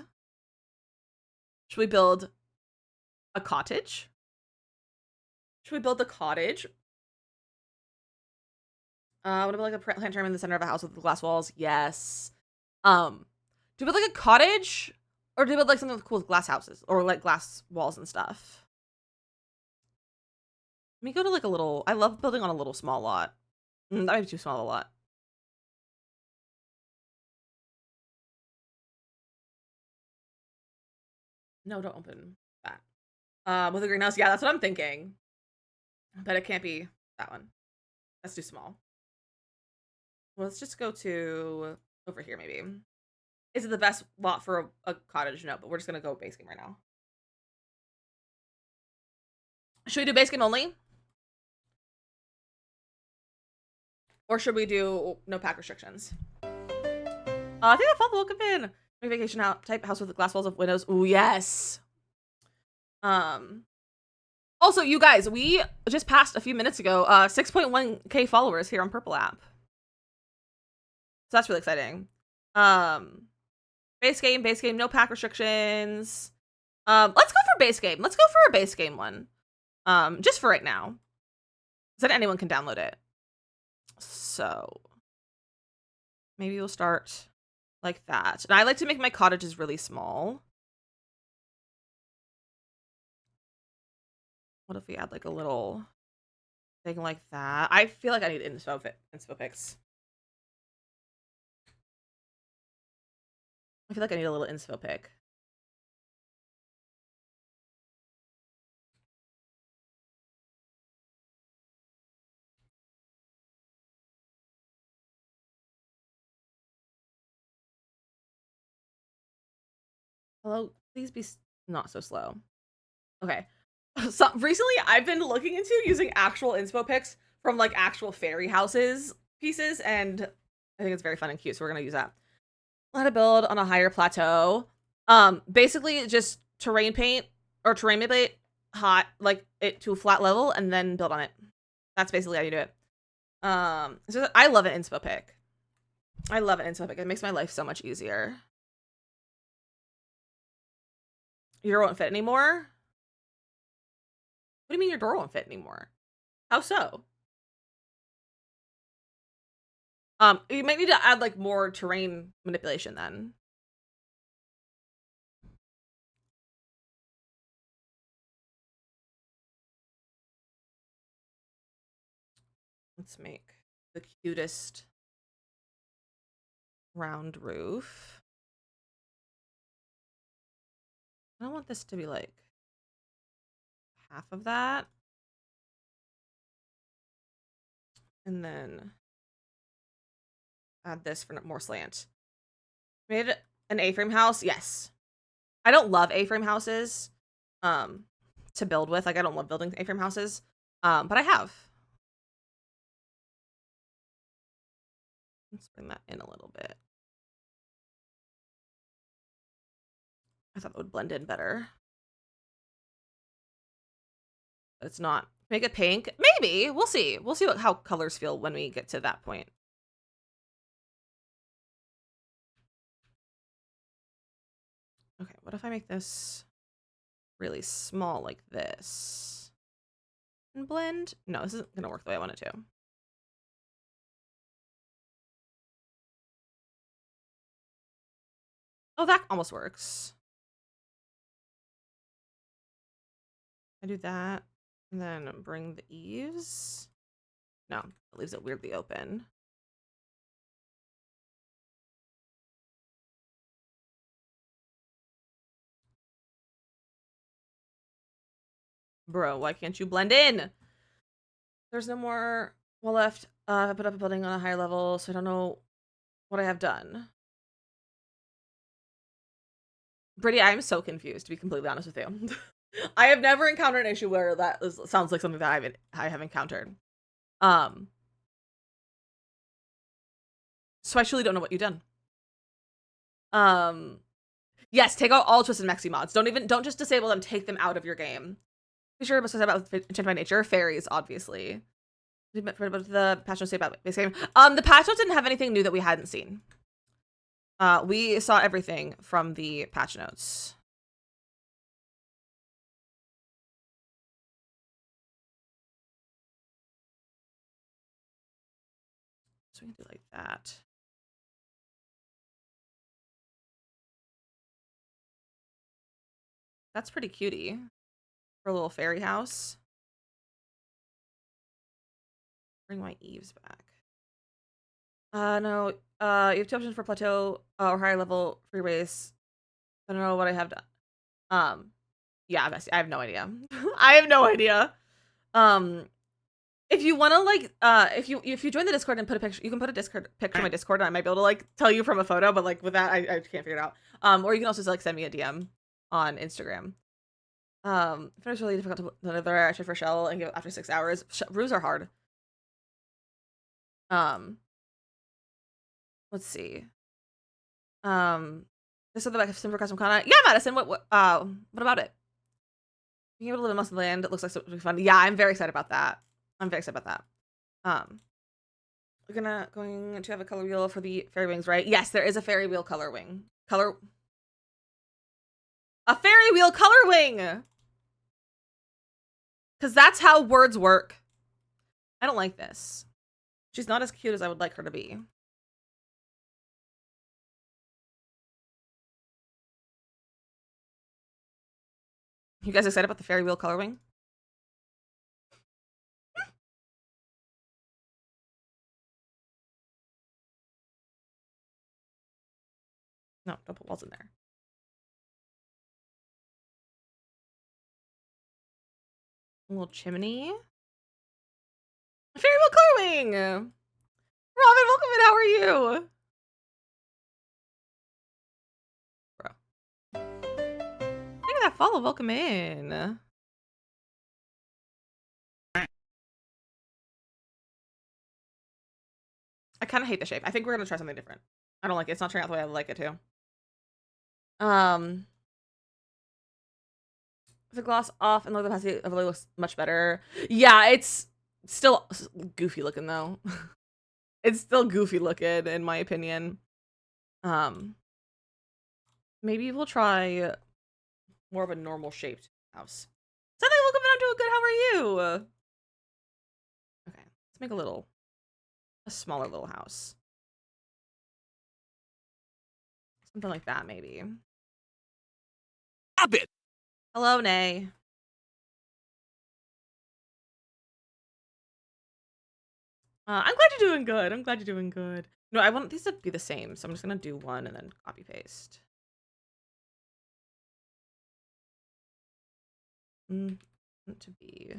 Should we build a cottage? Should we build a cottage? What about like a planetarium in the center of a house with glass walls? Yes. Do we build like a cottage? Or do we build like something with cool glass houses? Or like glass walls and stuff? Let me go to like a little... I love building on a little small lot. That might be too small of a lot. No, don't open that. With a greenhouse? Yeah, that's what I'm thinking. But it can't be that one. That's too small. Well, let's just go to over here, maybe. Is it the best lot for a cottage? No, but we're just going to go base game right now. Should we do base game only? Or should we do no pack restrictions? I think I found the welcome in. Vacation type house with glass walls of windows. Ooh, yes. Also, you guys, we just passed a few minutes ago 6.1k followers here on Purple app. So that's really exciting. Base game, no pack restrictions. Let's go for base game. Let's go for a base game one. Just for right now. So that anyone can download it. So maybe we'll start like that. And I like to make my cottages really small. What if we add like a little thing like that? I feel like I need inspo pics. I feel like I need a little inspo pic. Hello, please be not so slow. Okay. So recently I've been looking into using actual inspo pics from like actual fairy houses pieces, and I think it's very fun and cute, so we're gonna use that. How to build on a higher plateau. Basically just terrain paint or terrain manipulate hot like it to a flat level and then build on it. That's basically how you do it. So I love an inspo pic. I love an inspo pic. It makes my life so much easier. Your door won't fit anymore? What do you mean your door won't fit anymore? How so? You might need to add like more terrain manipulation then. Let's make the cutest round roof. I don't want this to be like half of that. And then add this for more slant. Made an A-frame house? Yes. I don't love A-frame houses to build with. Like I don't love building A-frame houses. But I have. Let's bring that in a little bit. I thought that would blend in better. But it's not. Make it pink? Maybe. We'll see. We'll see how colors feel when we get to that point. Okay, what if I make this really small like this? And blend? No, this isn't going to work the way I want it to. Oh, that almost works. I do that, and then bring the eaves. No, it leaves it weirdly open. Bro, why can't you blend in? There's no more wall left. I put up a building on a higher level, so I don't know what I have done. Brittany, I am so confused, to be completely honest with you. I have never encountered an issue where sounds like something that I have encountered. So I truly don't know what you've done. Yes, take out all Twisted Mexi mods. Don't just disable them, take them out of your game. Be sure to about Enchanted by Nature. Fairies, obviously. The patch notes say about base game. The patch notes didn't have anything new that we hadn't seen. We saw everything from the patch notes. So we can do like that. That's pretty cutie for a little fairy house. Bring my eaves back. No. You have two options for plateau or higher level free race. I don't know what I have done. Yeah, I have no idea. I have no idea. If you want to like, if you join the Discord and put a picture, you can put a Discord picture in my Discord, and I might be able to like tell you from a photo. But like with that, I can't figure it out. Or you can also just like send me a DM on Instagram. If it's really difficult to another actually for Shell and give after 6 hours. Roos are hard. Let's see. This is the back of Simper Custom Con. Yeah, Madison. What about it? Being able to live in Muscle Land, it looks like something fun. Yeah, I'm very excited about that. I'm very excited about that. We're going to have a color wheel for the fairy wings, right? Yes, there is a fairy wheel color wing. A fairy wheel color wing! Because that's how words work. I don't like this. She's not as cute as I would like her to be. You guys excited about the fairy wheel color wing? No, don't put walls in there. A little chimney. Fairy wheel color wing! Robin, welcome in. How are you? Bro. Look at that follow. Welcome in. I kind of hate the shape. I think we're gonna try something different. I don't like it. It's not turning out the way I would like it to. The gloss off and look, the opacity overlay looks much better. Yeah, it's still goofy looking though. It's still goofy looking in my opinion. Maybe we'll try more of a normal shaped house. Sunday, welcome in. I'm doing good. How are you? Okay, let's make a smaller little house. Something like that, maybe. Stop it. Hello, Nay. I'm glad you're doing good. I'm glad you're doing good. No, I want these to be the same, so I'm just gonna do one and then copy paste. To be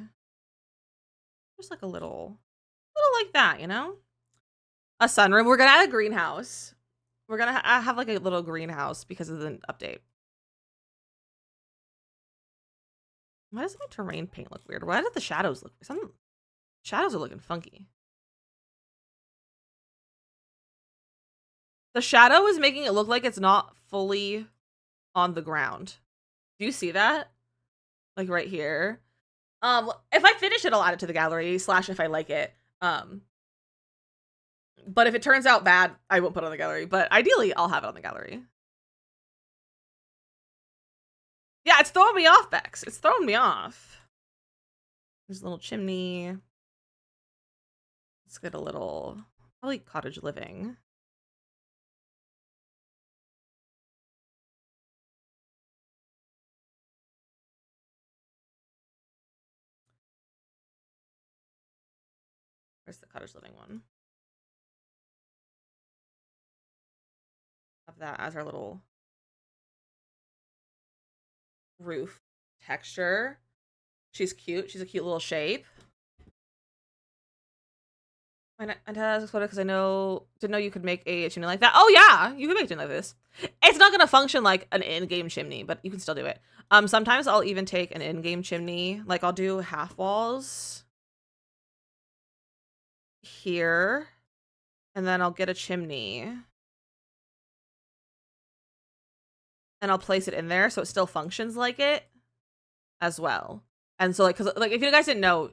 just like a little like that, you know? A sunroom. We're gonna add a greenhouse. We're gonna have like a little greenhouse because of the update. Why does my terrain paint look weird? Why did the shadows look? Some shadows are looking funky. The shadow is making it look like it's not fully on the ground. Do you see that? Like right here. If I finish it, I'll add it to the gallery / if I like it. But if it turns out bad, I won't put it on the gallery. But ideally, I'll have it on the gallery. Yeah, it's throwing me off, Bex. It's throwing me off. There's a little chimney. Let's get a little, probably cottage living. Where's the cottage living one? Have that as our little roof texture. She's cute. She's a cute little shape. I asked because I didn't know you could make a chimney like that. Oh yeah, you can make a chimney like this. It's not gonna function like an in-game chimney, but you can still do it. Sometimes I'll even take an in-game chimney, like I'll do half walls here, and then I'll get a chimney, and I'll place it in there so it still functions like it as well. And so like, cause like if you guys didn't know,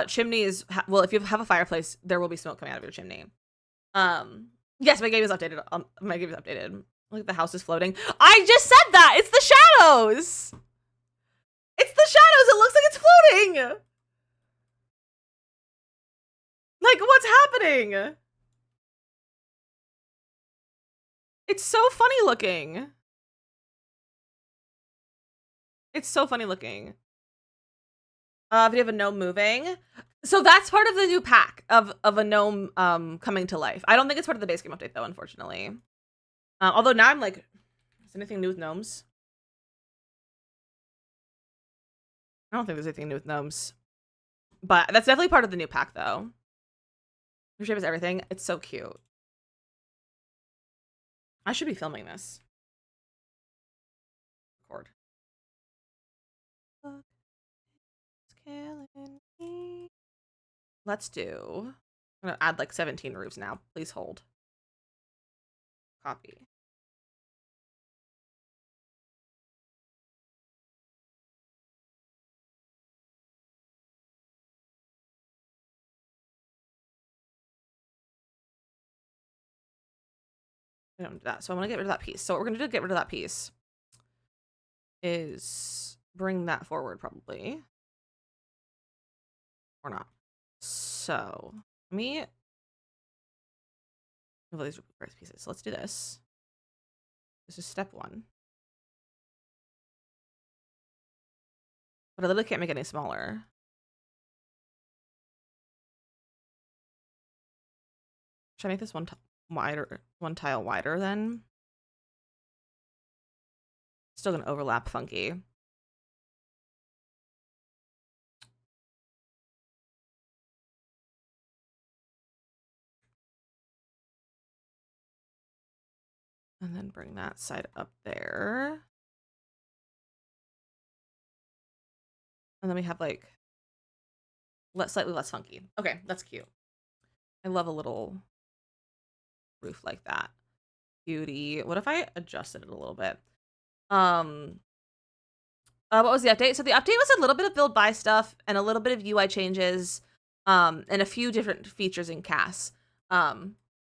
chimneys, well, if you have a fireplace, there will be smoke coming out of your chimney. Yes, my game is updated. My game is updated. Like the house is floating. I just said that. It's the shadows. It's the shadows. It looks like it's floating. Like what's happening? It's so funny looking. It's so funny looking. If you have a gnome moving. So that's part of the new pack of a gnome coming to life. I don't think it's part of the base game update though, unfortunately. Although now I'm like, is anything new with gnomes? I don't think there's anything new with gnomes. But that's definitely part of the new pack though. Your shape is everything. It's so cute. I should be filming this. Record. Let's do. I'm gonna add like 17 roofs now. Please hold. Copy. I don't do that. So I'm gonna get rid of that piece. So what we're gonna do to get rid of that piece is bring that forward probably. Or not. So let me move all these pieces. So let's do this. This is step 1. But I literally can't make it any smaller. Should I make this one tile wider then? Still gonna overlap funky. And then bring that side up there. And then we have like slightly less funky. Okay, that's cute. I love a little roof like that. Beauty. What if I adjusted it a little bit? What was the update? So the update was a little bit of build buy stuff and a little bit of UI changes, and a few different features in CAS.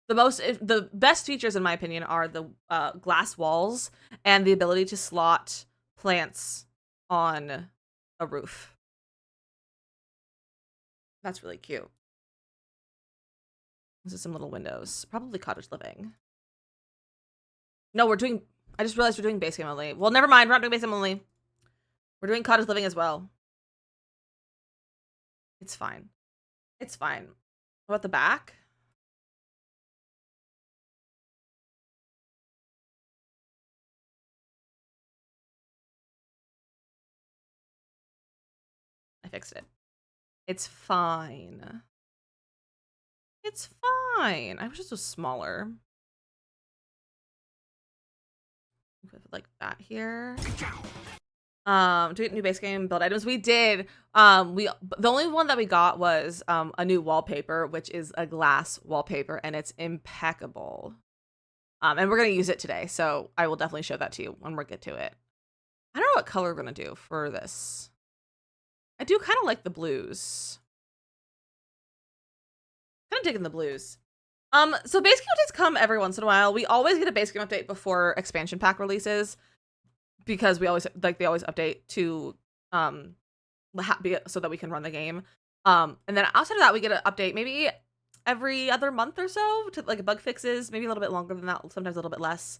The best features in my opinion are the glass walls and the ability to slot plants on a roof. That's really cute. This is some little windows. Probably cottage living. No, I just realized we're doing base game only. Well, never mind. We're not doing base game only. We're doing cottage living as well. It's fine. It's fine. What about the back? I fixed it. It's fine. It's fine. I wish this was smaller. Like that here. To get new base game build items, we did. The only one that we got was a new wallpaper, which is a glass wallpaper, and it's impeccable. And we're gonna use it today, so I will definitely show that to you when we get to it. I don't know what color we're gonna do for this. I do kind of like the blues. Kind of digging the blues. So base game updates come every once in a while. We always get a base game update before expansion pack releases because they always update to so that we can run the game. And then outside of that, we get an update maybe every other month or so to like bug fixes, maybe a little bit longer than that, sometimes a little bit less.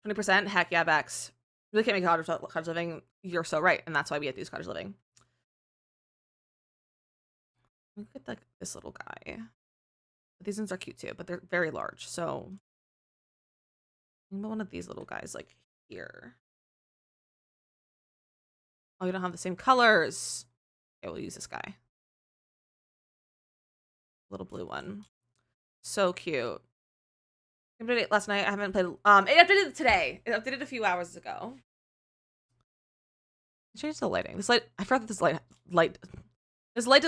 20%, heck yeah, Bex. Really can't make cottage living. You're so right, and that's why we get these cottage living. Look at like this little guy. These ones are cute too, but they're very large. So maybe one of these little guys like here. Oh, you don't have the same colors. Okay, we'll use this guy. Little blue one. So cute. I updated it last night. I haven't played. It updated today. It updated a few hours ago. Change the lighting. This light. I forgot that this light. This light.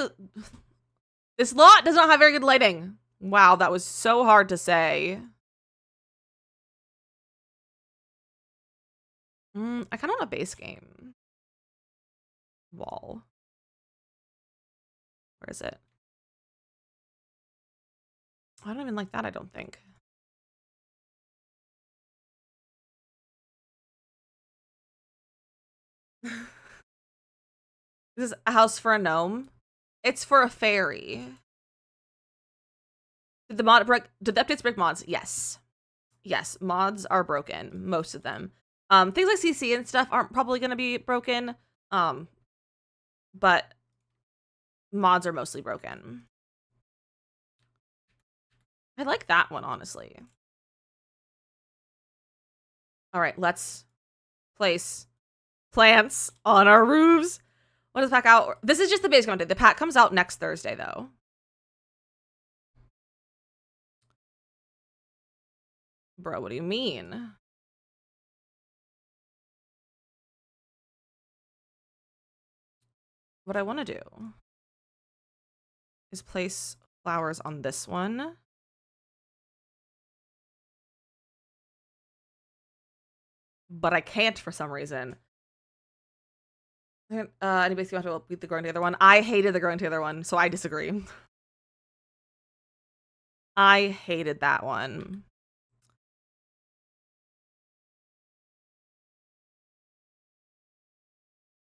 This lot does not have very good lighting. Wow, that was so hard to say. I kind of want a base game. Wall. Where is it? I don't even like that, I don't think. This is a house for a gnome. It's for a fairy. Did the updates break mods? Yes. Yes, mods are broken. Most of them. Things like CC and stuff aren't probably going to be broken. But mods are mostly broken. I like that one, honestly. All right, let's place plants on our roofs. What does pack out? This is just the base content. The pack comes out next Thursday, though. Bro, what do you mean? What I want to do is place flowers on this one. But I can't for some reason. Anybody see how to beat the growing together one? I hated the growing together one, so I disagree. I hated that one.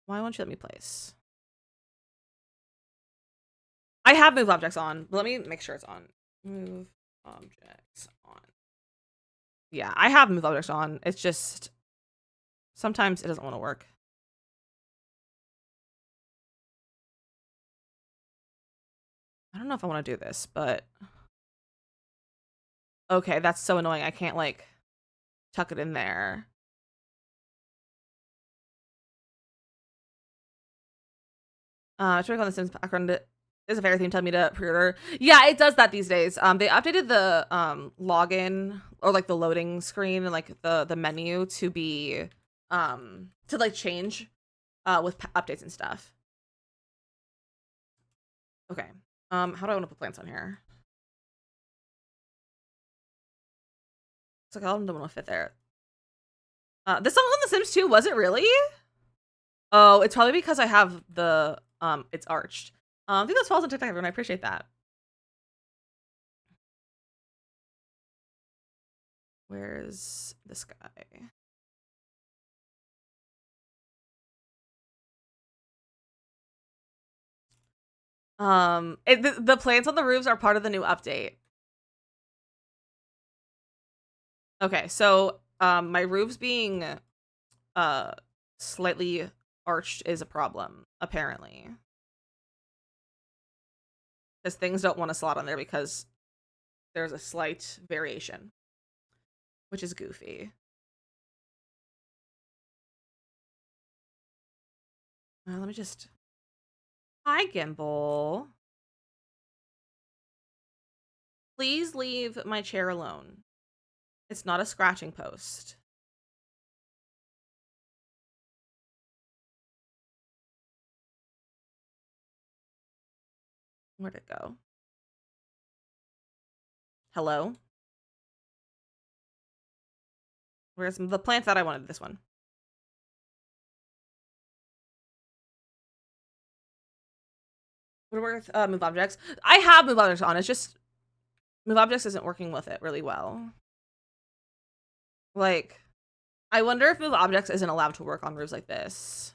Why won't you let me place? I have move objects on, but let me make sure it's on. Move objects on. Yeah, I have move objects on. It's just sometimes it doesn't want to work. I don't know if I want to do this, but okay, that's so annoying. I can't like tuck it in there. Trying on the Sims background is a fair thing. Tell me to pre-order. Yeah, it does that these days. They updated the login or like the loading screen and like the menu to be to like change with updates and stuff. Okay. How do I want to put plants on here? It's like all of them don't want to fit there. This song on The Sims 2, was it really? Oh, it's probably because I have the it's arched. I think those falls on TikTok, everyone. I appreciate that. Where's this guy? The plants on the roofs are part of the new update. Okay, so my roofs being slightly arched is a problem, apparently. Because things don't want to slot on there because there's a slight variation, which is goofy. Let me just... Hi, Gimbal. Please leave my chair alone. It's not a scratching post. Where'd it go? Hello? Where's the plant that I wanted? This one. What worth move objects? I have move objects on. It's just move objects isn't working with it really well. Like, I wonder if move objects isn't allowed to work on roofs like this.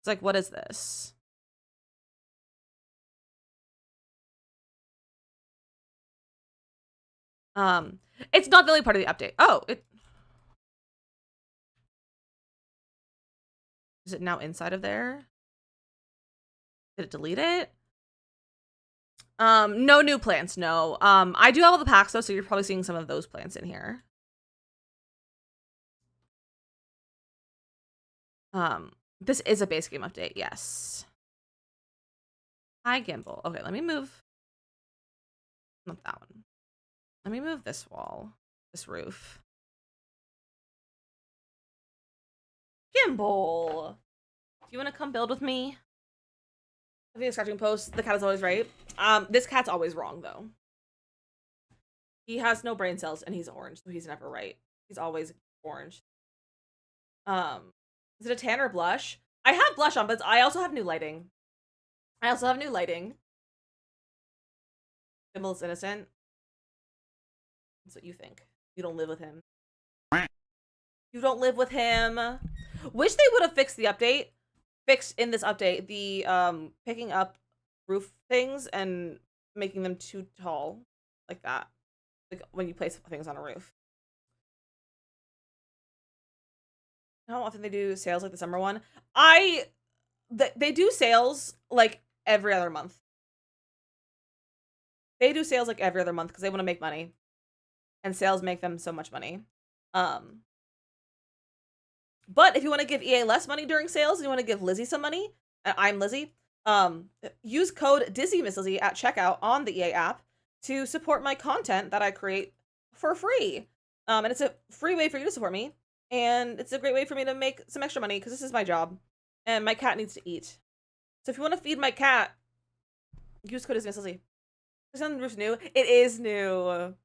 It's like, what is this? It's not the only part of the update. Oh, is it now inside of there? Did it delete it? No new plants, no. I do have all the packs though, so you're probably seeing some of those plants in here. This is a base game update, yes. Hi, Gimbal. Okay, let me move. Not that one. Let me move this wall. This roof. Gimbal! Do you want to come build with me? I think a scratching post. The cat is always right. This cat's always wrong, though. He has no brain cells, and he's orange, so he's never right. He's always orange. Is it a tan or blush? I have blush on, but I also have new lighting. That's what innocent. That's what you think. You don't live with him. You don't live with him. Wish they would have fixed the update. Fixed in this update the picking up roof things and making them too tall. Like that. Like when you place things on a roof. How often they do sales like the summer one? They do sales like every other month. They do sales like every other month because they want to make money. And sales make them so much money. But if you want to give EA less money during sales and you want to give Lizzy some money, I'm Lizzy, use code DizzyMissLizzy at checkout on the EA app to support my content that I create for free. And it's a free way for you to support me. And it's a great way for me to make some extra money because this is my job. And my cat needs to eat. So if you want to feed my cat, use code DizzyMissLizzy. Is the roof new? It is new.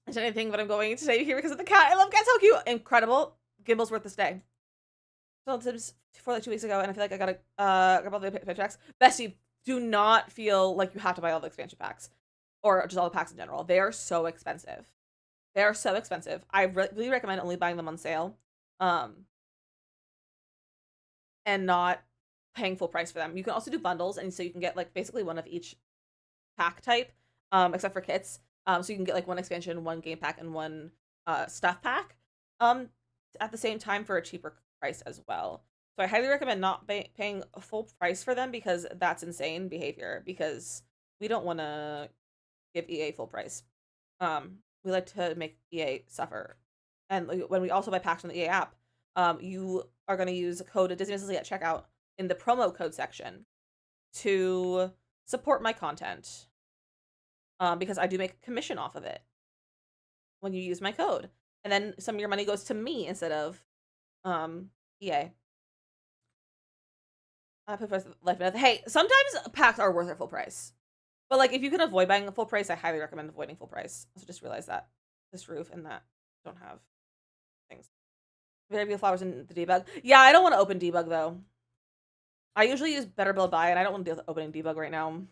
Is anything but I'm going to stay here because of the cat. I love cats. How cute. Incredible. Gimbal's worth the stay. So tips for like 2 weeks ago, and I feel like I got a couple of the expansion packs. Bestie, do not feel like you have to buy all the expansion packs. Or just all the packs in general. They are so expensive. They are so expensive. I really recommend only buying them on sale. And not paying full price for them. You can also do bundles, and so you can get like basically one of each pack type, except for kits. So you can get like one expansion, one game pack, and one stuff pack at the same time for a cheaper price as well. So I highly recommend not paying a full price for them because that's insane behavior because we don't want to give EA full price. We like to make EA suffer. And when we also buy packs on the EA app, you are going to use code DizzyMissLizzy at checkout in the promo code section to support my content. Because I do make commission off of it when you use my code. And then some of your money goes to me instead of EA. I put life and death. Hey, sometimes packs are worth their full price. But like if you can avoid buying a full price, I highly recommend avoiding full price. So just realize that this roof and that don't have things. Very beautiful flowers in the debug. Yeah, I don't want to open debug though. I usually use better build buy, and I don't want to deal with opening debug right now.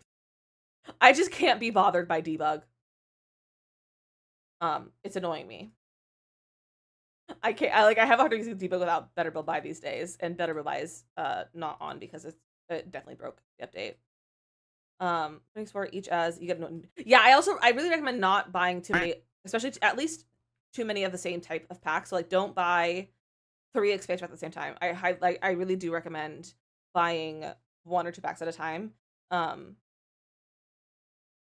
I just can't be bothered by debug. It's annoying me. I can't. I have a hard time using debug without better build buy these days, and better build buy is not on because it definitely broke the update. Explore each as you get. Yeah, I really recommend not buying too many, especially at least too many of the same type of packs. So like, don't buy 3 expansions at the same time. I really do recommend buying 1 or 2 packs at a time.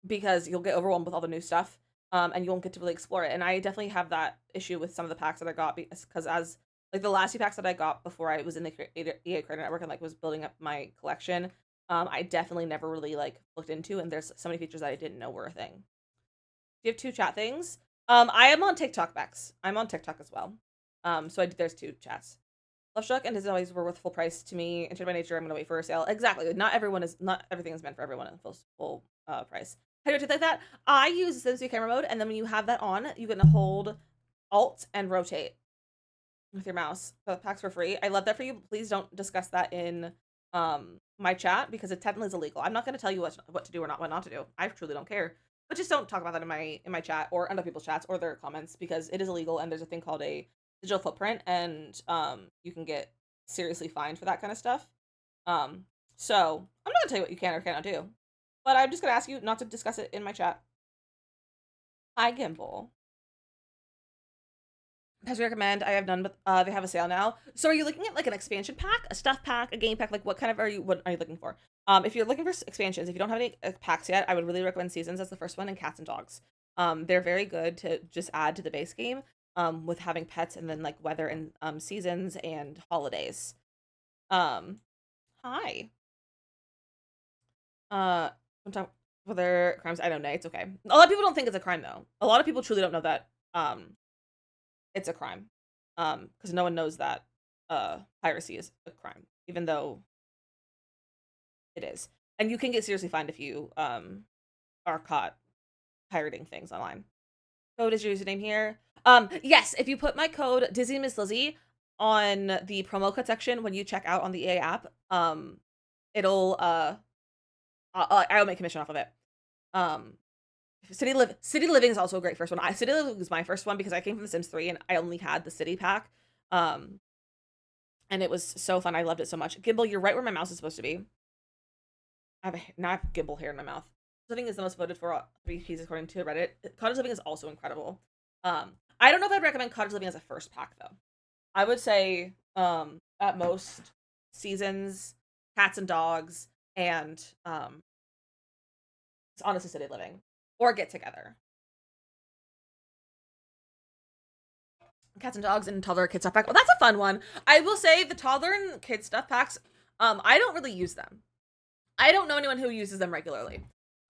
Because you'll get overwhelmed with all the new stuff. And you won't get to really explore it. And I definitely have that issue with some of the packs that I got because as like the last 2 packs that I got before I was in the EA Creator Network and like was building up my collection, I definitely never really like looked into, and there's so many features that I didn't know were a thing. Do you have 2 chat things? I am on TikTok, Bex. I'm on TikTok as well. So there's 2 chats. Love Struck and Disney always were worth full price to me. And by nature, I'm gonna wait for a sale. Exactly. Not everything is meant for everyone at full price. How do you do like that? I use Sensory camera mode, and then when you have that on, you can hold Alt and rotate with your mouse. So the packs for free. I love that for you. Please don't discuss that in my chat because it technically is illegal. I'm not going to tell you what to do or what not to do. I truly don't care. But just don't talk about that in my chat or other people's chats or their comments because it is illegal, and there's a thing called a digital footprint, and you can get seriously fined for that kind of stuff. So I'm not gonna tell you what you can or cannot do, but I'm just gonna ask you not to discuss it in my chat. Hi, Gimbal. As we recommend, I have none, but they have a sale now. So are you looking at like an expansion pack, a stuff pack, a game pack? Like what are you looking for? If you're looking for expansions, if you don't have any packs yet, I would really recommend Seasons as the first one and Cats and Dogs. They're very good to just add to the base game. With having pets and then like weather and seasons and holidays. Hi. Sometimes for their crimes, I don't know. It's okay. A lot of people don't think it's a crime though. A lot of people truly don't know that it's a crime. Because no one knows that piracy is a crime, even though it is. And you can get seriously fined if you are caught pirating things online. Code is your username here. Yes, if you put my code DizzyMissLizzy on the promo code section when you check out on the EA app, it'll I'll make commission off of it. City Living is also a great first one. City Living was my first one because I came from The Sims 3 and I only had the city pack. And it was so fun. I loved it so much. Gimbal, you're right where my mouse is supposed to be. Now I have gimbal hair in my mouth. Living is the most voted for 3Ps according to Reddit. Cottage Living is also incredible. I don't know if I'd recommend Cottage Living as a first pack though. I would say at most Seasons, Cats and Dogs, and it's honestly City Living or Get Together. Cats and Dogs and Toddler Kid Stuff Pack. Well, that's a fun one. I will say the Toddler and Kid Stuff Packs, I don't really use them. I don't know anyone who uses them regularly.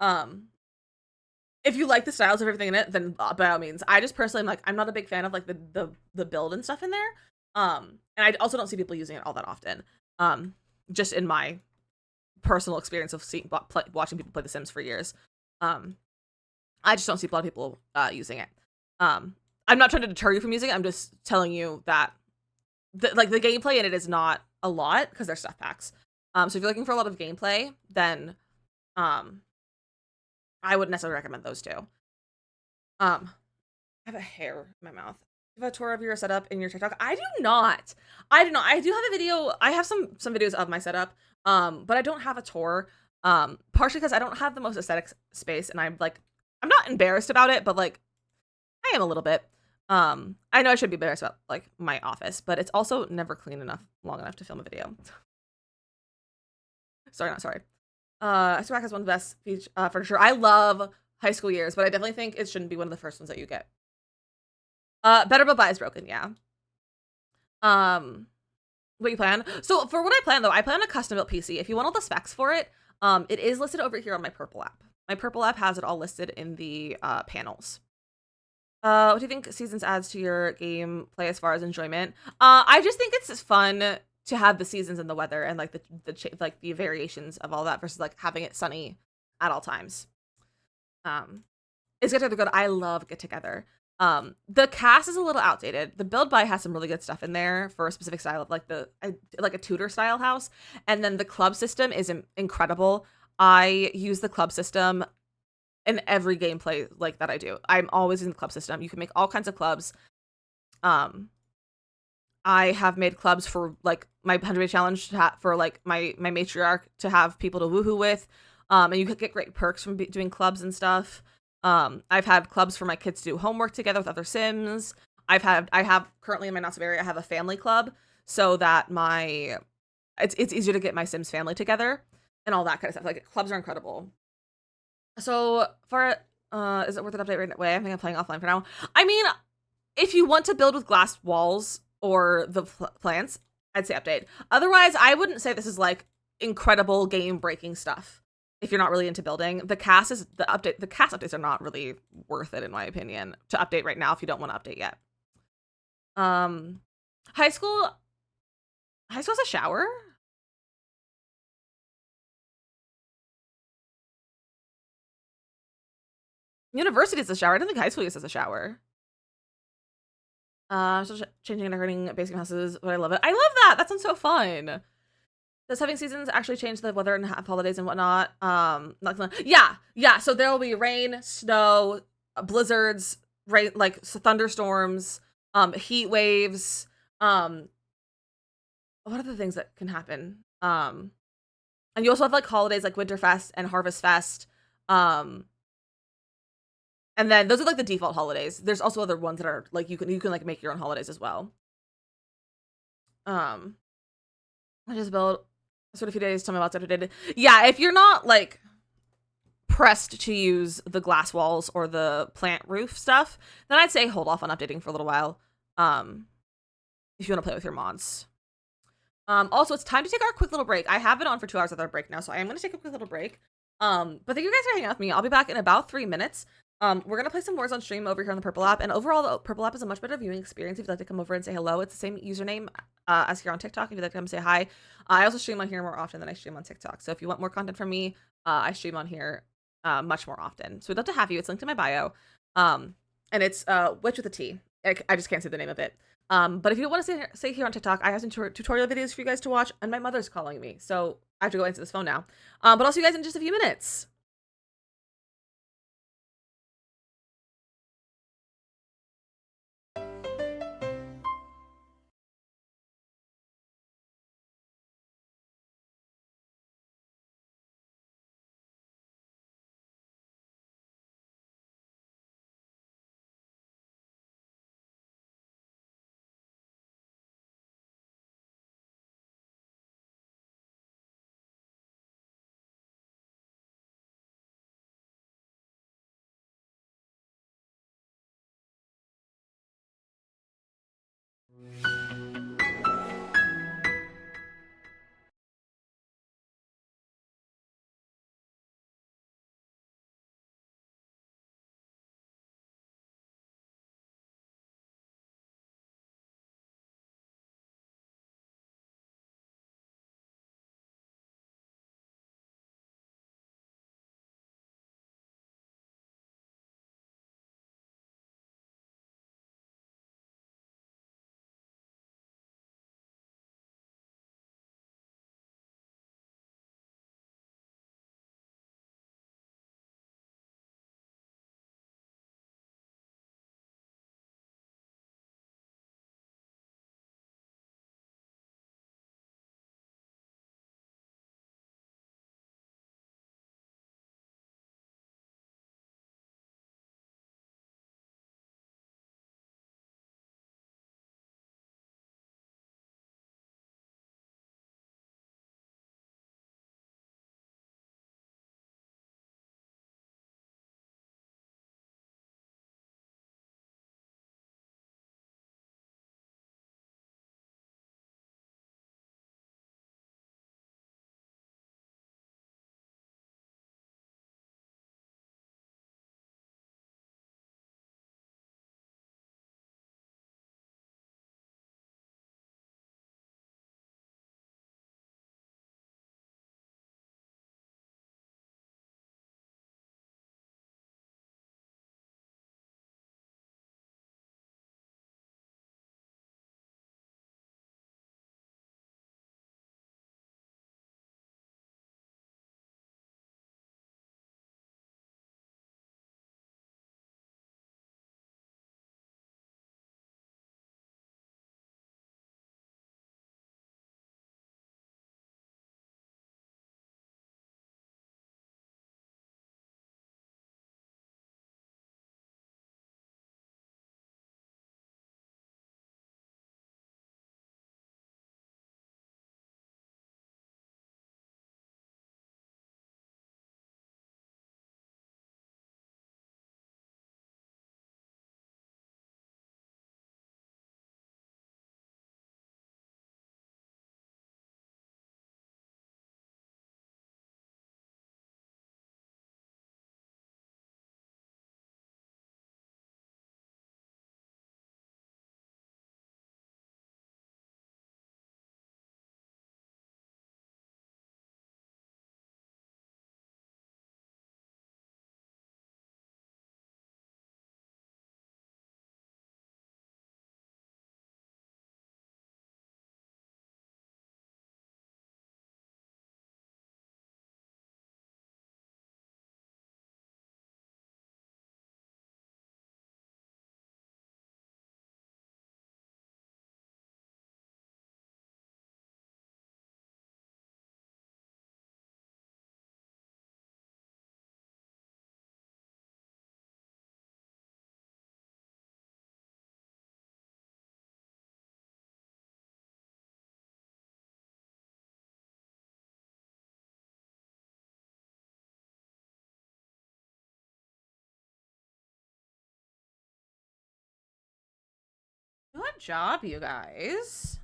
If you like the styles of everything in it, then by all means. I just personally am like, I'm not a big fan of like the build and stuff in there. And I also don't see people using it all that often. Just in my personal experience of watching people play The Sims for years. I just don't see a lot of people using it. I'm not trying to deter you from using it. I'm just telling you that the gameplay in it is not a lot because they're stuff packs. So if you're looking for a lot of gameplay, then I wouldn't necessarily recommend those two. I have a hair in my mouth. You have a tour of your setup in your TikTok? I do not. I do have a video. I have some videos of my setup, but I don't have a tour. Partially because I don't have the most aesthetic space, and I'm not embarrassed about it, but like I am a little bit. I know I should be embarrassed about like my office, but it's also never clean enough, long enough to film a video. Sorry, not sorry. Swag has one of the best furniture. I love High School Years, but I definitely think it shouldn't be one of the first ones that you get. Better But Buy is broken, yeah. What you plan? So for what I plan though, I plan a custom built PC. If you want all the specs for it, it is listed over here on my Purple app. My Purple app has it all listed in the panels. What do you think Seasons adds to your gameplay as far as enjoyment? I just think it's fun to have the seasons and the weather and like the variations of all that versus like having it sunny at all times. Is Get Together good? I love Get Together. The cast is a little outdated. The build by has some really good stuff in there for a specific style of like a Tudor style house, and then the club system is incredible. I use the club system in every gameplay like that I do. I'm always in the club system. You can make all kinds of clubs. I have made clubs for like my 100-day challenge for like my matriarch to have people to woohoo with. And you could get great perks from doing clubs and stuff. I've had clubs for my kids to do homework together with other Sims. I have currently in my Knoxville area, I have a family club so that it's easier to get my Sims family together and all that kind of stuff. Like clubs are incredible. So for is it worth an update right away? I think I'm playing offline for now. I mean, if you want to build with glass walls or the plants, I'd say update. Otherwise, I wouldn't say this is like incredible game breaking stuff. If you're not really into building, the cast updates are not really worth it in my opinion to update right now if you don't want to update yet. High school has a shower. University is a shower. I don't think high school uses a shower. So changing and decorating basic houses, but I love it. I love that. That sounds so fun. Does having seasons actually change the weather and have holidays and whatnot? Yeah. So there will be rain, snow, blizzards, rain, like thunderstorms, heat waves. What are the things that can happen? And you also have like holidays like Winterfest and Harvest Fest. And then those are like the default holidays. There's also other ones that are like you can like make your own holidays as well. I just built sort of a few days. Tell me what's updated. Yeah, if you're not like pressed to use the glass walls or the plant roof stuff, then I'd say hold off on updating for a little while. If you want to play with your mods. Also, it's time to take our quick little break. I have it on for 2 hours without a break now, so I am going to take a quick little break. But thank you guys for hanging out with me. I'll be back in about 3 minutes. We're gonna play some Wars on stream over here on the Purple app, and overall, the Purple app is a much better viewing experience. If you'd like to come over and say hello, it's the same username as here on TikTok. If you'd like to come say hi, I also stream on here more often than I stream on TikTok. So if you want more content from me, I stream on here much more often. So we'd love to have you. It's linked in my bio, and it's Witch with a T. I just can't say the name of it. But if you want to say here on TikTok, I have some tutorial videos for you guys to watch, and my mother's calling me, so I have to go answer this phone now. But I'll see you guys in just a few minutes. Good job, you guys.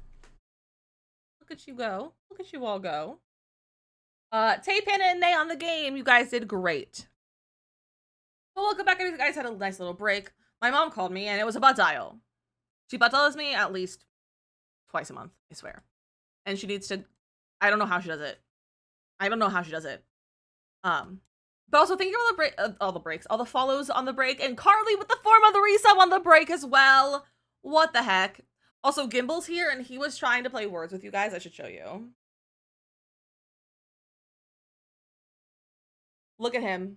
Look at you go. Look at you all go. Tape Hannah and Nay on the game. You guys did great. Well, welcome back. You guys had a nice little break. My mom called me and it was a butt dial. She butt dials me at least twice a month, I swear. And she needs to, I don't know how she does it. But also thank you for all the breaks, all the follows on the break, and Carly with the form of the resub on the break as well. What the heck? Also, Gimbal's here and he was trying to play words with you guys. I should show you. Look at him.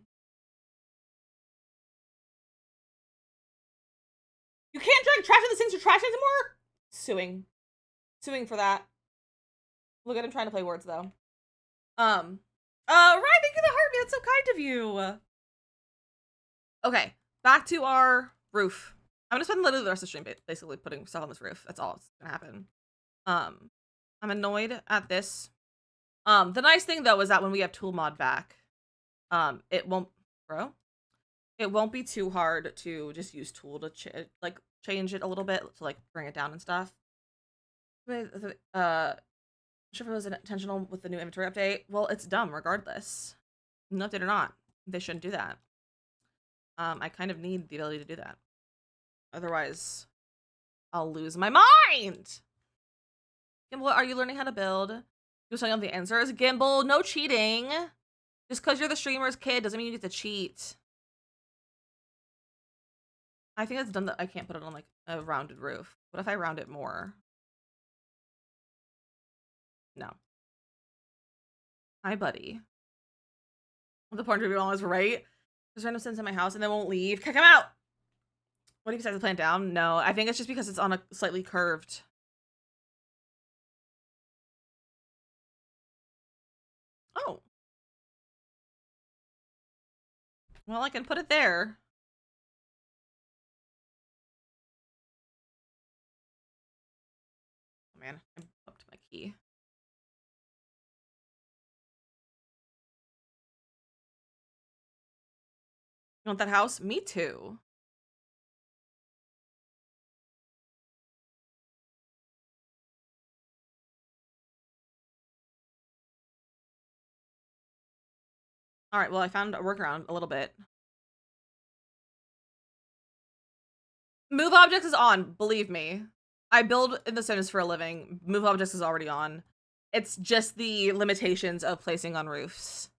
You can't drag trash in the sinks or trash anymore? Suing for that. Look at him trying to play words though. Ryan, thank you the heart. That's so kind of you. Okay, back to our roof. I'm gonna spend literally the rest of the stream basically putting stuff on this roof. That's all that's gonna happen. I'm annoyed at this. The nice thing though is that when we have tool mod back, it won't be too hard to just use tool to change it a little bit to like bring it down and stuff. I'm sure if it was intentional with the new inventory update. Well, it's dumb regardless. No update or not, they shouldn't do that. I kind of need the ability to do that. Otherwise, I'll lose my mind. Gimbal, are you learning how to build? You're showing up the answers. Gimbal, no cheating. Just because you're the streamer's kid doesn't mean you get to cheat. I think it's dumb that I can't put it on like a rounded roof. What if I round it more? No. Hi, buddy. The porn review was right. There's random sins in my house and they won't leave. Kick him out! What do you decide to plant down? No, I think it's just because it's on a slightly curved. Oh. Well, I can put it there. Oh man, I'm up to my key. You want that house? Me too. All right, well, I found a workaround a little bit. Move objects is on, believe me. I build in The Sims for a living. Move objects is already on. It's just the limitations of placing on roofs.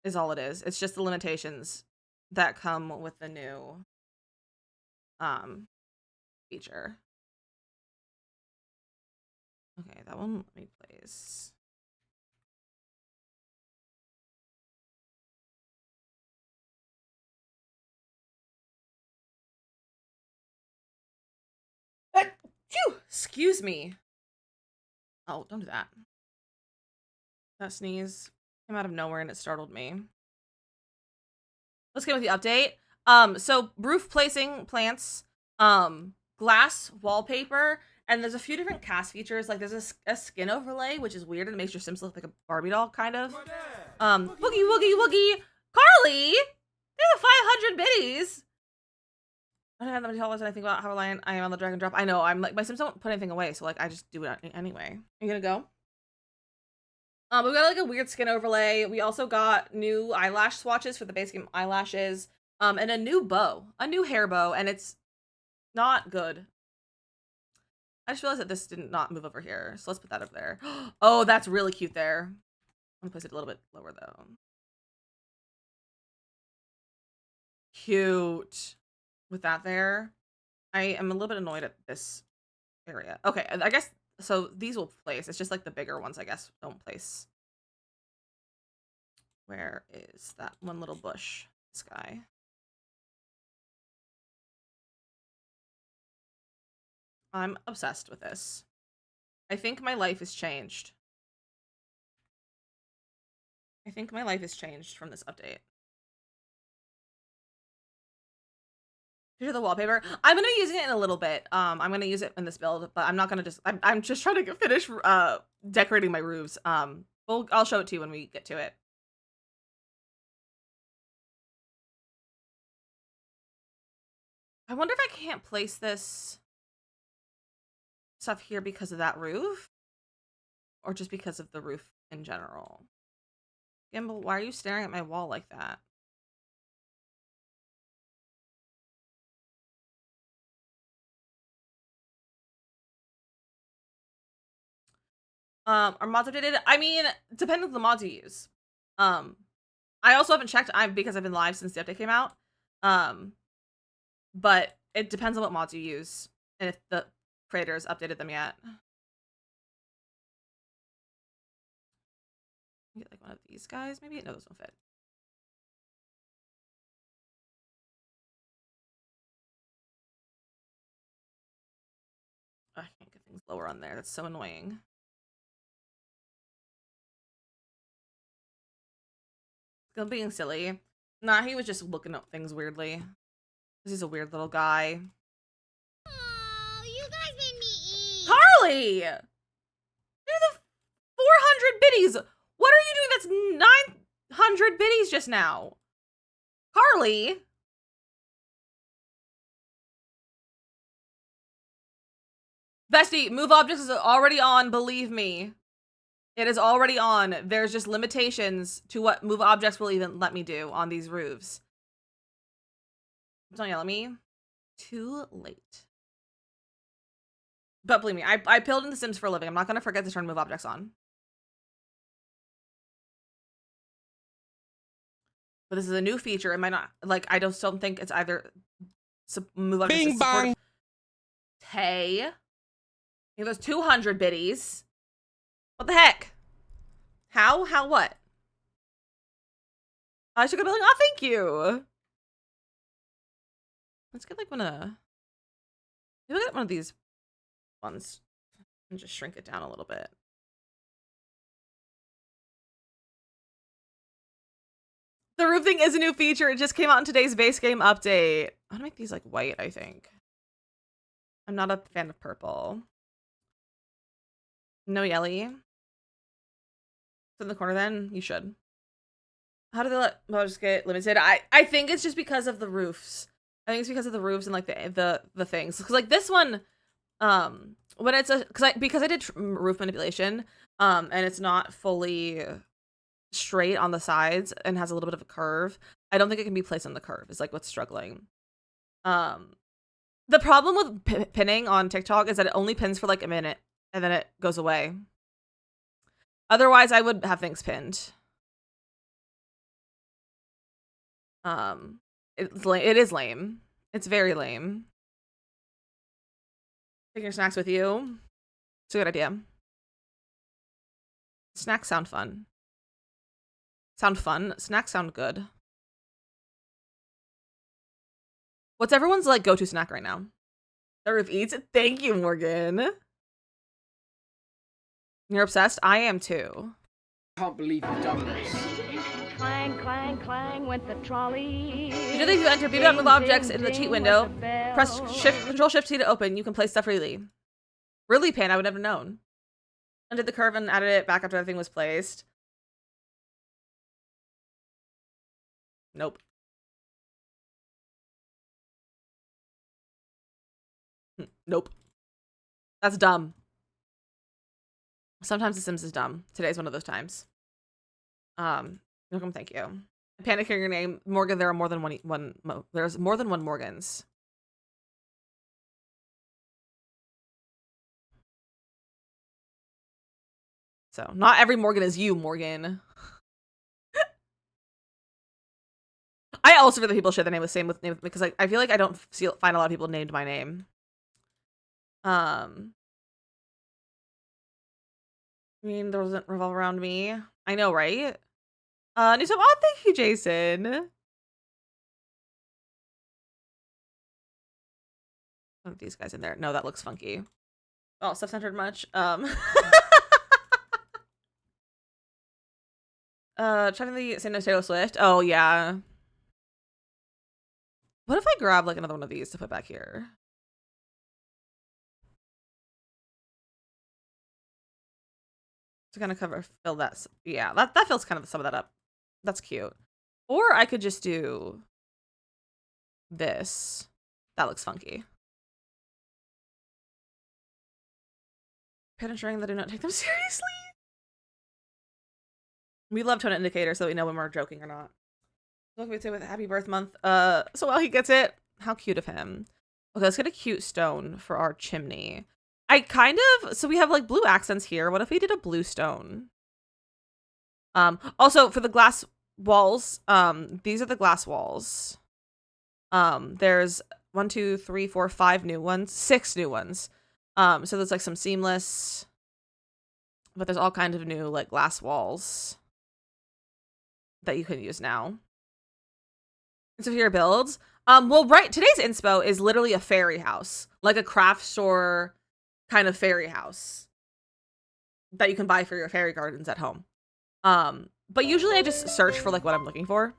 Is all it is. It's just the limitations that come with the new feature. Okay, that one let me place. Phew! Excuse me. Oh, don't do that. That sneeze came out of nowhere and it startled me. Let's get with the update. So roof placing plants, glass wallpaper, and there's a few different cast features. Like there's a skin overlay, which is weird and it makes your Sims look like a Barbie doll, kind of. Woogie woogie woogie. Carly, they have 500 biddies. I don't have that many dollars, and I think about how reliant I am on the drag and drop. I know, I'm like, my Sims don't put anything away, so like I just do it anyway. Are you gonna go? We got like a weird skin overlay. We also got new eyelash swatches for the basic game eyelashes. And a new bow, a new hair bow, and it's not good. I just realized that this did not move over here, so let's put that over there. Oh, that's really cute there. I'm gonna place it a little bit lower though. Cute. With that there. I am a little bit annoyed at this area. Okay, I guess, so these will place. It's just like the bigger ones, I guess, don't place. Where is that one little bush? This guy. I'm obsessed with this. I think my life has changed. I think my life has changed from this update. Here's the wallpaper. I'm gonna be using it in a little bit. I'm gonna use it in this build, but I'm not gonna just. I'm just trying to finish decorating my roofs. I'll show it to you when we get to it. I wonder if I can't place this stuff here because of that roof. or just because of the roof in general. Gimbal, why are you staring at my wall like that? Are mods updated? I mean, depending on the mods you use. I also haven't checked because I've been live since the update came out. But it depends on what mods you use and if the creators updated them yet. Get like one of these guys, maybe? No, those don't fit. I can't get things lower on there. That's so annoying. Still being silly. Nah, he was just looking at things weirdly. Because he's a weird little guy. Oh, you guys made me eat. Carly! You're the 400 biddies! What are you doing that's 900 biddies just now? Carly! Bestie, move objects is already on, believe me. It is already on. There's just limitations to what move objects will even let me do on these roofs. Don't yell at me. Too late. But believe me, I pilled in The Sims for a living. I'm not going to forget to turn move objects on. But this is a new feature. It might not, like, I just don't think it's either move objects. Bing bong. Hey. He goes 200 biddies. What the heck? How? How what? I should go building. Oh, thank you. Let's get like one of these ones and just shrink it down a little bit. The roof thing is a new feature. It just came out in today's base game update. I'm gonna make these like white, I think. I'm not a fan of purple. No yelly. In the corner then? You should. How do they let mods get limited? I think it's just because of the roofs. I think it's because of the roofs and like the things. Because like this one, when it's because I did roof manipulation, and it's not fully straight on the sides and has a little bit of a curve. I don't think it can be placed on the curve. Is like what's struggling. The problem with pinning on TikTok is that it only pins for like a minute and then it goes away. Otherwise, I would have things pinned. It is lame. It's very lame. Take your snacks with you. It's a good idea. Snacks sound fun. Snacks sound good. What's everyone's like go-to snack right now? The roof eats it. Thank you, Morgan. You're obsessed? I am too. I can't believe you've done this. Clang, clang, clang went the trolley. Usually if you enter BB move objects in the cheat window, press Control Shift T to open. You can place stuff freely. Really, Pan? I would never known. Undid the curve and added it back after everything was placed. Nope. Nope. That's dumb. Sometimes The Sims is dumb. Today's one of those times. Welcome, thank you. I'm panicking your name. Morgan, there are more than there's more than one Morgans. So, not every Morgan is you, Morgan. I also really people share their name with same with name because I feel like I don't find a lot of people named my name. I mean, there doesn't revolve around me. I know, right? New sub. Oh, thank you, Jason. One of these guys in there. No, that looks funky. Oh, self-centered much. Trying the same as Taylor Swift. Oh yeah. What if I grab like another one of these to put back here? To kind of fill that. Yeah, that fills kind of some of that up. That's cute. Or I could just do this. That looks funky. Ensuring that I do not take them seriously. We love tone indicator so we know when we're joking or not. What can we say with happy birth month? So while he gets it, how cute of him. Okay, let's get a cute stone for our chimney. So we have like blue accents here. What if we did a blue stone? Also for the glass walls, these are the glass walls. There's 1, 2, 3, 4, 5 new ones, 6 new ones. So there's like some seamless, but there's all kinds of new like glass walls that you can use now. And so here are builds. Well, right, today's inspo is literally a fairy house, like a craft store kind of fairy house that you can buy for your fairy gardens at home. But usually I just search for like what I'm looking for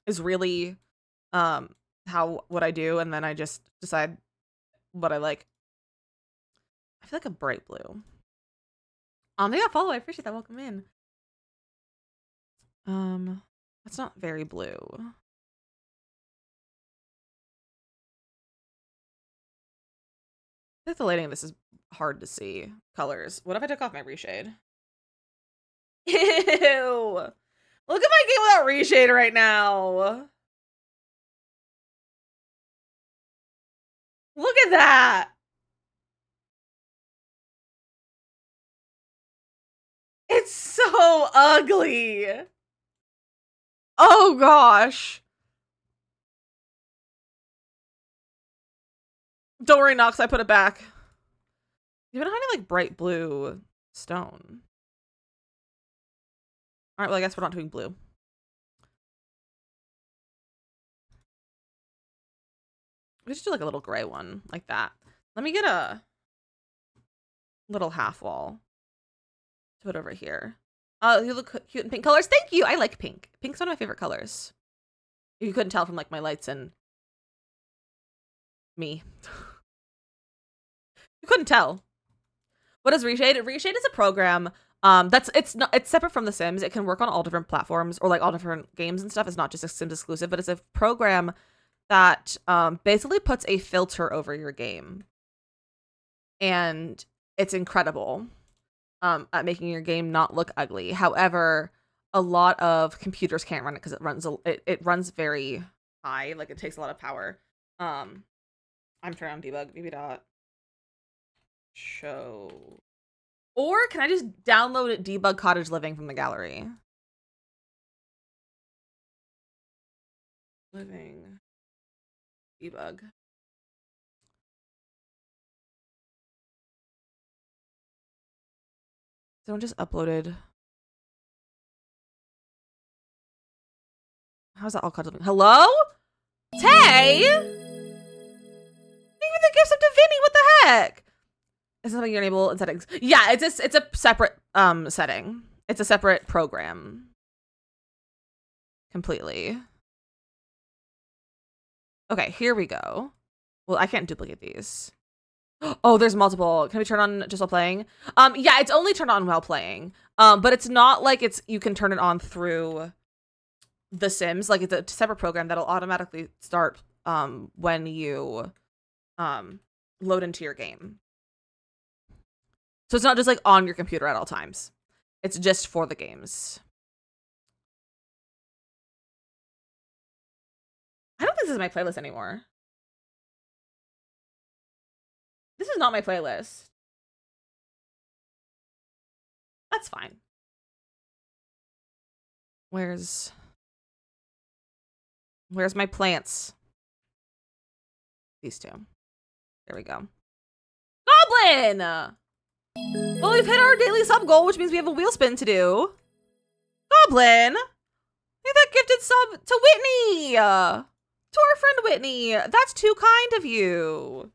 is really what I do, and then I just decide what I like. I feel like a bright blue. They got follow. I appreciate that. Welcome in. That's not very blue. I think the lighting of this is hard to see. Colors. What if I took off my reshade? Ew! Look at my game without reshade right now. Look at that. It's so ugly. Oh gosh. Don't worry, Nox, I put it back. You haven't had any like bright blue stone. Alright, well I guess we're not doing blue. We just do like a little gray one, like that. Let me get a little half wall to put over here. You look cute in pink colors. Thank you. I like pink. Pink's one of my favorite colors. If you couldn't tell from like my lights and me. You couldn't tell. What is Reshade? Reshade is a program it's separate from The Sims. It can work on all different platforms or like all different games and stuff. It's not just a Sims exclusive, but it's a program that basically puts a filter over your game. And it's incredible at making your game not look ugly. However, a lot of computers can't run it because it runs very high. Like it takes a lot of power. I'm turning on debug. Show. Or can I just download it, debug cottage living from the gallery? Living. Debug. Someone just uploaded. How's that all cottage living? Hello? Tay? Even the gifts of Divinity, what the heck? Is something you enable in settings? Yeah, it's a separate setting. It's a separate program. Completely. Okay, here we go. Well, I can't duplicate these. Oh, there's multiple. Can we turn on just while playing? Yeah, it's only turned on while playing. But it's not like you can turn it on through The Sims. Like it's a separate program that'll automatically start when you load into your game. So it's not just like on your computer at all times. It's just for the games. I don't think this is my playlist anymore. This is not my playlist. That's fine. Where's my plants? These two. There we go. Goblin! Well, we've hit our daily sub goal, which means we have a wheel spin to do. Goblin! Hey, that gifted sub to Whitney! To our friend Whitney. That's too kind of you.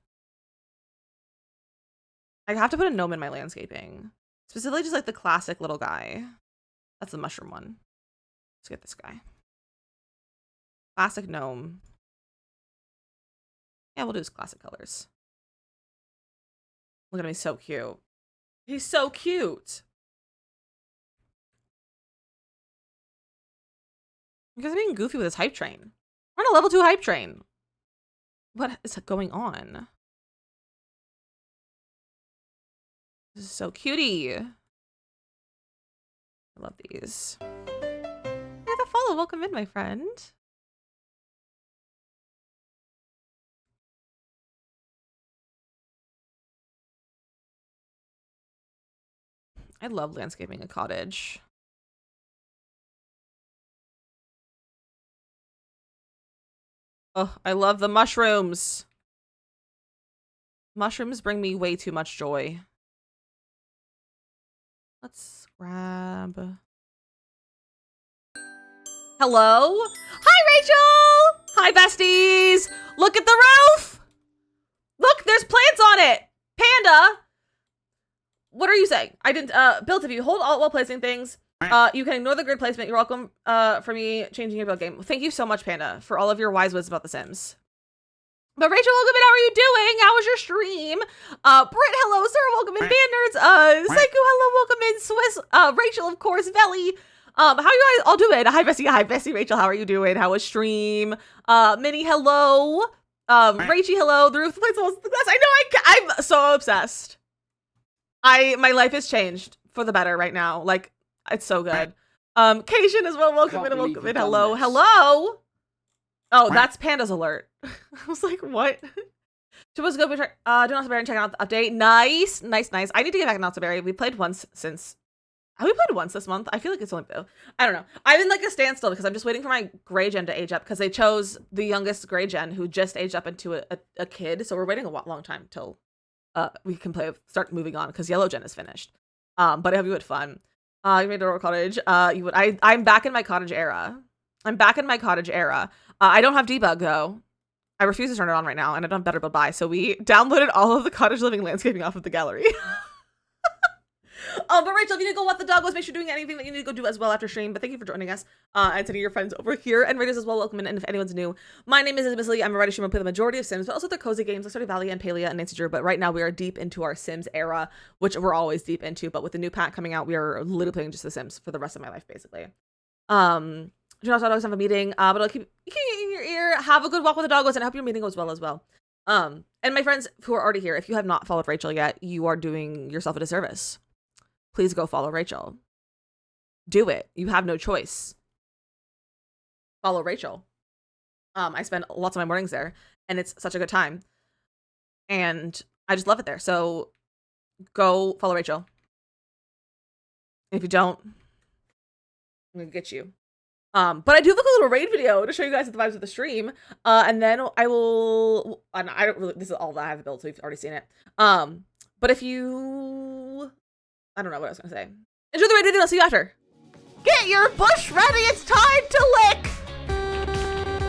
I have to put a gnome in my landscaping. Specifically just like the classic little guy. That's the mushroom one. Let's get this guy. Classic gnome. Yeah, we'll do his classic colors. Look at him, he's so cute. He's so cute. Because I'm being goofy with his hype train. We're on a level 2 hype train. What is going on? This is so cutie. I love these. hello, welcome in, my friend. I love landscaping a cottage. Oh, I love the mushrooms. Mushrooms bring me way too much joy. Let's grab... Hello? Hi, Rachel! Hi, besties! Look at the roof! Look, there's plants on it! Panda! What are you saying? I didn't, Built if you hold alt while placing things, you can ignore the grid placement. You're welcome, for me changing your build game. Thank you so much, Panda, for all of your wise words about The Sims. But Rachel, welcome in. How are you doing? How was your stream? Britt, hello, Sarah, welcome in. Band Nerds, Seiko, hello, welcome in. Swiss, Rachel, of course, Velly. How are you guys all doing? Hi, Bessie, Rachel, how are you doing? How was stream? Minnie, hello. Rachie, hello. The roof, the plates, the glass. I know, I'm so obsessed. My life has changed for the better right now. Like, it's so good. Cation as well, welcome in, welcome in. Hello, hello. Oh, that's Panda's alert. I was like, what? Supposed to go do Not Berry and check out the update. Nice. I need to get back to Not Berry. We played once since. Have we played once this month? I feel like it's only been. I don't know. I'm in like a standstill because I'm just waiting for my gray gen to age up because they chose the youngest gray gen who just aged up into a kid. So we're waiting a long time till we can start moving on because yellow gen is finished. But I hope you had fun. You made a cottage. I'm back in my cottage era. I don't have debug though. I refuse to turn it on right now, and I don't have Better Build Buy, so we downloaded all of the cottage living landscaping off of the gallery. But Rachel, if you need to go what the dog was, make sure you're doing anything that you need to go do as well after stream. But thank you for joining us and sending your friends over here. And Raiders as well, welcome in. And if anyone's new, my name is DizzyMissLizzy. I'm a writer streamer. I play the majority of Sims, but also the cozy games like Stardew Valley and Palia and Nancy Drew. But right now we are deep into our Sims era, which we're always deep into. But with the new pack coming out, we are literally playing just the Sims for the rest of my life, basically. Do not always have a meeting, but I'll keep it in your ear. Have a good walk with the doggos, and I hope your meeting goes well as well. And my friends who are already here, if you have not followed Rachel yet, you are doing yourself a disservice. Please go follow Rachel. Do it. You have no choice. Follow Rachel. I spend lots of my mornings there, and it's such a good time. And I just love it there. So go follow Rachel. If you don't, I'm gonna get you. But I do look a little raid video to show you guys the vibes of the stream. And then I will, and I don't really, this is all that I have built, so you've already seen it. But if you, I don't know what I was gonna say. Enjoy the raid video, I'll see you after. Get your bush ready, it's time to lick!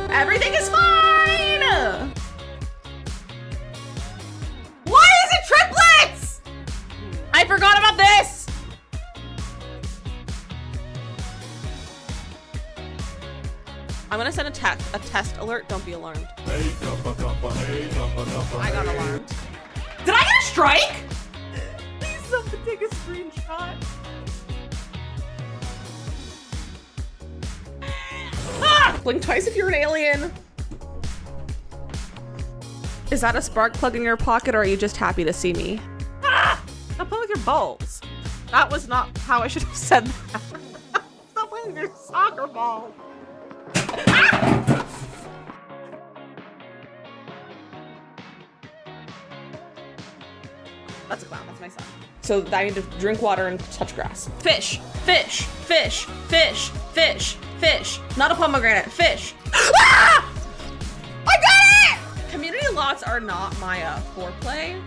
Everything is fine! Why is it triplets? I forgot about this! I'm gonna send a test alert. Don't be alarmed. I got alarmed. Did I get a strike? Please someone take a screenshot. Ah! Blink twice if you're an alien. Is that a spark plug in your pocket, or are you just happy to see me? Ah! Stop playing with your balls. That was not how I should have said that. Stop playing with your soccer ball. Ah! That's a clown, that's my son. So I need to drink water and touch grass. Fish, fish, fish, fish, fish, fish. Not a pomegranate, fish. Ah! I got it! Community lots are not my forte.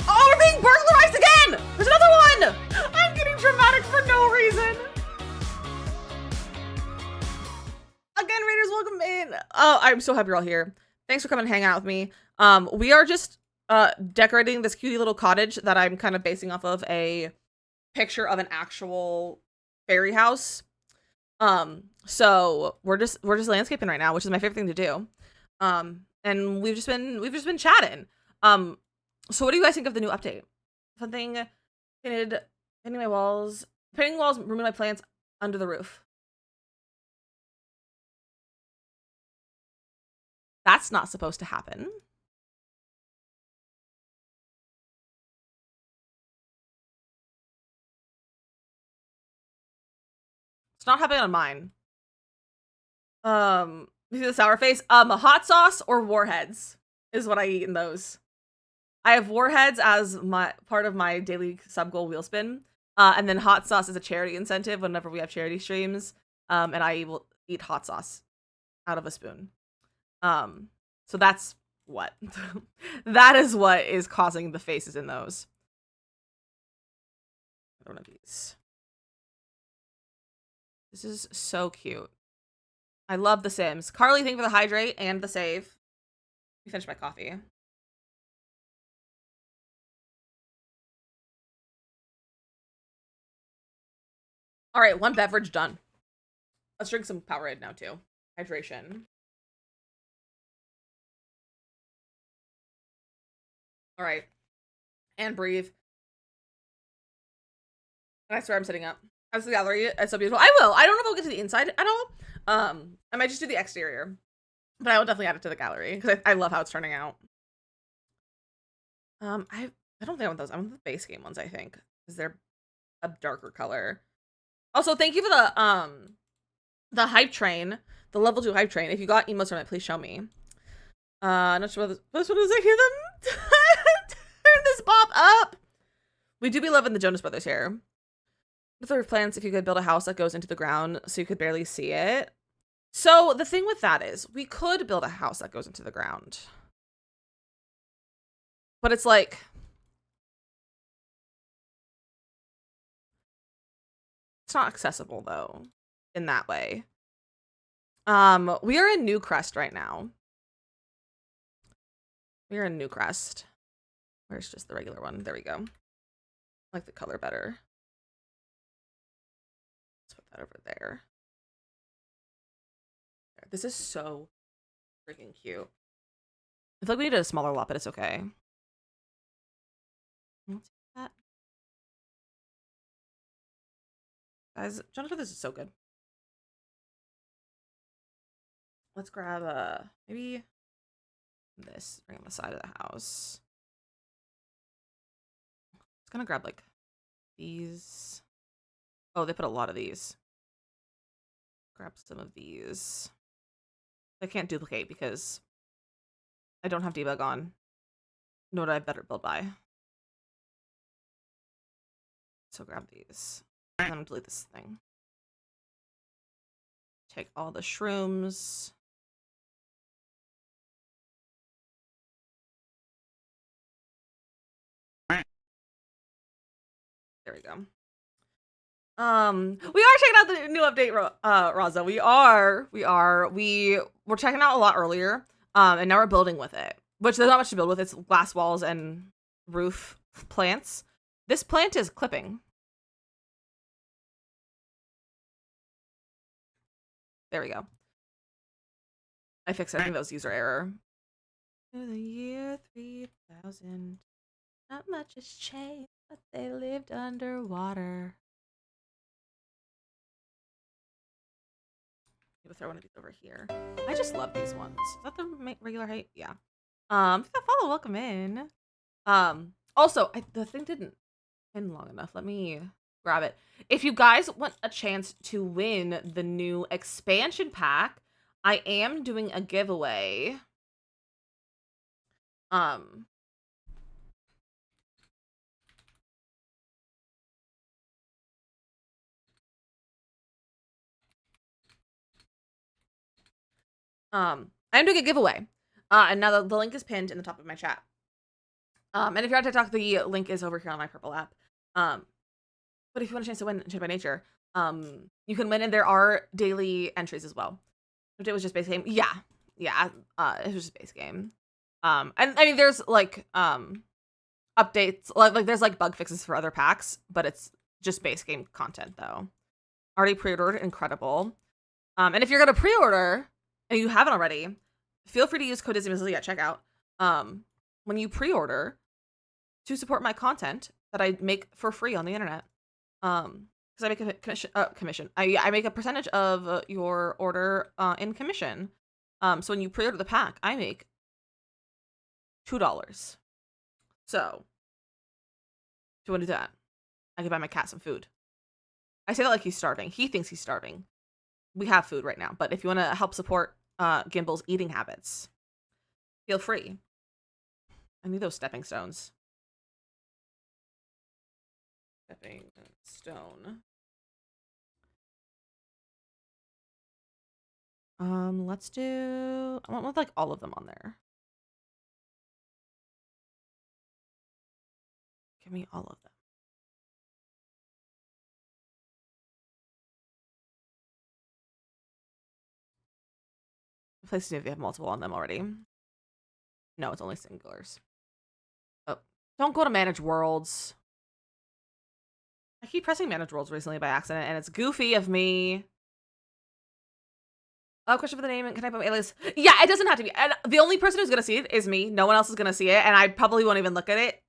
Oh, we're being burglarized again! There's another one! I'm getting dramatic for no reason. Again, Raiders, welcome in. Oh, I'm so happy you're all here. Thanks for coming and hanging out with me. We are just decorating this cutie little cottage that I'm kind of basing off of a picture of an actual fairy house. So we're just landscaping right now, which is my favorite thing to do. And we've just been chatting. So what do you guys think of the new update? Something painting walls, removing my plants under the roof. That's not supposed to happen. It's not happening on mine. You see the sour face? A hot sauce or warheads is what I eat in those. I have warheads as my part of my daily sub goal wheel spin. And then hot sauce is a charity incentive whenever we have charity streams. And I will eat hot sauce out of a spoon. So that's what. That is what is causing the faces in those. One of these. This is so cute. I love The Sims. Carly, thank you for the hydrate and the save. Let me finish my coffee. All right, one beverage done. Let's drink some Powerade now too. Hydration. All right. And breathe. And I swear I'm sitting up. As the gallery, it's so beautiful. I will. I don't know if I'll get to the inside at all. I might just do the exterior. But I will definitely add it to the gallery because I love how it's turning out. I don't think I want those. I want the base game ones, I think. Because they're a darker color. Also, thank you for the hype train. The level 2 hype train. If you got emotes from it, please show me. Not sure what this one is. I hear them turn this pop up. We do be loving the Jonas Brothers here. What are plans if you could build a house that goes into the ground so you could barely see it? So the thing with that is we could build a house that goes into the ground. But it's like, it's not accessible though in that way. We are in Newcrest right now. We are in Newcrest. Where's just the regular one? There we go. I like the color better. Let's put that over there. This is so freaking cute. I feel like we need a smaller lot, but it's okay. I'll take that. Guys, Jonathan, this is so good. Let's grab maybe this right on the side of the house. It's gonna grab like these. Oh, they put a lot of these. Grab some of these. I can't duplicate because I don't have debug on. Nor do I better build by. So grab these. And then delete this thing. Take all the shrooms. There we go. We are checking out the new update, Raza. We're checking out a lot earlier. And now we're building with it. Which there's not much to build with. It's glass walls and roof plants. This plant is clipping. There we go. I fixed it. I think that was user error. To the year 3000. Not much has changed, but they lived underwater. I'm gonna throw one of these over here. I just love these ones. Is that the regular height? Yeah. Follow, welcome in. Also, the thing didn't pin long enough. Let me grab it. If you guys want a chance to win the new expansion pack, I am doing a giveaway. I'm doing a giveaway. And now the link is pinned in the top of my chat. And if you're on TikTok, the link is over here on my purple app. But if you want a chance to win Shade by Nature, you can win, and there are daily entries as well. If it was just base game, yeah, it was just base game. And I mean, there's like updates, like there's like bug fixes for other packs, but it's just base game content though. Already pre-ordered, incredible. And if you're gonna pre-order and you haven't already, feel free to use code DizzyMissLizzy at checkout. When you pre-order to support my content that I make for free on the internet. Because I make a commission. I make a percentage of your order in commission. So when you pre-order the pack, I make $2. So if you want to do that, I can buy my cat some food. I say that like he's starving. He thinks he's starving. We have food right now, but if you want to help support Gimble's eating habits, feel free. I need those stepping stones. Stepping stone. Let's do, I want like all of them on there. Give me all of them. Please see if you have multiple on them already. No, it's only singulars. Oh, don't go to manage worlds. I keep pressing manage worlds recently by accident, and it's goofy of me. Oh, question for the name. Can I put my alias? Yeah, it doesn't have to be. And the only person who's gonna see it is me. No one else is gonna see it, and I probably won't even look at it.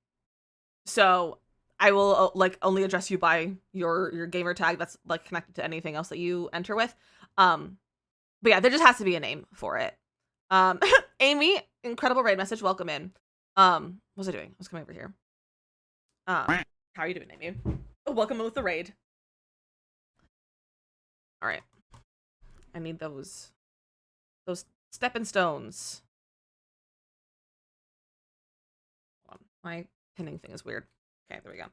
So I will like only address you by your gamer tag that's like connected to anything else that you enter with. But yeah, there just has to be a name for it. Amy, incredible raid message. Welcome in. What was I doing? I was coming over here. How are you doing, Amy? Oh, welcome in with the raid. All right. I need those stepping stones. Hold on. My pinning thing is weird. Okay, there we go.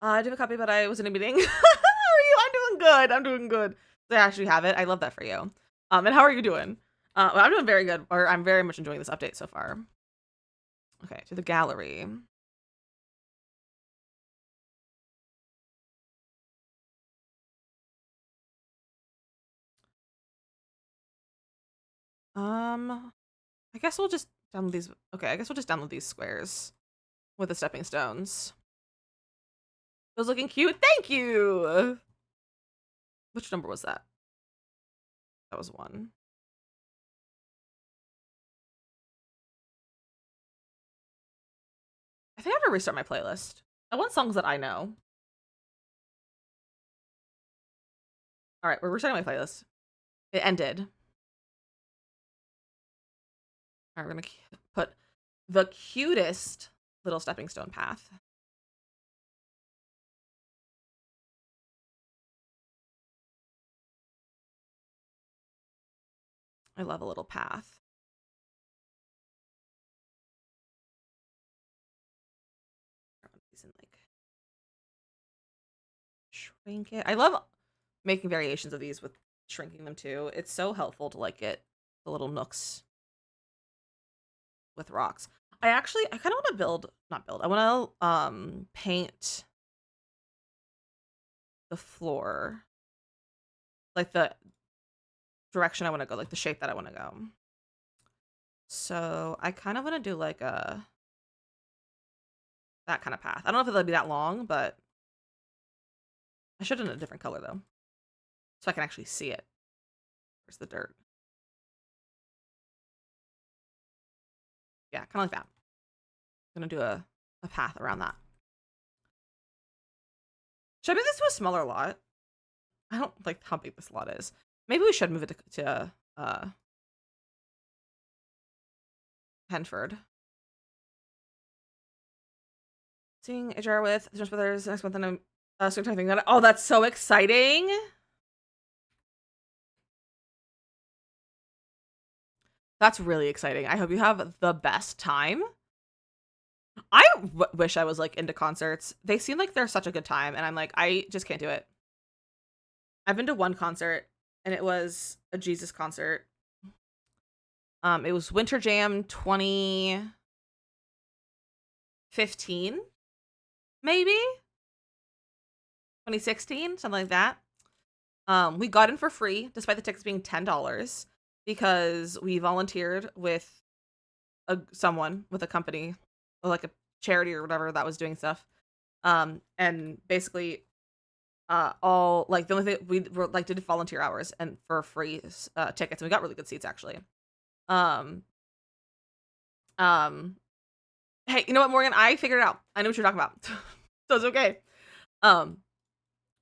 I do have a copy, but I was in a meeting. How are you? I'm doing good. I'm doing good. I actually have it. I love that for you. And how are you doing? I'm doing very good, or I'm very much enjoying this update so far. Okay, to the gallery. I guess we'll just download these. Okay, I guess we'll just download these squares with the stepping stones. Those looking cute. Thank you. Which number was that? That was 1. I think I have to restart my playlist. I want songs that I know. All right, we're restarting my playlist. It ended. All right, we're gonna put the cutest little stepping stone path. I love a little path. Like shrink it. I love making variations of these with shrinking them too. It's so helpful to like get the little nooks with rocks. I kind of want to I want to paint the floor, like the direction I want to go, like the shape that I want to go. So I kind of want to do like that kind of path. I don't know if it'll be that long, but I should have done a different color though, so I can actually see it. Where's the dirt? Yeah, kind of like that. I'm gonna do a path around that. Should I move this to a smaller lot? I don't like how big this lot is. Maybe we should move it to Henford. Seeing a jar with Jonas Brothers next month, and I'm starting thinking that. Oh, that's so exciting! That's really exciting. I hope you have the best time. I wish I was like into concerts. They seem like they're such a good time, and I'm like, I just can't do it. I've been to one concert, and it was a Jesus concert. It was Winter Jam 2015, maybe 2016, something like that. We got in for free, despite the tickets being $10, because we volunteered with someone with a company, or like a charity or whatever that was doing stuff. And basically, all like the only thing we were like did volunteer hours and for free tickets, and we got really good seats actually. Hey, you know what, Morgan? I figured it out. I know what you're talking about. So it's okay.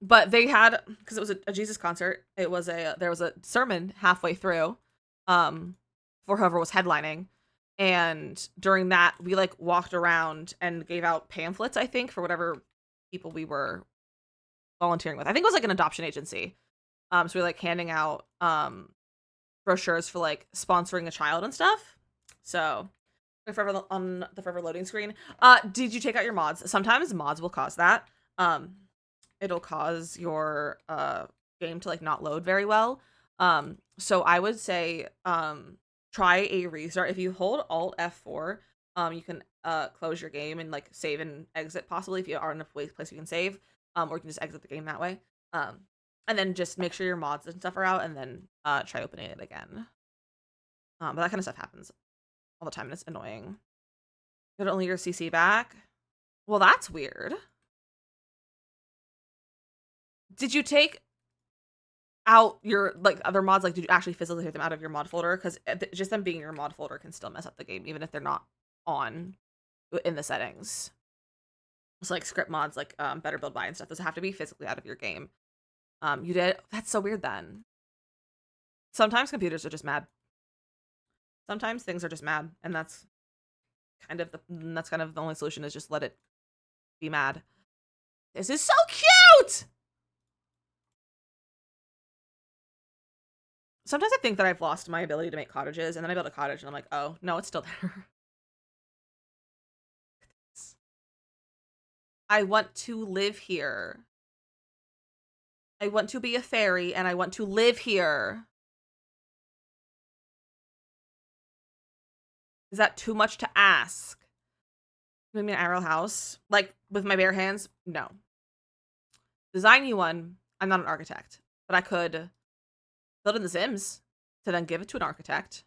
But they had, because it was a Jesus concert, there was a sermon halfway through, for whoever was headlining. And during that, we like walked around and gave out pamphlets, I think, for whatever people we were volunteering with. I think it was like an adoption agency. So we were like handing out brochures for like sponsoring a child and stuff. So forever on the forever loading screen. Did you take out your mods? Sometimes mods will cause that. It'll cause your game to like not load very well. So I would say try a restart. If you hold Alt F4, you can close your game and like save and exit possibly if you are in a place you can save. Or you can just exit the game that way. And then just make sure your mods and stuff are out, and then try opening it again. But that kind of stuff happens all the time, and it's annoying. Get only your CC back? Well, that's weird. Did you take out your like other mods? Like, did you actually physically take them out of your mod folder? Because just them being in your mod folder can still mess up the game, even if they're not on in the settings. So like script mods, like better build by and stuff, those have to be physically out of your game. You did? That's so weird then. Sometimes computers are just mad. Sometimes things are just mad, and that's kind of the only solution is just let it be mad. This is so cute! Sometimes I think that I've lost my ability to make cottages, and then I build a cottage, and I'm like, oh, no, it's still there. I want to live here. I want to be a fairy, and I want to live here. Is that too much to ask? Give me an arrow house? Like, with my bare hands? No. Design you one. I'm not an architect, but I could build in The Sims to then give it to an architect.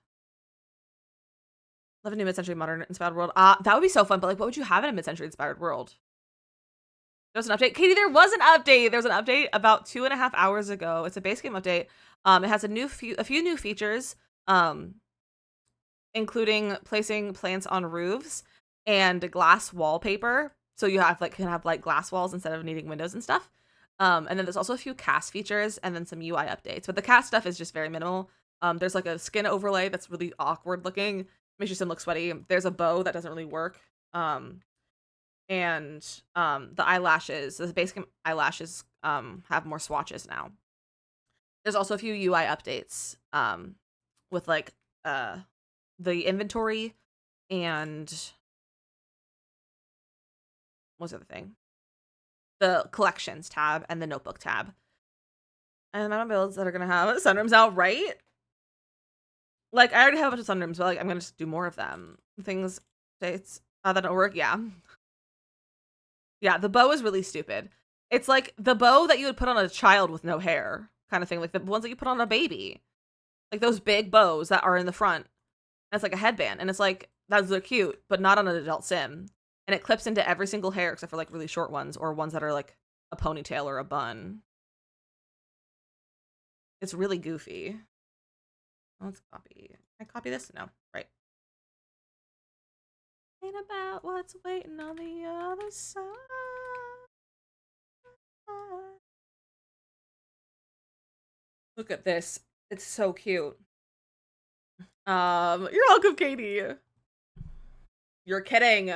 Live in a mid-century modern inspired world. That would be so fun, but like, what would you have in a mid-century inspired world? There was an update. Katie, there was an update. There was an update about 2.5 hours ago. It's a base game update. It has a few new features, including placing plants on roofs and glass wallpaper. So you can have glass walls instead of needing windows and stuff. And then there's also a few cast features and then some UI updates. But the cast stuff is just very minimal. There's like a skin overlay that's really awkward looking. Makes your sim look sweaty. There's a bow that doesn't really work. And the eyelashes, the basic eyelashes have more swatches now. There's also a few UI updates with like the inventory and what's the other thing? The collections tab and the notebook tab. And the amount of builds that are gonna have sunrooms out, right? Like, I already have a bunch of sunrooms, but like I'm gonna just do more of them. Things states that don't work, yeah. Yeah, the bow is really stupid. It's like the bow that you would put on a child with no hair, kind of thing. Like the ones that you put on a baby. Like those big bows that are in the front. And it's like a headband. And it's like, those are cute, but not on an adult sim. And it clips into every single hair except for like really short ones or ones that are like a ponytail or a bun. It's really goofy. Let's copy. Can I copy this? No. Right. Ain't about what's waiting on the other side. Look at this. It's so cute. You're welcome, Katie. You're kidding.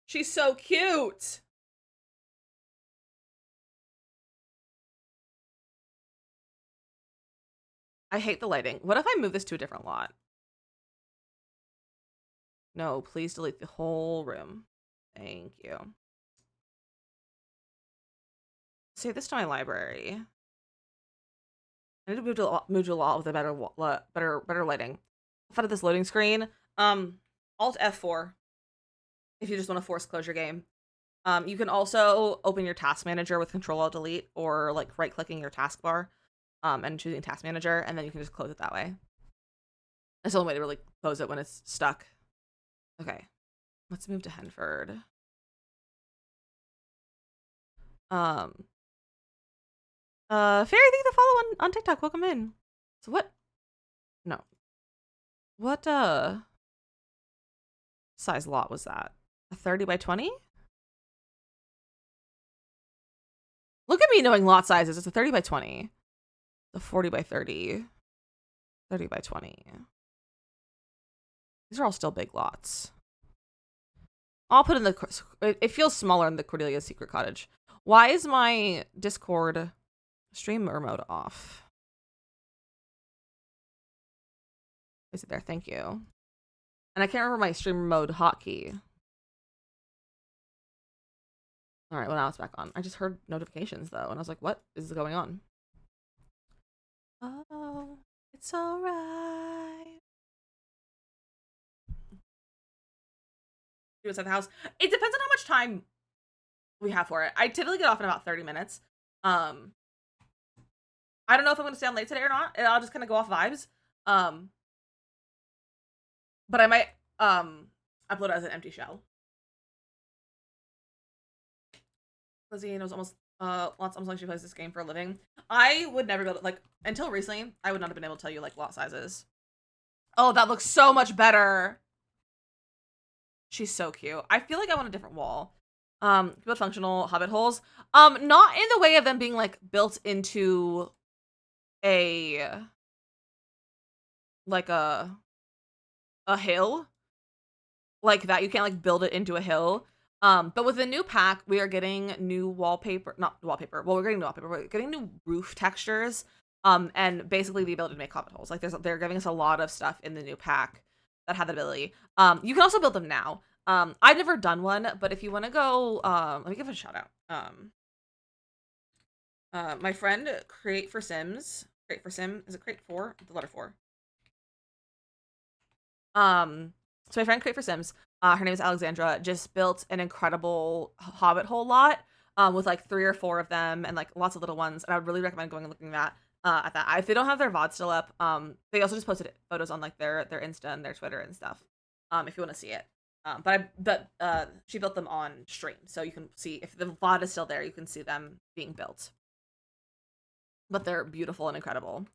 She's so cute. I hate the lighting. What if I move this to a different lot? No, please delete the whole room. Thank you. Save this to my library. I need to move to a lot with a better lighting. I've had this loading screen. Alt F4 if you just want to force close your game. You can also open your task manager with Control Alt Delete or like right clicking your taskbar and choosing task manager, and then you can just close it that way. That's the only way to really close it when it's stuck. Okay, let's move to Henford. Fairy, thank you to follow on TikTok. Welcome in. So what? No. What size lot was that? A 30 by 20? Look at me knowing lot sizes. It's a 30 by 20. A 40 by 30. 30 by 20. These are all still big lots. I'll put in the... It feels smaller in the Cordelia's Secret Cottage. Why is my Discord streamer mode off? Is it there? Thank you. And I can't remember my streamer mode hotkey. All right, well, now it's back on. I just heard notifications, though, and I was like, what is going on? Oh, it's all right. Do inside the house. It depends on how much time we have for it. I typically get off in about 30 minutes. I don't know if I'm going to stay on late today or not. I'll just kind of go off vibes. But I might upload it as an empty shell. Lizzie knows almost like she plays this game for a living. I would never be able to, like, until recently, I would not have been able to tell you like lot sizes. Oh, that looks so much better. She's so cute. I feel like I want a different wall. Build functional hobbit holes. Not in the way of them being like built into a like a hill. Like that. You can't like build it into a hill. But with the new pack, we are getting new wallpaper, not wallpaper. Well, we're getting new wallpaper. We're getting new roof textures. And basically the ability to make hobbit holes. Like they're giving us a lot of stuff in the new pack that have the ability. You can also build them now. I've never done one, but if you want to go, let me give it a shout out. My friend Create for Sim, is it Create 4? The letter 4. So my friend Create for Sims, her name is Alexandra, just built an incredible hobbit hole lot, with like 3 or 4 of them and like lots of little ones. And I would really recommend going and looking at that. If they don't have their VOD still up, they also just posted photos on like their Insta and their Twitter and stuff. If you want to see it. But she built them on stream, so you can see if the VOD is still there, you can see them being built. But they're beautiful and incredible.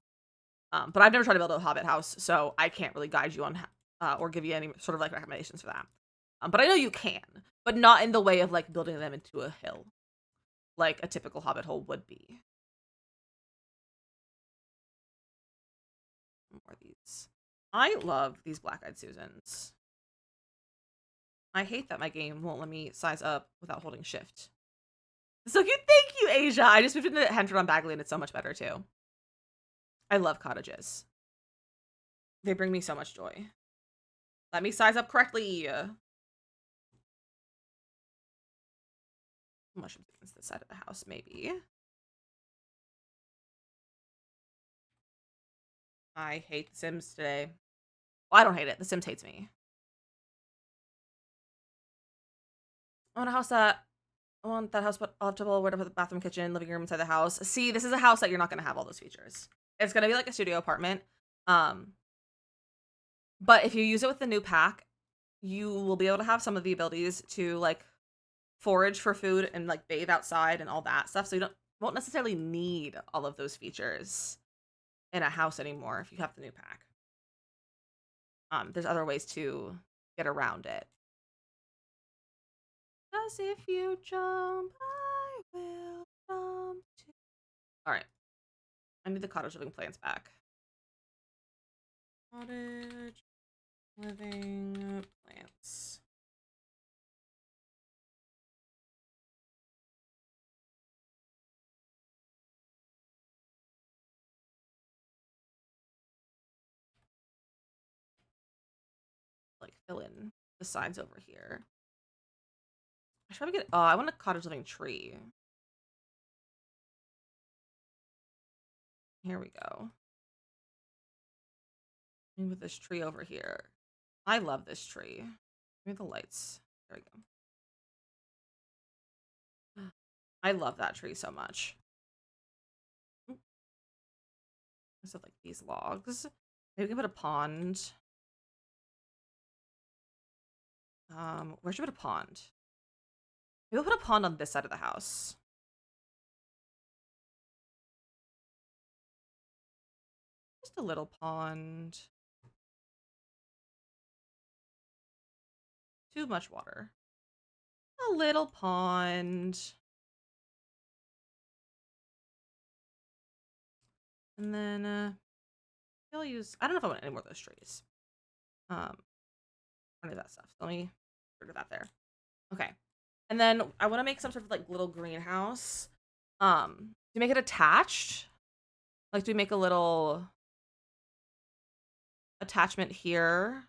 But I've never tried to build a hobbit house, so I can't really guide you on or give you any sort of like recommendations for that. But I know you can, but not in the way of like building them into a hill, like a typical hobbit hole would be. More of these. I love these black-eyed Susans. I hate that my game won't let me size up without holding shift. So cute. Thank you, Asia. I just moved into Henford on Bagley and it's so much better too. I love cottages. They bring me so much joy. Let me size up correctly. Mushrooms against this side of the house, maybe. I hate The Sims today. Well, I don't hate it. The Sims hates me. I want that house, but optimal where to put the bathroom, kitchen, living room inside the house. See, this is a house that you're not going to have all those features. It's going to be like a studio apartment. But if you use it with the new pack, you will be able to have some of the abilities to like forage for food and like bathe outside and all that stuff. So you won't necessarily need all of those features in a house anymore if you have the new pack. There's other ways to get around it. As if you jump, I will jump too. All right. I need the cottage living plants back. Cottage living plants. Like fill in the sides over here. I should probably get. Oh, I want a cottage living tree. Here we go. And with this tree over here. I love this tree. Give me the lights. There we go. I love that tree so much. I have like these logs. Maybe we can put a pond. Where should we put a pond? Maybe we'll put a pond on this side of the house. Just a little pond. Too much water. A little pond. And then I'll use, I don't know if I want any more of those trees. Any of that stuff. Let me get rid of that there. Okay. And then I want to make some sort of like little greenhouse. To make it attached. Like, do we make a little attachment here?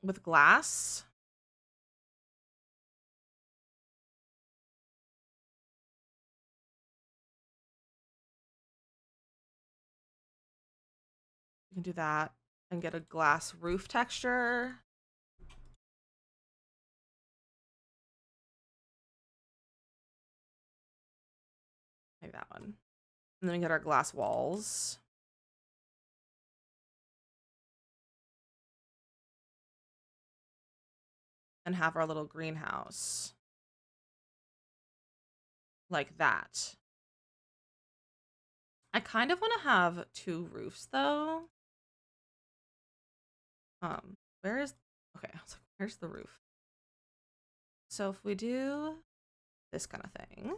With glass? We can do that and get a glass roof texture. Maybe that one. And then we get our glass walls. And have our little greenhouse. Like that. I kind of want to have 2 roofs though. Where is, okay, I was like, where's the roof? So if we do this kind of thing.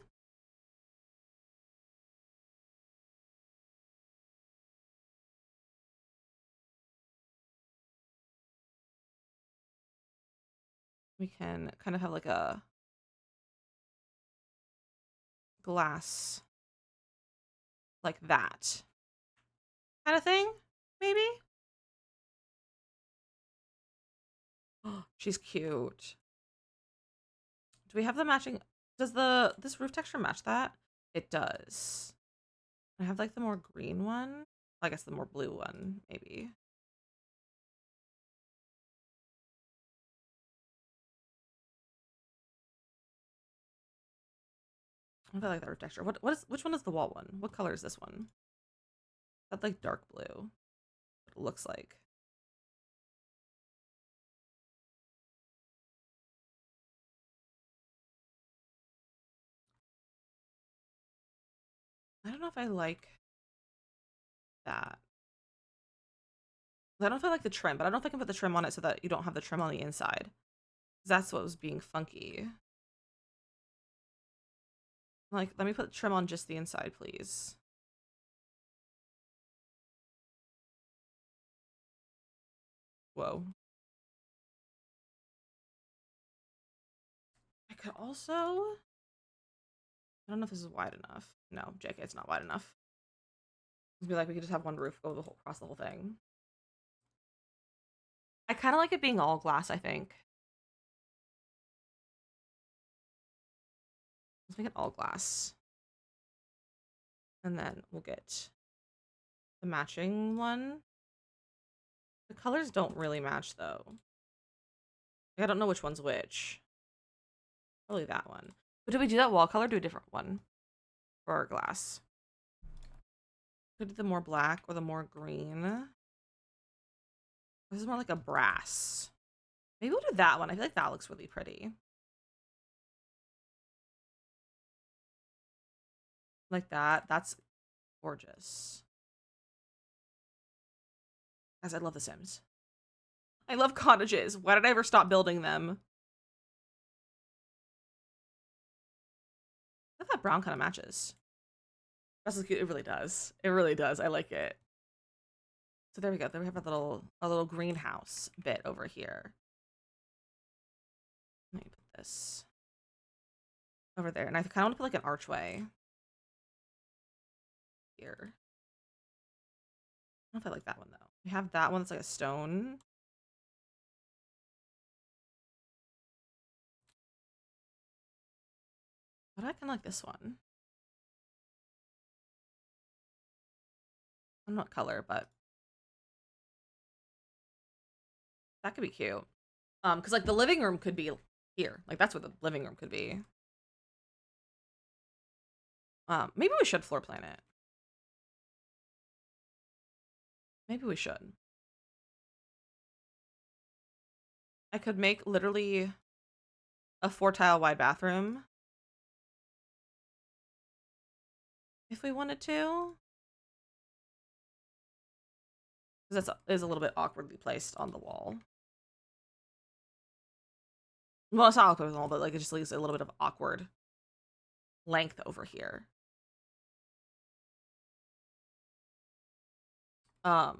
We can kind of have like a glass like that kind of thing, maybe? Oh, she's cute. Do we have the matching? Does this roof texture match that? It does. I have like the more green one. I guess the more blue one, maybe. I like that roof texture. Which one is the wall one? What color is this one? That's like dark blue. What it looks like. I don't know if I like that. I don't know if I like the trim, but I don't know if I can put the trim on it so that you don't have the trim on the inside. That's what was being funky. Like, let me put trim on just the inside, please. Whoa. I could also... I don't know if this is wide enough. No, JK, it's not wide enough. It'd be like we could just have one roof go across the whole thing. I kind of like it being all glass, I think. Let's make it all glass. And then we'll get the matching one. The colors don't really match, though. I don't know which one's which. Probably that one. But did we do that wall color? Do a different one for our glass. Could do the more black or the more green. This is more like a brass. Maybe we'll do that one. I feel like that looks really pretty. Like that. That's gorgeous. Guys, I love The Sims. I love cottages. Why did I ever stop building them? I thought that brown kind of matches. That's cute. It really does. It really does. I like it. So there we go. There we have a little greenhouse bit over here. Let me put this over there. And I kind of want to put like an archway here. I don't know if I like that one though. We have that one that's like a stone. But I kind of like this one. I'm not color, but that could be cute. Because like the living room could be here. Like that's what the living room could be. Maybe we should floor plan it. Maybe we should. I could make literally a 4-tile wide bathroom. If we wanted to. Because that is a little bit awkwardly placed on the wall. Well, it's not awkward on the wall, but like it just leaves a little bit of awkward length over here. Yeah,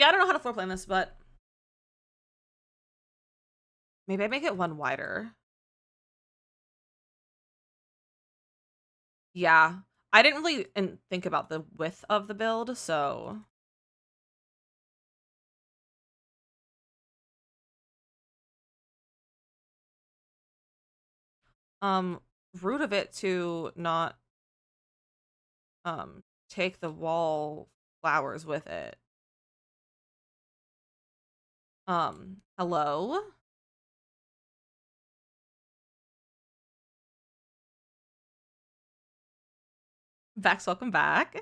I don't know how to floor plan this, but Maybe I make it one wider. Yeah. I didn't really think about the width of the build, so... Rude of it to not, take the wall flowers with it. Hello? Vax, welcome back.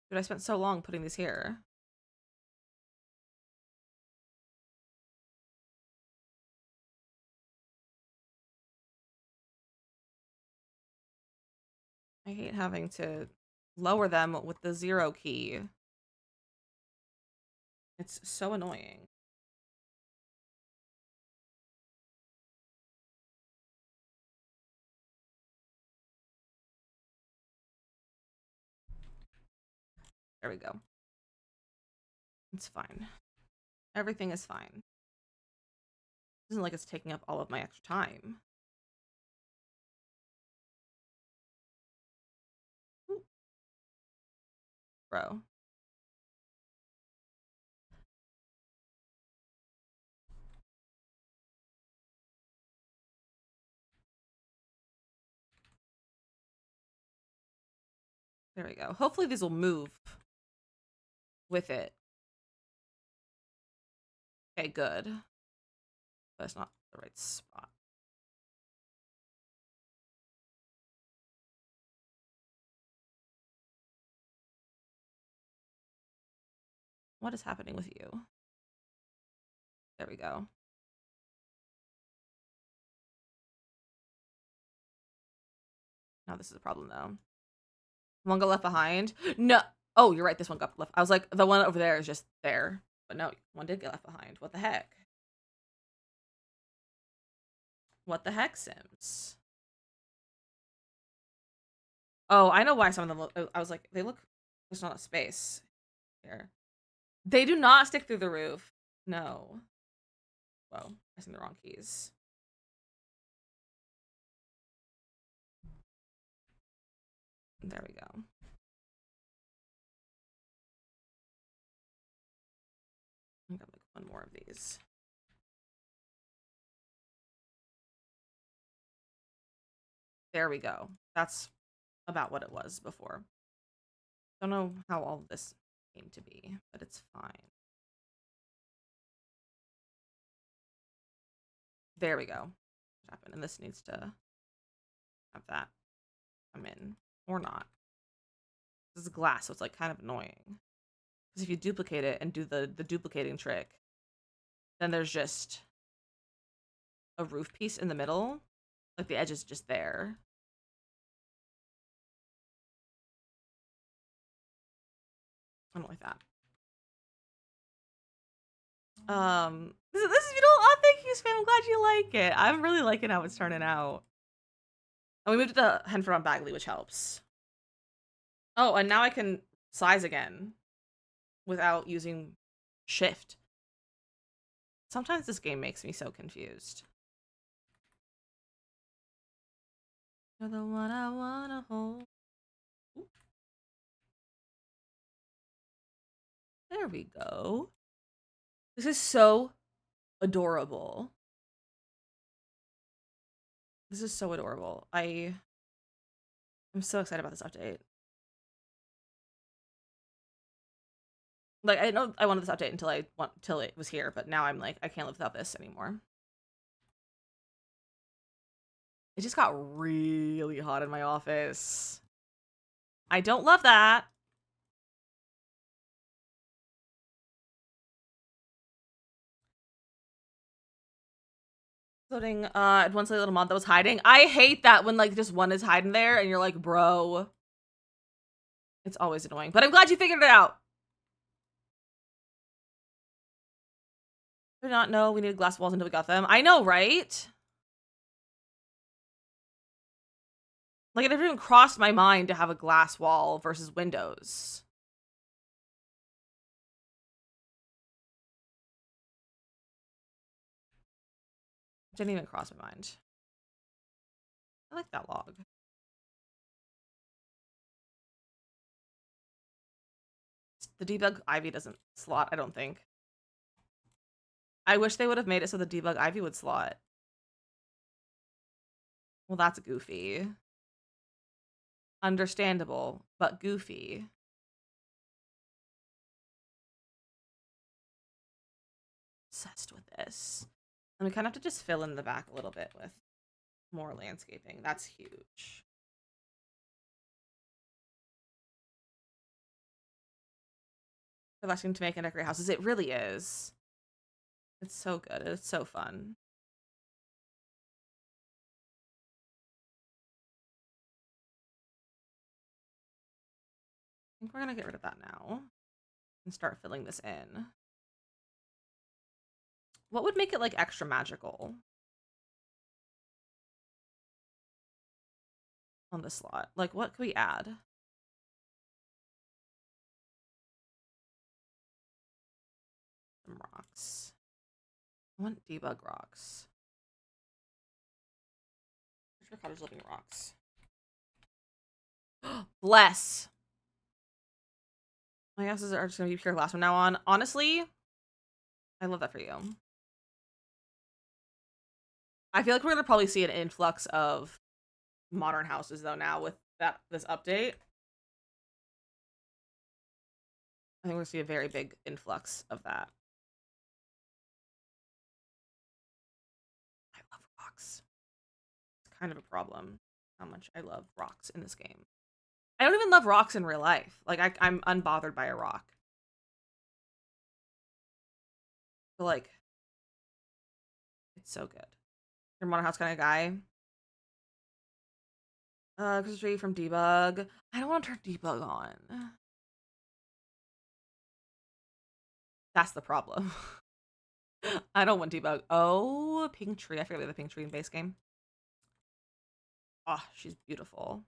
Dude, I spent so long putting these here. I hate having to lower them with the 0 key. It's so annoying. There we go. It's fine. Everything is fine. It isn't like it's taking up all of my extra time. Ooh. Bro. There we go. Hopefully these will move with it. Okay, good. But it's not the right spot. What is happening with you? There we go. Now this is a problem though. One got left behind? No. Oh, you're right. This one got left. I was like, the one over there is just there. But no, one did get left behind. What the heck? What the heck, Sims? Oh, I know why some of them look. I was like, they look. There's not a space here. They do not stick through the roof. No. Whoa, pressing the wrong keys. There we go. I'm gonna make one more of these. There we go. That's about what it was before. Don't know how all of this came to be, but it's fine. There we go. What happened? And this needs to have that come in or not. This is glass, so it's like kind of annoying. Because if you duplicate it and do the duplicating trick, then there's just a roof piece in the middle. Like the edge is just there. I don't like that. This is beautiful. Oh, thank you, Spam. I'm glad you like it. I'm really liking how it's turning out. And we moved it to Henford on Bagley, which helps. Oh, and now I can size again without using shift. Sometimes this game makes me so confused. You're the one I wanna hold. Ooh. There we go. This is so adorable. This is so adorable. I'm so excited about this update. Like, I didn't know I wanted this update until it was here, but now I'm like, I can't live without this anymore. It just got really hot in my office. I don't love that. Loading one silly little mod that was hiding. I hate that when like just one is hiding there and you're like, bro. It's always annoying. But I'm glad you figured it out. Did not know we needed glass walls until we got them. I know, right? Like, it never even crossed my mind to have a glass wall versus windows. Didn't even cross my mind. I like that log. The debug ivy doesn't slot, I don't think. I wish they would have made it so the debug ivy would slot. Well, that's goofy. Understandable, but goofy. Obsessed with this. And we kind of have to just fill in the back a little bit with more landscaping. That's huge. Relaxing to make and decorate houses. It really is. It's so good. It's so fun. I think we're gonna get rid of that now and start filling this in. What would make it like extra magical on the slot? Like, what could we add? Some rocks. I want debug rocks. Where's cottage living rocks? Bless. My guesses are just gonna be pure glass from now on. Honestly, I love that for you. I feel like we're gonna probably see an influx of modern houses though now with this update. I think we're gonna see a very big influx of that. I love rocks. It's kind of a problem how much I love rocks in this game. I don't even love rocks in real life. Like I'm unbothered by a rock. But like, it's so good. You're a modern house kind of guy. Christmas tree from debug. I don't want to turn debug on. That's the problem. I don't want debug. Oh, pink tree. I forget we have the pink tree in base game. Oh, she's beautiful.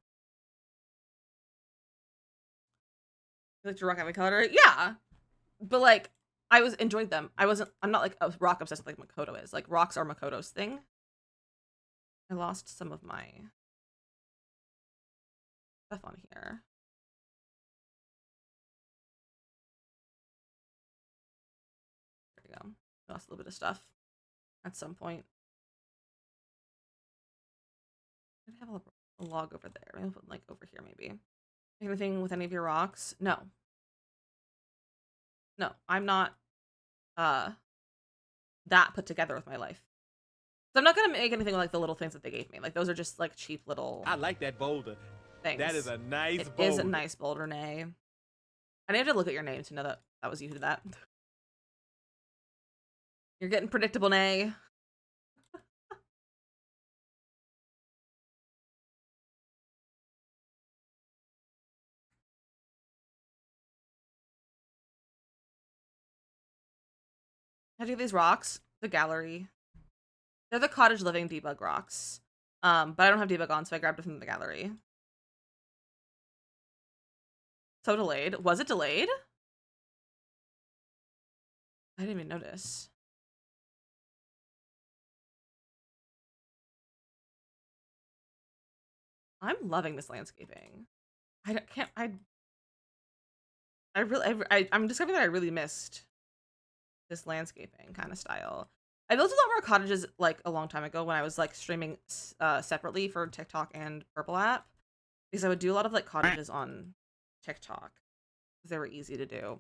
You like your rock having color? Yeah. But like, I enjoyed them. I'm not like a rock obsessed like Makoto is. Like, rocks are Makoto's thing. I lost some of my stuff on here. There we go. Lost a little bit of stuff at some point. I have a log over there. Maybe I'll put like over here maybe. Anything with any of your rocks? No. No, I'm not that put together with my life. So I'm not gonna make anything like the little things that they gave me. Like those are just like cheap little I like that boulder. things. That is a nice boulder. It is a nice boulder, Nay. I didn't have to look at your name to know that that was you who did that. You're getting predictable, Nay. How do you get these rocks? The gallery. They're the cottage living debug rocks. But I don't have debug on, so I grabbed it from the gallery. So delayed. Was it delayed? I didn't even notice. I'm loving this landscaping. I'm discovering that I really missed this landscaping kind of style. I built a lot more cottages like a long time ago when I was like streaming separately for TikTok and Purple app, because I would do a lot of like cottages on TikTok because they were easy to do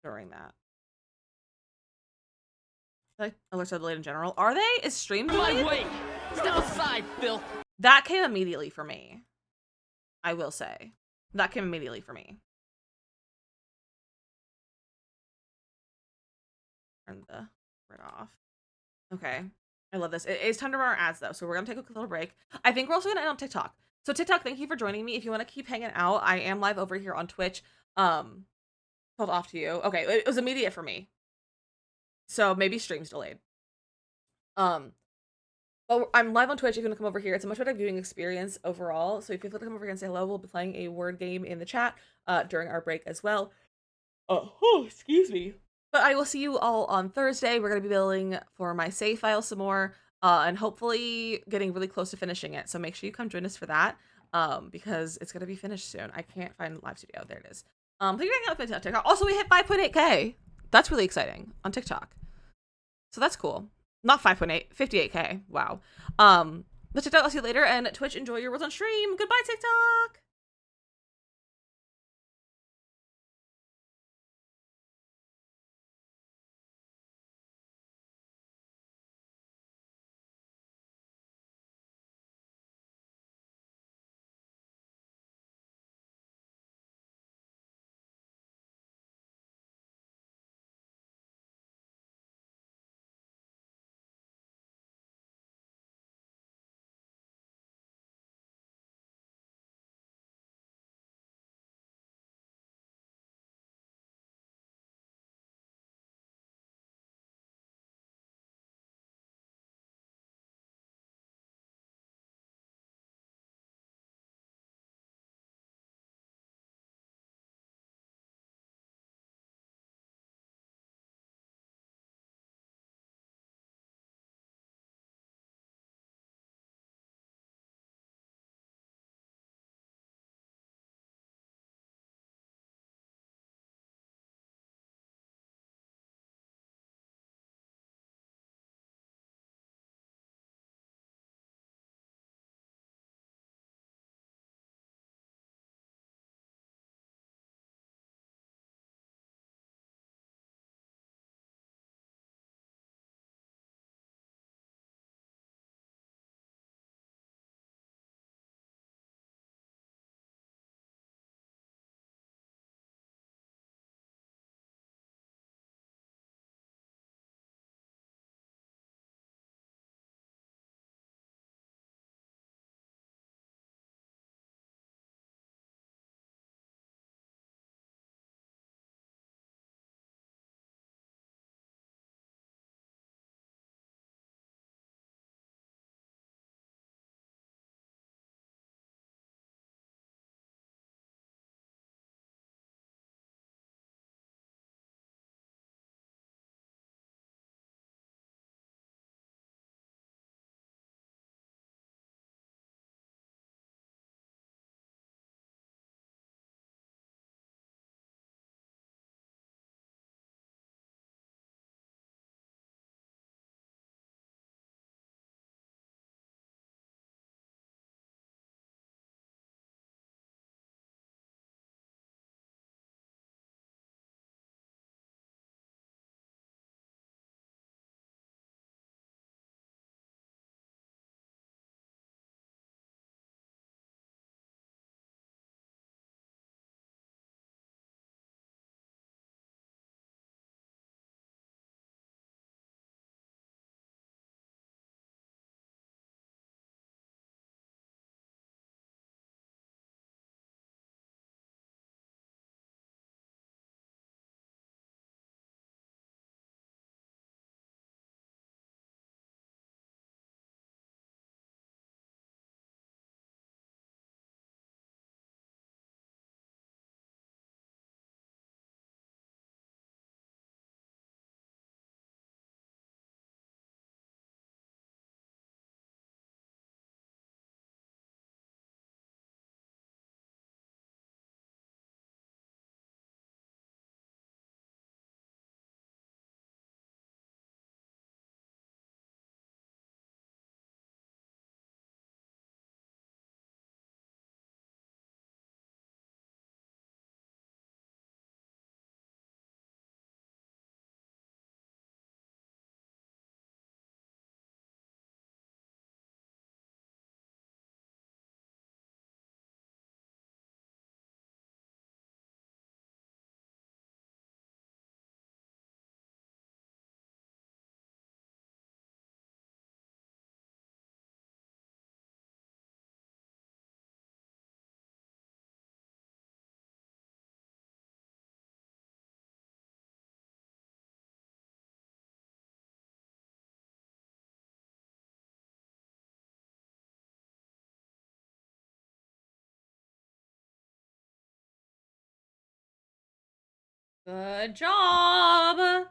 during that. I like alerts are delayed in general. Are they? Is stream delayed? My way! Step aside, Phil! That came immediately for me. I will say. That came immediately for me. Turn the red off. Okay. I love this. It's time to run our ads though, so we're gonna take a quick little break. I think we're also gonna end on TikTok. So TikTok, thank you for joining me. If you want to keep hanging out, I am live over here on Twitch. Told off to you. Okay, it was immediate for me. So maybe stream's delayed. But I'm live on Twitch if you want to come over here. It's a much better viewing experience overall. So if you want to come over here and say hello, we'll be playing a word game in the chat during our break as well. Oh, excuse me. But I will see you all on Thursday. We're going to be building for my save file some more, and hopefully getting really close to finishing it. So make sure you come join us for that, because it's going to be finished soon. I can't find live studio. There it is. Thank you for hanging out with me on TikTok. Also, we hit 5.8K. That's really exciting on TikTok. So that's cool. Not 5.8, 58K. Wow. But TikTok, I'll see you later. And Twitch, enjoy your worlds on stream. Goodbye, TikTok. Good job.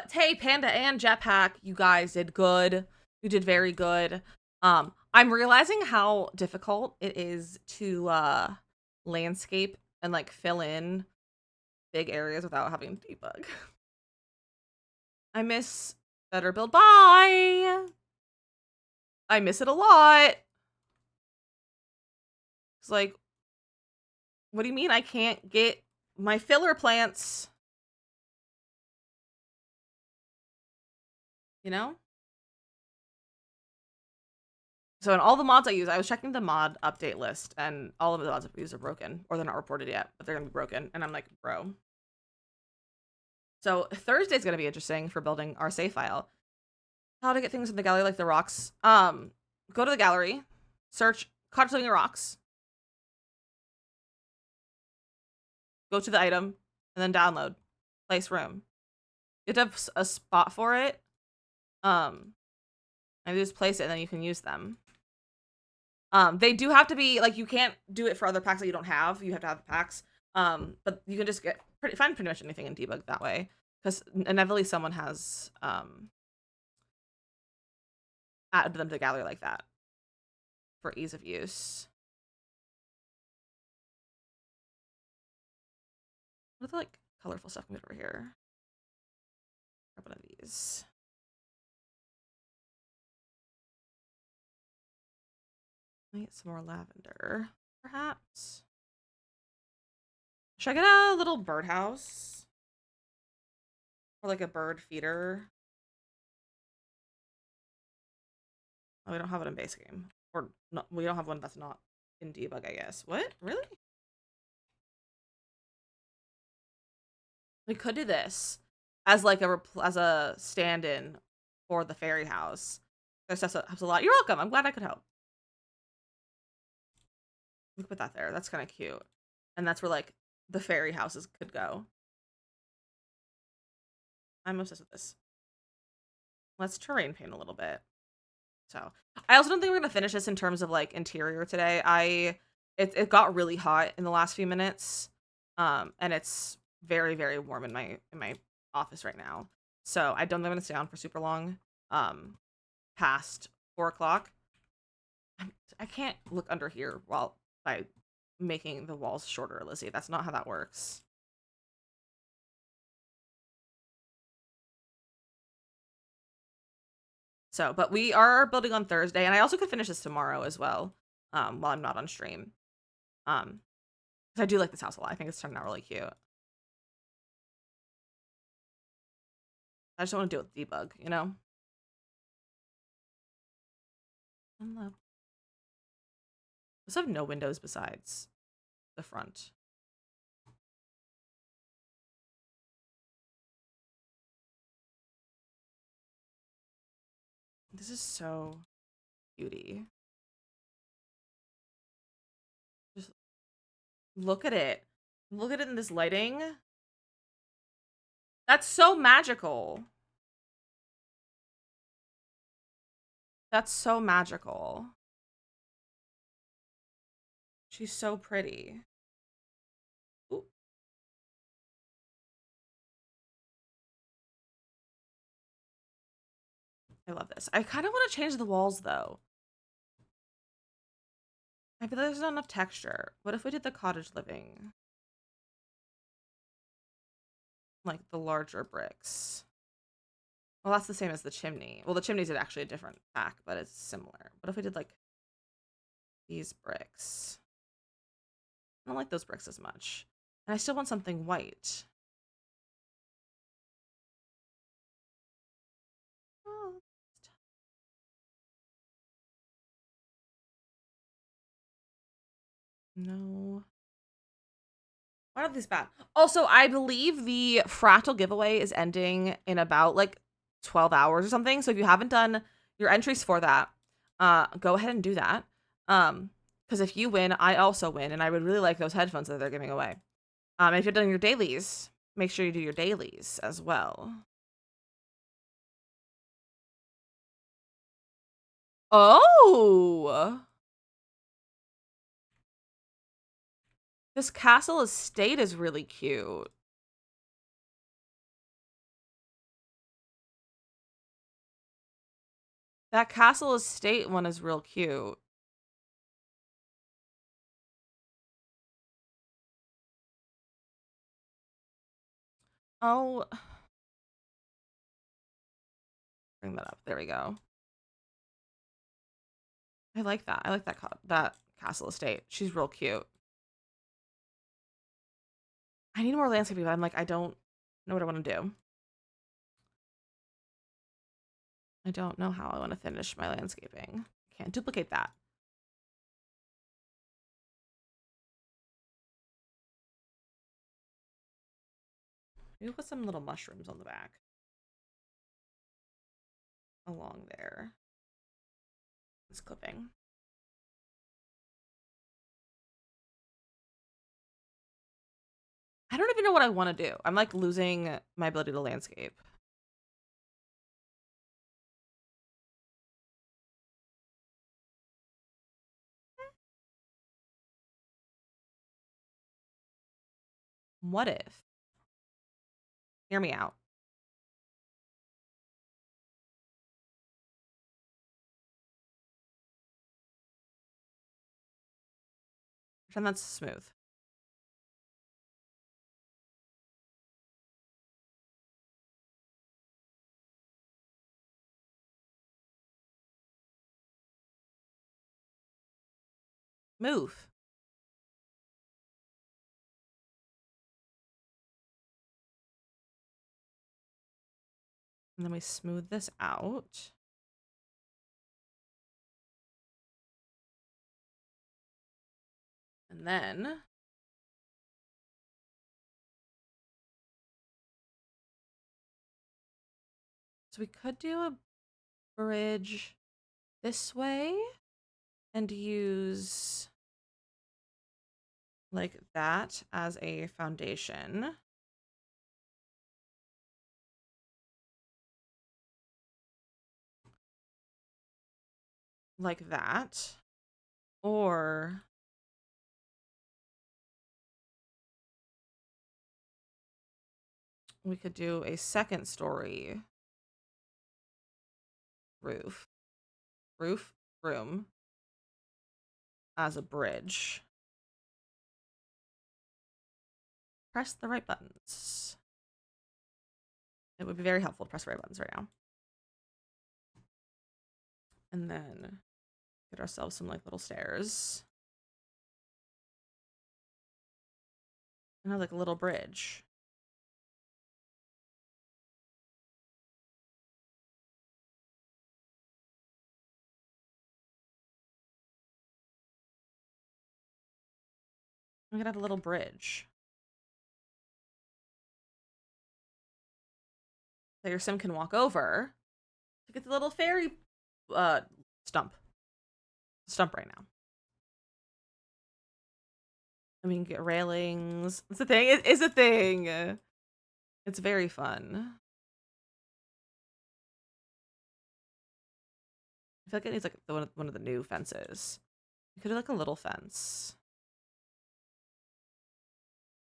Tay, Panda, and Jetpack, you guys did good. You did very good. I'm realizing how difficult it is to landscape and like fill in big areas without having to debug. I miss Better Build Bye. I miss it a lot. It's like, what do you mean I can't get my filler plants? You know? So in all the mods I use, I was checking the mod update list, and all of the mods I use are broken, or they're not reported yet, but they're gonna be broken. And I'm like, bro. So Thursday's gonna be interesting for building our save file. How to get things in the gallery, like the rocks. Go to the gallery, search cottage living rocks, go to the item, and then download. Place room. You have to have a spot for it. And you just place it, and then you can use them. They do have to be like, you can't do it for other packs that you don't have. You have to have the packs. But you can just find pretty much anything in debug that way, because inevitably someone has added them to the gallery like that for ease of use. What are the like colorful stuff we got over here? Grab one of these. Let me get some more lavender, perhaps. Should I get a little birdhouse? Or like a bird feeder? Oh, we don't have it in base game. Or no, we don't have one that's not in debug, I guess. What? Really? We could do this as like a stand-in for the fairy house. This helps a lot. You're welcome. I'm glad I could help. We put that there. That's kind of cute. And that's where like the fairy houses could go. I'm obsessed with this. Let's terrain paint a little bit. So I also don't think we're gonna finish this in terms of like interior today. It got really hot in the last few minutes. And it's very, very warm in my office right now. So I don't think I'm gonna stay on for super long. Past 4 o'clock. I can't look under here while by making the walls shorter, Lizzie. That's not how that works. So, but we are building on Thursday, and I also could finish this tomorrow as well, while I'm not on stream. Because I do like this house a lot. I think it's turning out really cute. I just don't want to deal with debug, you know? Hello. Those have no windows besides the front. This is so beauty. Just look at it. Look at it in this lighting. That's so magical. That's so magical. She's so pretty. Ooh. I love this. I kind of want to change the walls though. I feel like there's not enough texture. What if we did the cottage living? Like the larger bricks. Well, that's the same as the chimney. Well, the chimney's actually a different pack, but it's similar. What if we did like these bricks? I don't like those bricks as much. And I still want something white. Oh. No. Why are these bad? Also, I believe the fractal giveaway is ending in about like 12 hours or something. So if you haven't done your entries for that, go ahead and do that. Because if you win, I also win, and I would really like those headphones that they're giving away. If you're doing your dailies, make sure you do your dailies as well. Oh! This castle estate is really cute. That castle estate one is real cute. Oh, bring that up. There we go. I like that. I like that castle estate. She's real cute. I need more landscaping, but I'm like, I don't know what I want to do. I don't know how I want to finish my landscaping. Can't duplicate that. Maybe put some little mushrooms on the back. Along there. This clipping. I don't even know what I want to do. I'm like losing my ability to landscape. What if? Hear me out. Pretend that's smooth. Move. And then we smooth this out. And then so we could do a bridge this way and use like that as a foundation. Like that. Or we could do a second story room as a bridge. Press the right buttons. It would be very helpful to press the right buttons right now. And then get ourselves some like little stairs. And like a little bridge. We could add a little bridge. So your sim can walk over to get the little fairy stump. Stump right now. And we can get railings. It's a thing. It is a thing. It's very fun. I feel like it needs like one of the new fences. We could do like a little fence.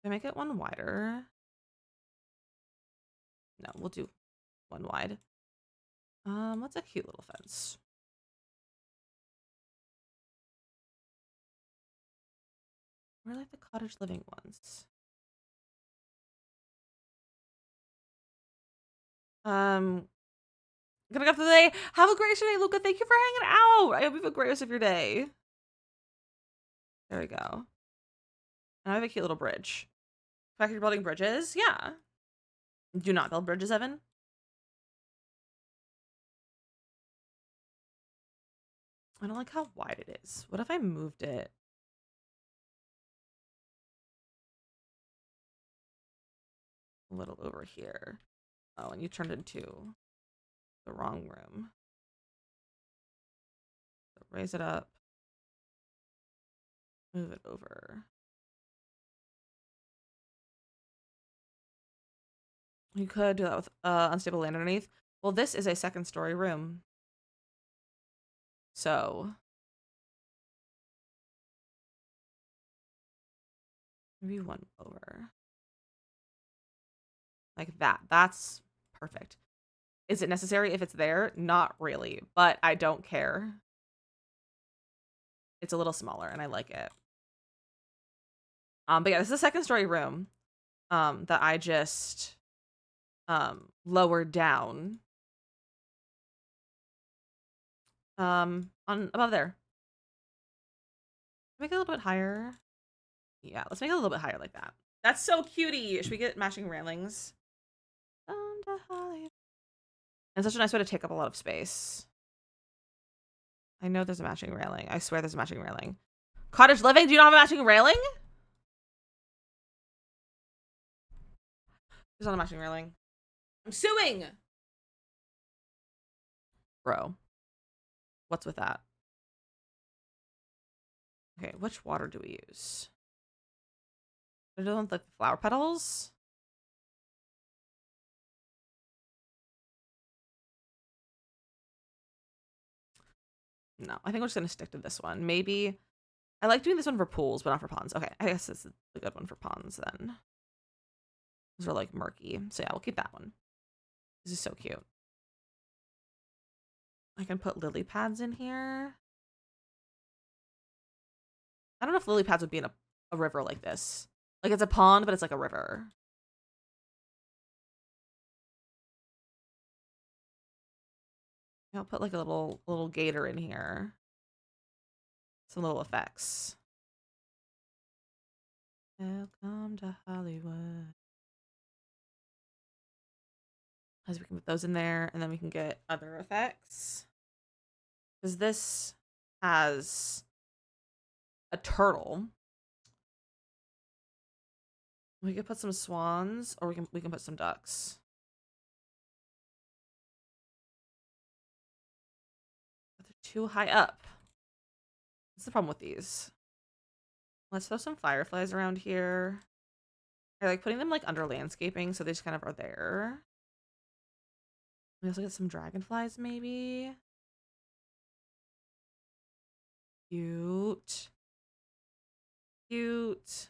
Can I make it one wider? No, we'll do one wide. What's a cute little fence? We're like the cottage living ones. Gonna go for the day. Have a great rest of your day, Luca. Thank you for hanging out. I hope you have a great rest of your day. There we go. And I have a cute little bridge. In fact, you're building bridges? Yeah. Do not build bridges, Evan. I don't like how wide it is. What if I moved it? A little over here. Oh, and you turned into the wrong room. So raise it up. Move it over. You could do that with unstable land underneath. Well, this is a second story room. So maybe one over. Like that. That's perfect. Is it necessary if it's there? Not really, but I don't care. It's a little smaller and I like it. But yeah, this is a second story room that I just lowered down on above there. Make it a little bit higher. Yeah, let's make it a little bit higher like that. That's so cutie. Should we get matching railings? And such a nice way to take up a lot of space. I know there's a matching railing. I swear there's a matching railing. Cottage living? Do you not have a matching railing? There's not a matching railing. I'm suing! Bro. What's with that? Okay, which water do we use? Do we want the flower petals? No, I think we're just gonna stick to this one. Maybe I like doing this one for pools, but not for ponds. Okay, I guess this is a good one for ponds then. Those are like murky. So yeah, we'll keep that one. This is so cute. I can put lily pads in here. I don't know if lily pads would be in a river like this. Like it's a pond, but it's like a river. I'll put like a little gator in here. Some little effects. Welcome to Hollywood. As we can put those in there, and then we can get other effects. Because this has a turtle. We could put some swans, or we can put some ducks. But they're too high up. What's the problem with these? Let's throw some fireflies around here. I like putting them like under landscaping, so they just kind of are there. We also get some dragonflies, maybe. Cute. Cute.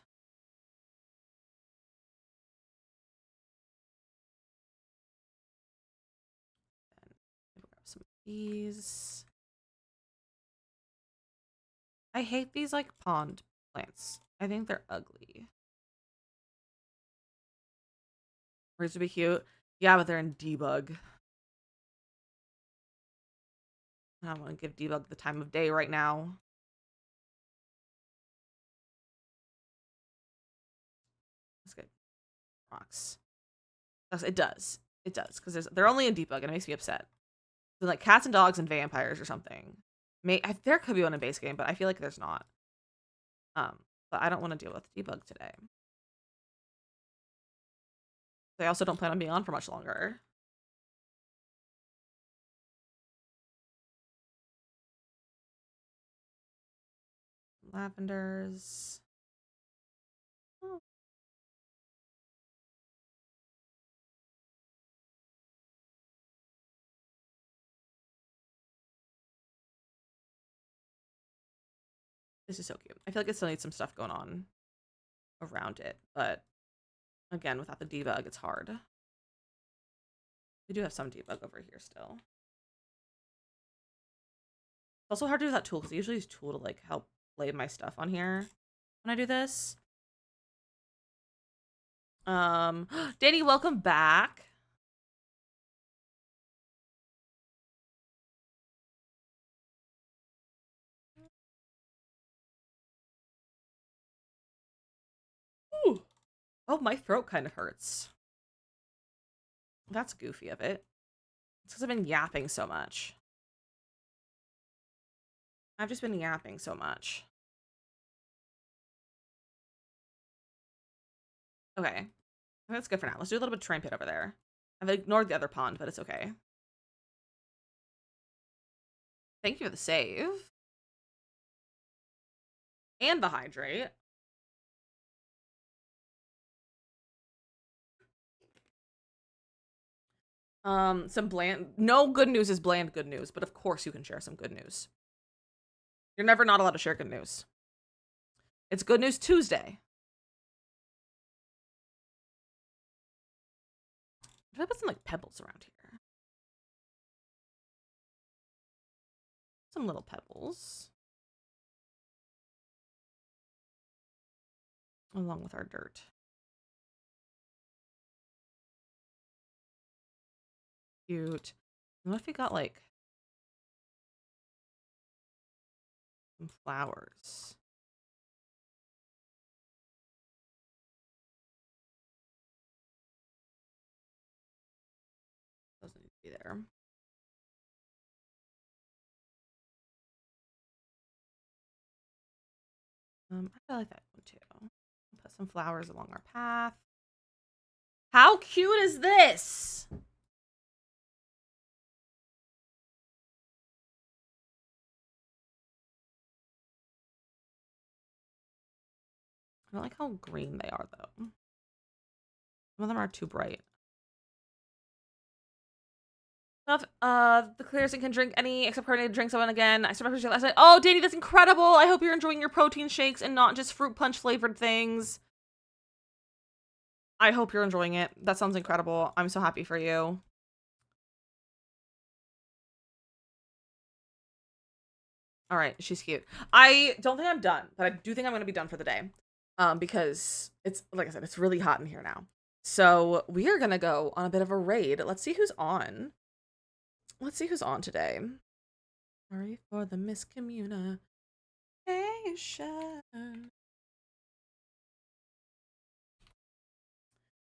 And grab some of these. I hate these like pond plants. I think they're ugly. These would be cute. Yeah, but they're in debug. I don't want to give debug the time of day right now. Let's get rocks. It does. It does. Because they're only in debug and it makes me upset. So like cats and dogs and vampires or something. There could be one in base game, but I feel like there's not. But I don't want to deal with debug today. I also don't plan on being on for much longer. Lavenders. Oh. This is so cute. I feel like it still needs some stuff going on around it, but again, without the debug, it's hard. We do have some debug over here still. It's also hard to do that tool because I usually use tool to like help lay my stuff on here when I do this. Danny, welcome back. Ooh. Oh, my throat kind of hurts. That's goofy of it. It's because I've been yapping so much. I've just been yapping so much. Okay. I think that's good for now. Let's do a little bit of train pit over there. I've ignored the other pond, but it's okay. Thank you for the save. And the hydrate. Some bland... No good news is bland good news, but of course you can share some good news. You're never not allowed to share good news. It's Good News Tuesday. Did I put some, like, pebbles around here? some little pebbles. Along with our dirt. Cute. And what if we got like some flowers? Doesn't need to be there. I like that one too. Put some flowers along our path. How cute is this? I don't like how green they are though. Some of them are too bright. Enough. The clearest can drink any except carbonated drinks. I went again. I started appreciating last night. Oh, Danny, that's incredible. I hope you're enjoying your protein shakes and not just fruit punch flavored things. I hope you're enjoying it. That sounds incredible. I'm so happy for you. All right, she's cute. I don't think I'm done, but I do think I'm going to be done for the day. Because it's, like I said, it's really hot in here now. So we are going to go on a bit of a raid. Let's see who's on. Let's see who's on today. Sorry for the miscommunication.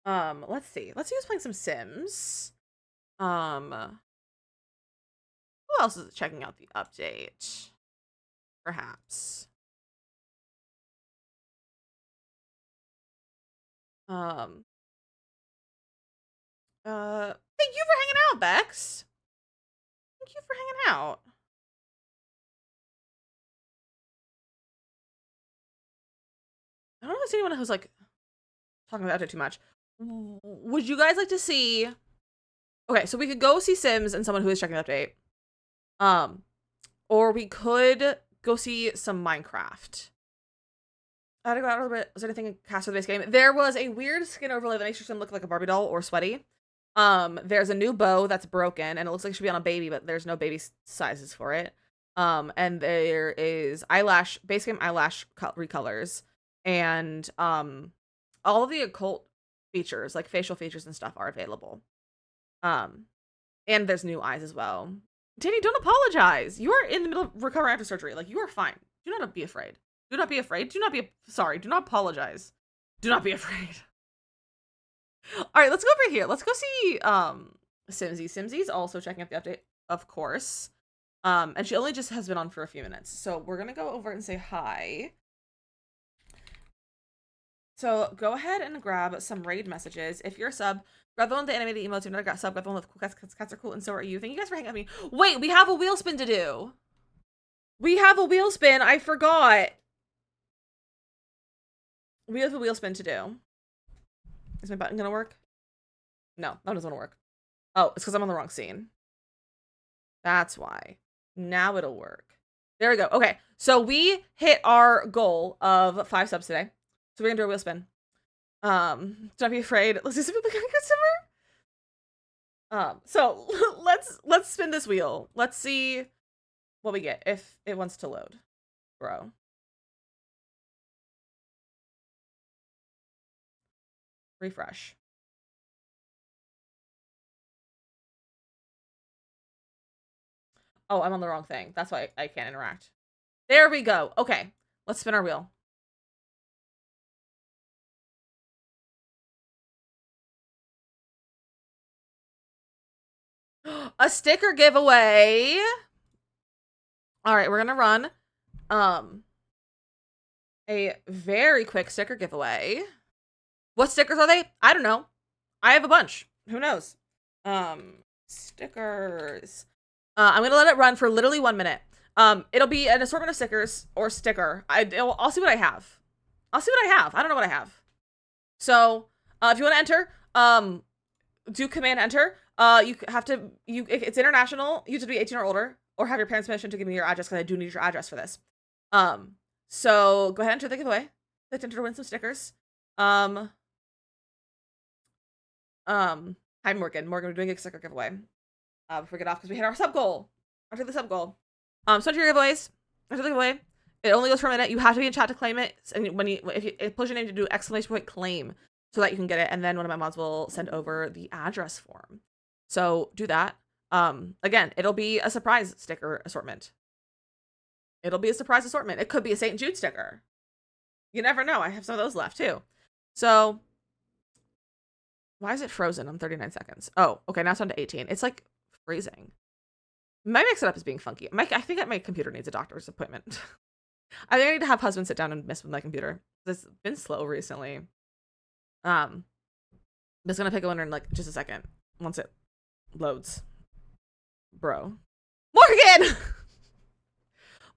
Let's see. Let's see who's playing some Sims. Who else is checking out the update? Perhaps. Thank you for hanging out, Bex. Thank you for hanging out. I don't know if there's anyone who's like talking about it too much. Would you guys like to see? Okay, so we could go see Sims and someone who is checking the update. Or we could go see some Minecraft. I had to go out a little bit. Was there anything cast for the base game? There was a weird skin overlay that makes your sim look like a Barbie doll or sweaty. There's a new bow that's broken and it looks like it should be on a baby, but there's no baby sizes for it. And there is base game eyelash recolors, and all of the occult features, like facial features and stuff, are available. And there's new eyes as well. Danny, don't apologize. You are in the middle of recovering after surgery. Like, you are fine. Do not be afraid. Do not be afraid. Do not be sorry. Do not apologize. Do not be afraid. All right, let's go over here. Let's go see Simsy. Simsy's also checking out the update, of course. And she only just has been on for a few minutes. So we're gonna go over and say hi. So go ahead and grab some raid messages. If you're a sub, grab the one with the animated emotes. If you're not got sub, grab the one with cool cats. Cats are cool, and so are you. Thank you guys for hanging out with me. Wait, we have a wheel spin to do. We have a wheel spin. I forgot. We have a wheel spin to do. Is my button gonna work? No, that doesn't work. Oh, it's because I'm on the wrong scene. That's why. Now it'll work. There we go. Okay, so we hit our goal of 5 subs today. So we're gonna do a wheel spin. Don't be afraid. Let's do some people getting good simmer. So let's spin this wheel. Let's see what we get if it wants to load, bro. Refresh. Oh, I'm on the wrong thing. That's why I can't interact. There we go. Okay, let's spin our wheel. A sticker giveaway. All right, we're gonna run a very quick sticker giveaway. What stickers are they? I don't know. I have a bunch. Who knows? Stickers. I'm gonna let it run for literally 1 minute. It'll be an assortment of stickers or sticker. I'll see what I have. I'll see what I have. I don't know what I have. So, if you want to enter, do command enter. You have to, it's international. You have to be 18 or older, or have your parents' permission to give me your address, because I do need your address for this. So go ahead and enter the giveaway. Let's enter to win some stickers. Hi Morgan. Morgan, we're doing a sticker giveaway. Before we get off, because we hit our sub goal. After the sub goal. So enter your giveaways. Enter the giveaway. It only goes for a minute. You have to be in chat to claim it. And if you push your name to do exclamation point claim so that you can get it. And then one of my mods will send over the address form. So do that. Again, it'll be a surprise sticker assortment. It'll be a surprise assortment. It could be a St. Jude sticker. You never know. I have some of those left too. So why is it frozen? I'm 39 seconds. Oh, okay. Now it's on to 18. It's like freezing. My mix it up is being funky. I think my computer needs a doctor's appointment. I think I need to have husband sit down and mess with my computer. It's been slow recently. I'm just gonna pick a winner in like just a second once it loads. Bro. Morgan!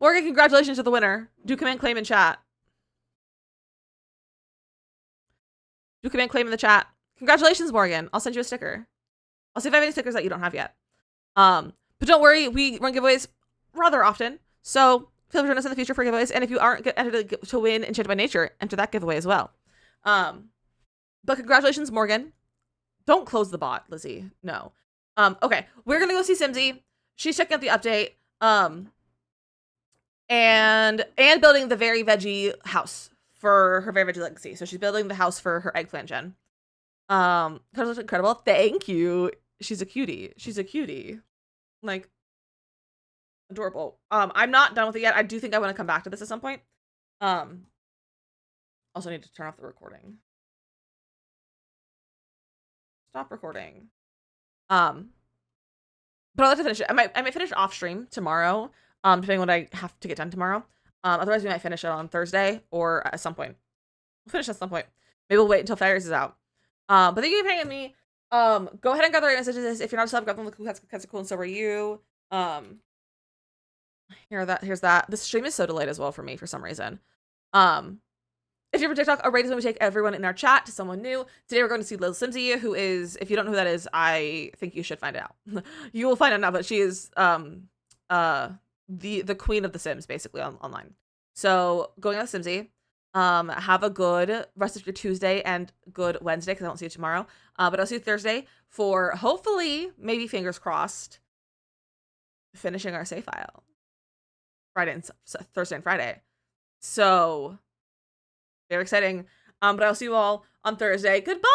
Morgan, congratulations to the winner. Do command claim in chat. Do command claim in the chat. Congratulations, Morgan. I'll send you a sticker. I'll see if I have any stickers that you don't have yet. But don't worry, we run giveaways rather often. So feel free to join us in the future for giveaways. And if you aren't entered to win Enchanted by Nature, enter that giveaway as well. But congratulations, Morgan. Don't close the bot, Lizzie. No. Okay. We're gonna go see Simsy. She's checking out the update. And building the very veggie house for her very veggie legacy. So she's building the house for her eggplant gen. That looks incredible. Thank you. She's a cutie. She's a cutie. Like, adorable. I'm not done with it yet. I do think I want to come back to this at some point. Also need to turn off the recording. Stop recording. But I'll have to finish it. I might finish off stream tomorrow. Depending on what I have to get done tomorrow. Otherwise we might finish it on Thursday or at some point. We'll finish at some point. Maybe we'll wait until Fires is out. But thank you for hanging me. Go ahead and gather your messages. If you're not a sub, grab them. Look, that's cool, and so are you. Here's that. This stream is so delayed as well for me for some reason. If you're for TikTok, a raid is when we take everyone in our chat to someone new. Today we're going to see DizzyMissLizzy, who is, if you don't know who that is, I think you should find it out. You will find out now, but she is the queen of the Sims, basically, online. So going on Simsy. Have a good rest of your Tuesday and good Wednesday, because I won't see you tomorrow. But I'll see you Thursday for hopefully, maybe fingers crossed, finishing our save file. Thursday and Friday. So very exciting. But I'll see you all on Thursday. Goodbye.